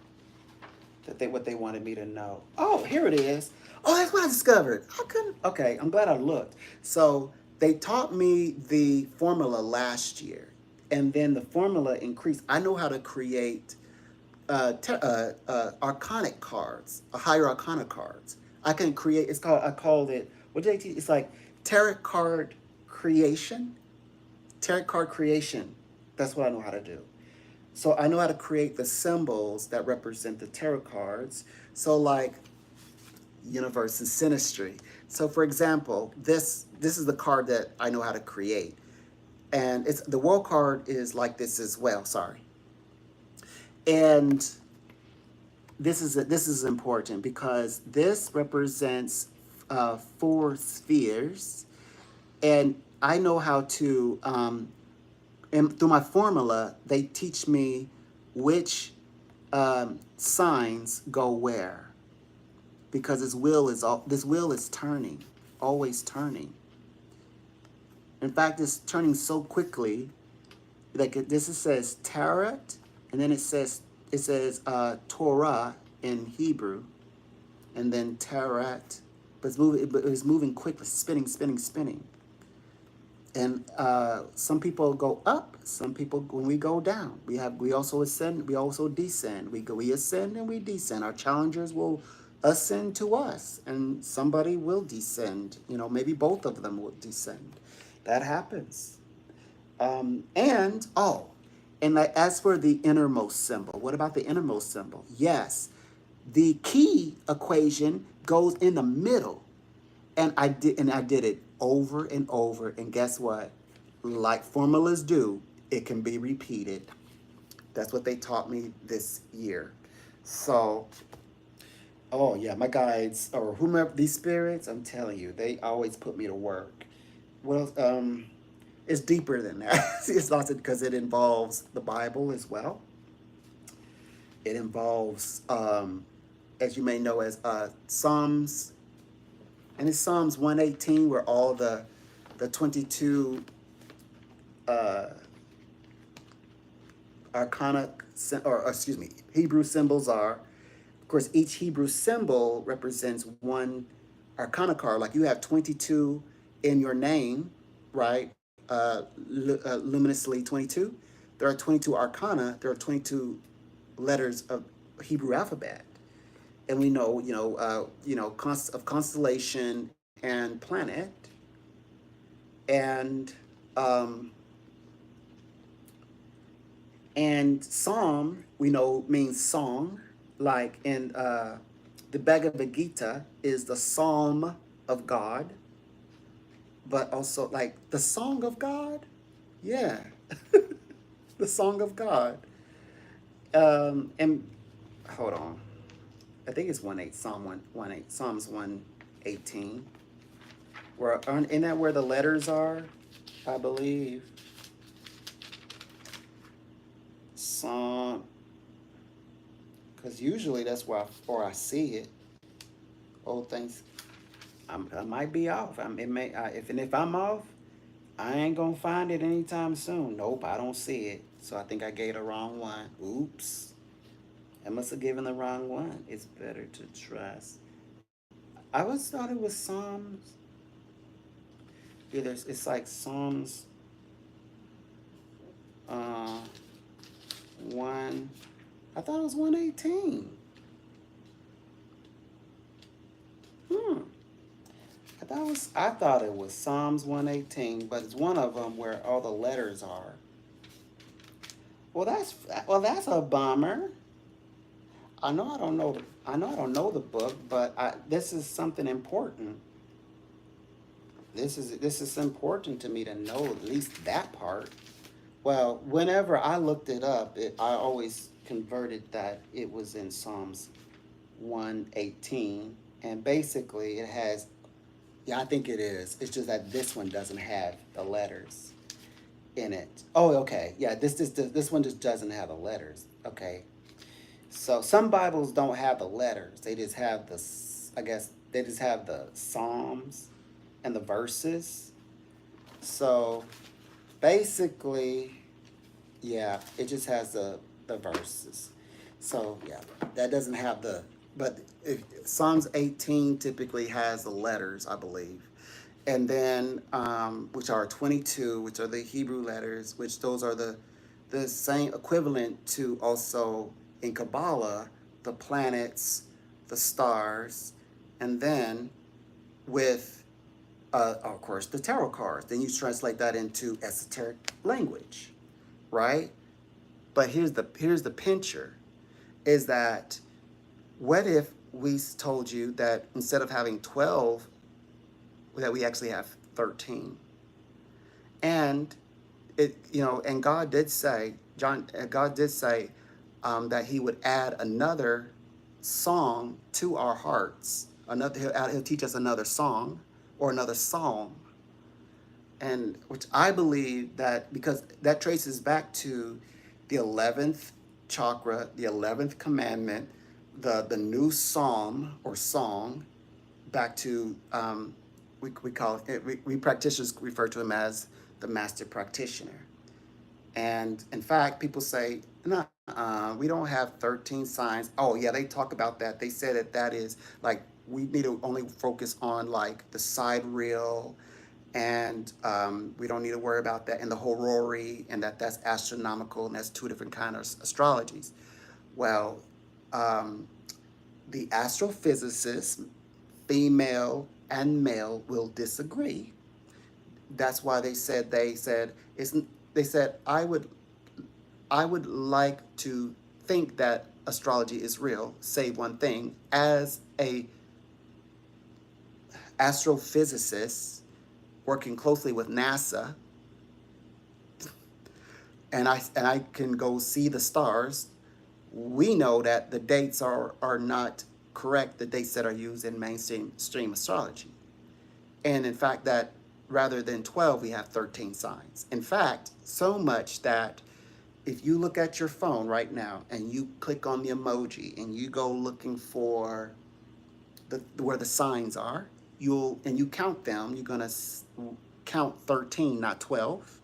what they wanted me to know. Oh, here it is. Oh, that's what I discovered. I couldn't. Okay, I'm glad I looked. So they taught me the formula last year, and then the formula increased. I know how to create arcanic cards, higher arcana cards. I can create. I called it. What did they teach? It's like tarot card creation. Tarot card creation. That's what I know how to do. So I know how to create the symbols that represent the tarot cards. So like universe and synastry. So for example, this is the card that I know how to create. And it's the world card is like this as well, sorry. And this is important because this represents 4 spheres, and I know how to and through my formula, they teach me which signs go where, because this wheel is turning, always turning. In fact, it's turning so quickly. Like this, it says Tarot, and then it says Torah in Hebrew, and then Tarot, but it's moving quickly, spinning, spinning, spinning. And some people go up. Some people, when we go down, we also ascend. We also descend. We ascend and we descend. Our challengers will ascend to us, and somebody will descend. Maybe both of them will descend. That happens. And like, as for the innermost symbol, what about the innermost symbol? Yes, the key equation goes in the middle, and I did it over and over. And guess what? Like formulas do, it can be repeated. That's what they taught me this year. So, oh yeah, my guides or whomever these spirits, I'm telling you, they always put me to work. Well, it's deeper than that. It's lots because it involves the Bible as well. It involves, as you may know, as Psalms, and it's Psalms 118, where all the 22 uh, arcana, or excuse me, Hebrew symbols are. Of course, each Hebrew symbol represents one arcana card. Like you have 22 in your name, right? Luminously 22. There are 22 arcana. There are 22 letters of Hebrew alphabet, and we know, of constellation and planet, and um, and psalm we know means song, like in the Bhagavad Gita is the psalm of God, but also like the song of God. Yeah, the song of God. And hold on, I think it's 1 8, Psalms 118. Where isn't that where the letters are? I believe. Psalm, because usually that's where I see it. Old things. I might be off. It may. If I'm off, I ain't gonna find it anytime soon. Nope, I don't see it. So I think I gave the wrong one. Oops. I must have given the wrong one. It's better to trust. I always thought it was Psalms. Yeah, it's like Psalms uh, 1. I thought it was 118. Hmm. I thought it was Psalms 118, but it's one of them where all the letters are. Well, that's a bummer. I know I don't know. I know I don't know the book, but this is something important. This is important to me to know at least that part. Well, whenever I looked it up, I always converted that it was in Psalms 118, and basically it has. Yeah, I think it is. It's just that this one doesn't have the letters in it. Oh, okay. Yeah, this one just doesn't have the letters. Okay. So some Bibles don't have the letters. They just have I guess they just have the Psalms and the verses. So basically, yeah, it just has the verses. So yeah, that doesn't have but Psalms 18 typically has the letters, I believe. And then, which are 22, which are the Hebrew letters, which those are the same equivalent to also in Kabbalah, the planets, the stars, and then with, of course, the tarot cards. Then you translate that into esoteric language, right? But here's the pincher, is that what if we told you that instead of having 12, that we actually have 13? And and God did say that He would add another song to our hearts. He'll teach us another song or another psalm, and which I believe that because that traces back to the 11th chakra, the 11th commandment, the new psalm or song, back to we call it, we practitioners refer to him as the master practitioner. And in fact, people say, no, we don't have 13 signs. Oh, yeah, they talk about that. They said that is like, we need to only focus on like the sidereal, and we don't need to worry about that, and the horary, and that's astronomical, and that's two different kinds of astrologies. Well, um, the astrophysicists, female and male, will disagree. That's why they said isn't they said I would like to think that astrology is real, save one thing. As a astrophysicist, working closely with NASA, and I can go see the stars, we know that the dates are not correct, the dates that are used in mainstream astrology. And in fact, that rather than 12, we have 13 signs. In fact, so much that if you look at your phone right now and you click on the emoji and you go looking for where the signs are, you count them, you're gonna count 13, not 12.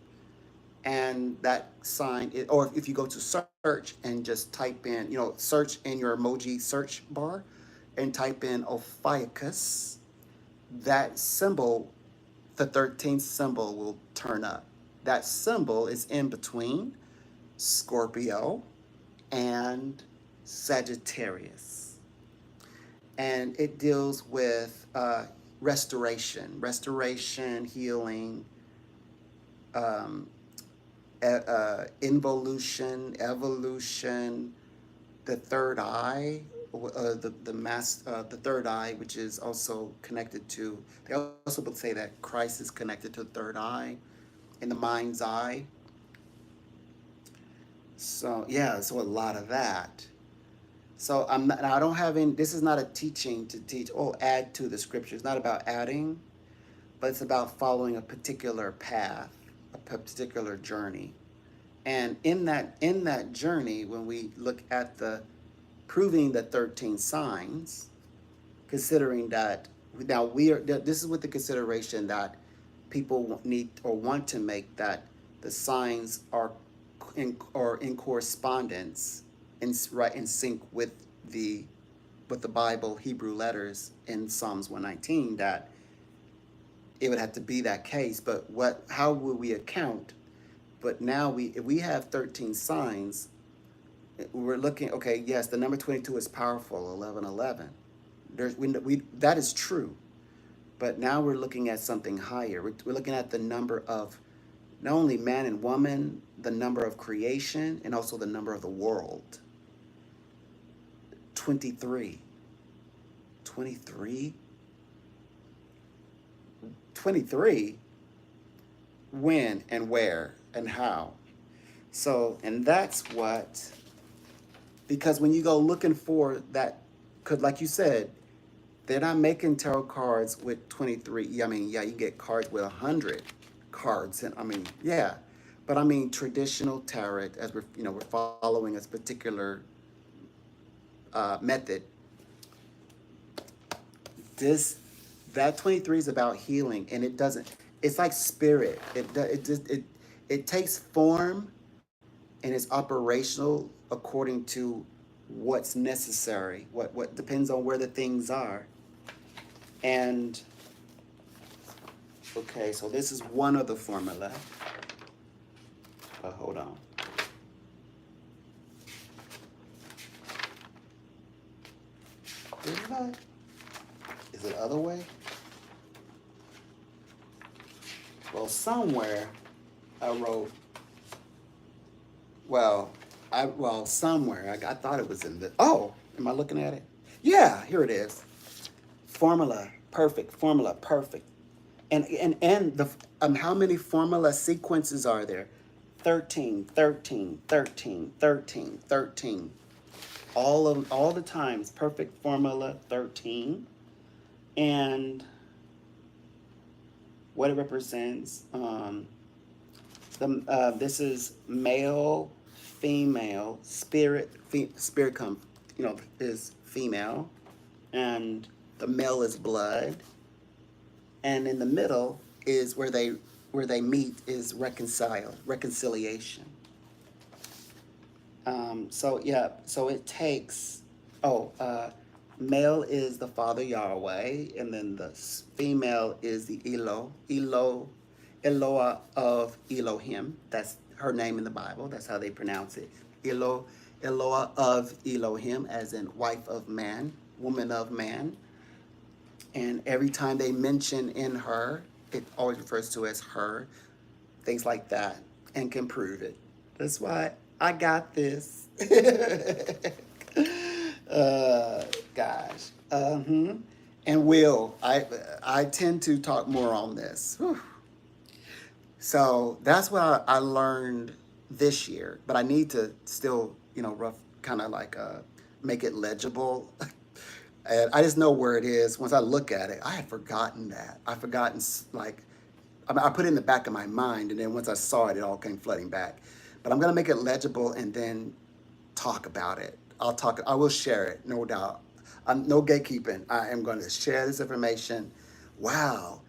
And that sign, or if you go to search and just type in, search in your emoji search bar and type in Ophiuchus, that symbol, the 13th symbol, will turn up. That symbol is in between Scorpio and Sagittarius. And it deals with restoration, healing, um, involution, evolution, the third eye, the third eye, which is also connected to. They also say that Christ is connected to the third eye, in the mind's eye. So yeah, so a lot of that. So I don't have any. This is not a teaching to teach. Oh, add to the scripture. It's not about adding, but it's about following a particular path, a particular journey. And in that journey, when we look at the proving the 13 signs, considering that now we are, this is with the consideration that people need or want to make, that the signs are in correspondence, in sync with the Bible Hebrew letters in Psalms 119, that it would have to be that case. But how will we account? But now if we have 13 signs, we're looking, okay, yes, the number 22 is powerful, 1111. That is true. But now we're looking at something higher. We're looking at the number of not only man and woman, the number of creation, and also the number of the world. 23. 23? 23? When and where and how? So, and that's what, because when you go looking for that, because like you said, they're not making tarot cards with 23. I mean, yeah, you get cards with 100 cards. And I mean, yeah. But I mean, traditional tarot, as we're following a particular method, that 23 is about healing, and it's like spirit. It takes form and is operational according to what's necessary, what depends on where the things are. And okay, so this is one of the formula. Hold on. Is it other way? Well, somewhere I wrote, somewhere I thought it was in the, am I looking at it? Yeah, here it is. Formula, perfect. And the how many formula sequences are there? 13, 13, 13, 13, 13. All the times, perfect formula 13. And what it represents, this is male, female, spirit is female, and the male is blood, and in the middle is where they meet is reconciliation. So it takes, male is the Father Yahweh, and then the female is the Eloah of Elohim. That's her name in the Bible. That's how they pronounce it. Eloah of Elohim, as in wife of man, woman of man. And every time they mention in her, it always refers to as her, things like that, and can prove it. That's why I got this. Gosh. And I tend to talk more on this. Whew. So that's what I learned this year, but I need to still, rough kind of like make it legible. And I just know where it is. Once I look at it, I had forgotten that. I forgotten like I put it in the back of my mind, and then once I saw it, it all came flooding back. But I'm gonna make it legible and then talk about it. I'll talk. I will share it, no doubt. No gatekeeping. I am going to share this information. Wow,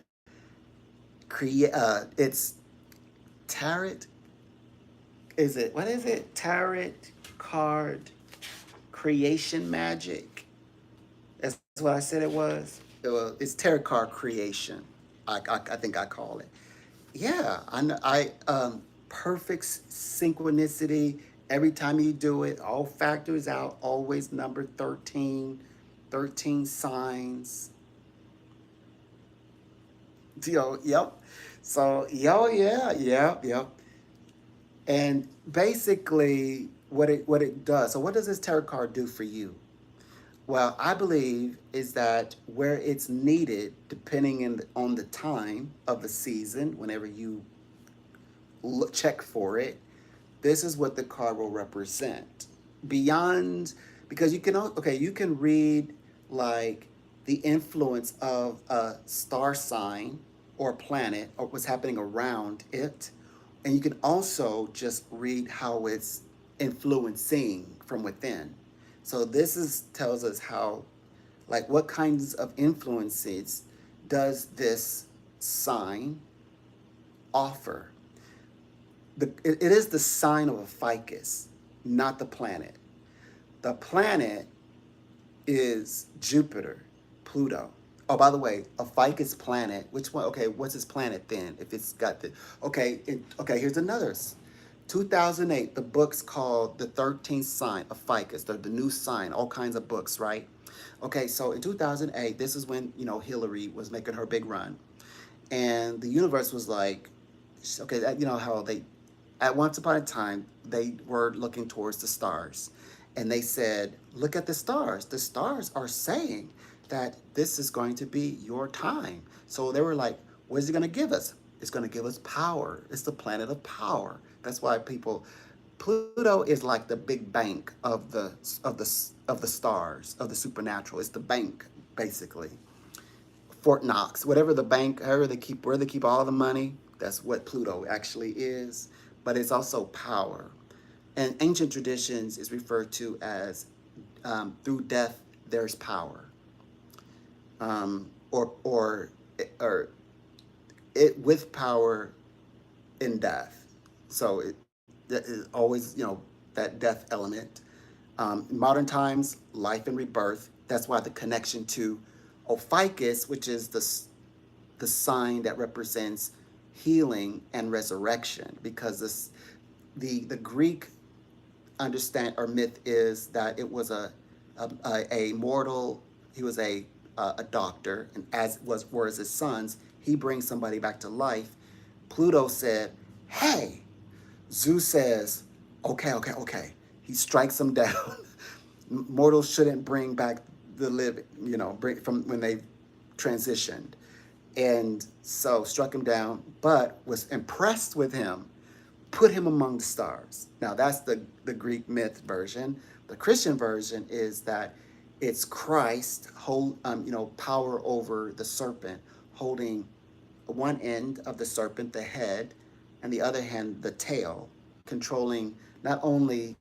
it's tarot. Is it what is it? Tarot card creation magic. That's what I said it was. It's tarot card creation. I think I call it. Yeah, perfect synchronicity. Every time you do it, all factors out, always number 13, 13 signs. Yep. So, yep. And basically, what it does. So, what does this tarot card do for you? Well, I believe is that where it's needed, depending on the time of the season, whenever you check for it, this is what the card will represent. Beyond, because you can read like the influence of a star sign or planet or what's happening around it. And you can also just read how it's influencing from within. So this is tells us how, like, what kinds of influences does this sign offer? It is the sign of a ficus, not the planet. The planet is Jupiter, Pluto. Oh, by the way, a ficus planet. Which one? Okay, what's its planet then? If it's got the okay, here's another. 2008, the book's called The 13th Sign of Ficus, the new sign, all kinds of books, right? Okay, so in 2008, this is when, Hillary was making her big run. And the universe was like, okay, you know how at once upon a time, they were looking towards the stars. And they said, look at the stars. The stars are saying that this is going to be your time. So they were like, what is it going to give us? It's going to give us power. It's the planet of power. That's why Pluto is like the big bank of the stars, of the supernatural. It's the bank, basically. Fort Knox, whatever the bank, where they keep all the money, that's what Pluto actually is. But it's also power. And ancient traditions is referred to as through death there's power, or it with power in death. So that is always that death element. Modern times, life and rebirth. That's why the connection to Ophiuchus, which is the sign that represents healing and resurrection, because the Greek understand or myth is that it was a mortal. He was a doctor, and as were his sons, he brings somebody back to life. Pluto said, "Hey." Zeus says, "Okay." He strikes him down. Mortals shouldn't bring back the living, bring from when they transitioned. And so struck him down, but was impressed with him, put him among the stars. Now that's the Greek myth version. The Christian version is that it's Christ power over the serpent, holding one end of the serpent, the head, and the other hand, the tail, controlling not only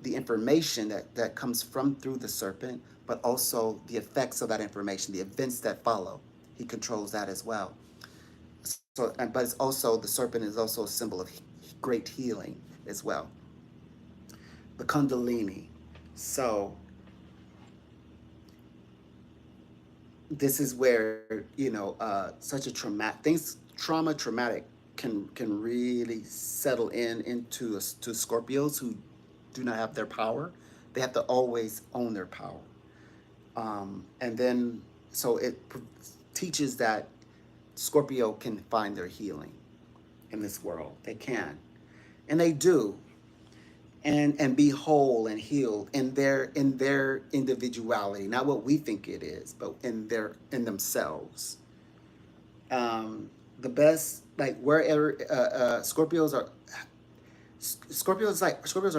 the information that comes from through the serpent, but also the effects of that information, the events that follow. He controls that as well. But it's also, the serpent is also a symbol of great healing as well. The Kundalini. So this is where such a traumatic can really settle to Scorpios who do not have their power. They have to always own their power, and then so it teaches that Scorpio can find their healing in this world. They can, and they do, and be whole and healed in their individuality, not what we think it is, but in themselves. The best like wherever Scorpios are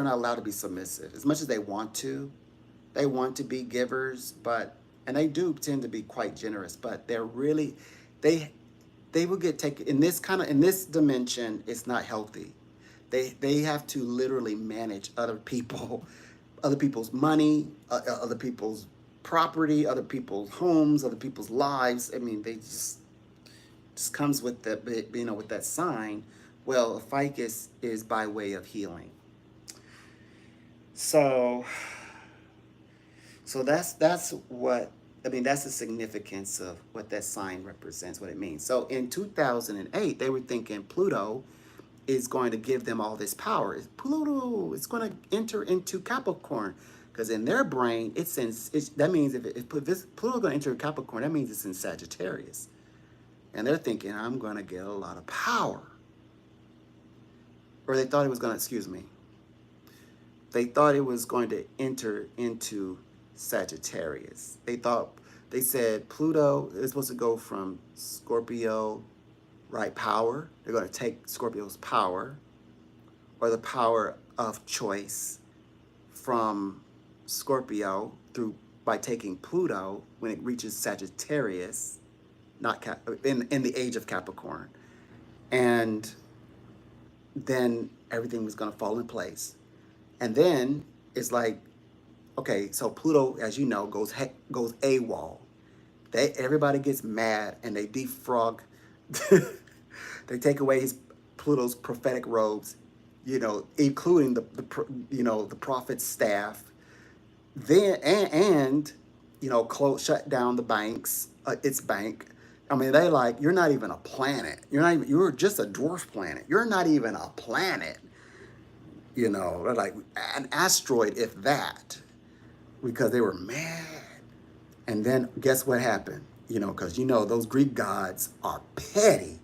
not allowed to be submissive as much as they want to. They want to be givers, but and they do tend to be quite generous, but they're really they they will get taken in this kind of in this dimension. It's not healthy. They have to literally manage other people, other people's money, other people's property, other people's homes, other people's lives. I mean, they just comes with the, with that sign. Well, ficus is by way of healing. So that's what I mean. That's the significance of what that sign represents, what it means. So in 2008, they were thinking Pluto is going to give them all this power. Pluto is going to enter into Capricorn, because in their brain, that means if Pluto is going to enter Capricorn, that means it's in Sagittarius, and they're thinking I'm going to get a lot of power, or they thought it was going to. Excuse me. They thought it was going to enter into Sagittarius. They said Pluto is supposed to go from Scorpio, right, power. They're going to take Scorpio's power, or the power of choice, from Scorpio by taking Pluto when it reaches Sagittarius, not in the age of Capricorn, and then everything was going to fall in place. And then it's like, okay, so Pluto, as you know, goes AWOL. Everybody gets mad and they defrog. They take away Pluto's prophetic robes, including the prophet's staff. Then shut down the banks, its bank. I mean, they like, you're not even a planet. You're just a dwarf planet. You're not even a planet. They're like an asteroid, if that, because they were mad. And then guess what happened? Because those Greek gods are petty.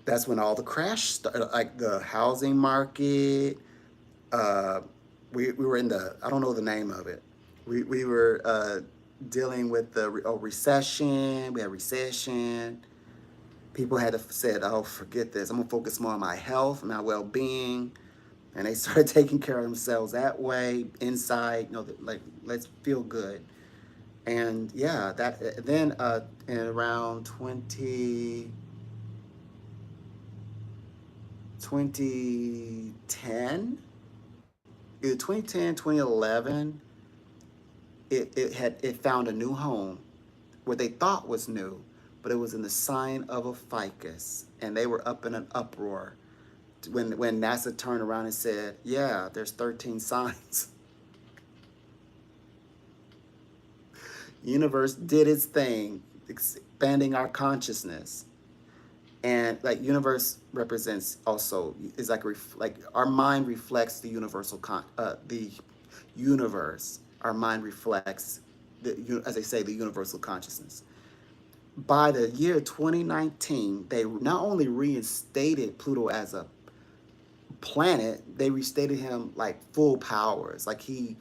That's when all the crash started, like the housing market. We were in I don't know the name of it. We were dealing with the recession. We had recession. People had said, oh, forget this. I'm going to focus more on my health, my well-being. And they started taking care of themselves that way, inside, like, let's feel good. And yeah, then in around 2010, either 2010, 2011, it found a new home, what they thought was new, but it was in the sign of a ficus, and they were up in an uproar when NASA turned around and said, yeah, there's 13 signs. Universe did its thing, expanding our consciousness. And like universe represents also, is like our mind reflects the the universe. Our mind reflects as they say, the universal consciousness. By the year 2019, they not only reinstated Pluto as a planet, they restated him like full powers. Like he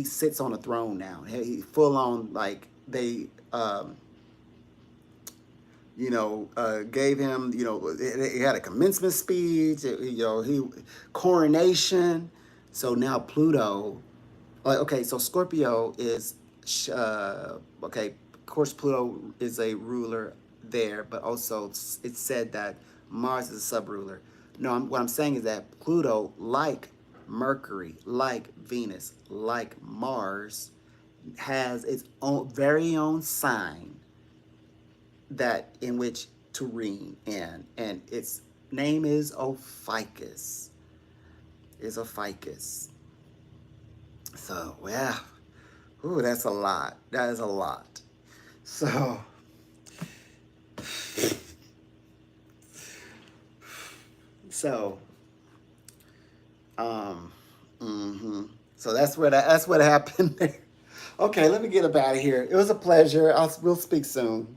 sits on a throne now. He full on, like they gave him, he had a commencement speech, he coronation. So now Pluto, okay, so Scorpio is okay, of course Pluto is a ruler there, but also it's said that Mars is a sub-ruler. No, what I'm saying is that Pluto, like Mercury, like Venus, like Mars, has its own very own sign that in which to reign in, and its name is Ophiuchus. Is Ophiuchus. So yeah, ooh, that's a lot. That is a lot. So so so that's what happened there. Okay, let me get up out of here. It was a pleasure. We'll speak soon.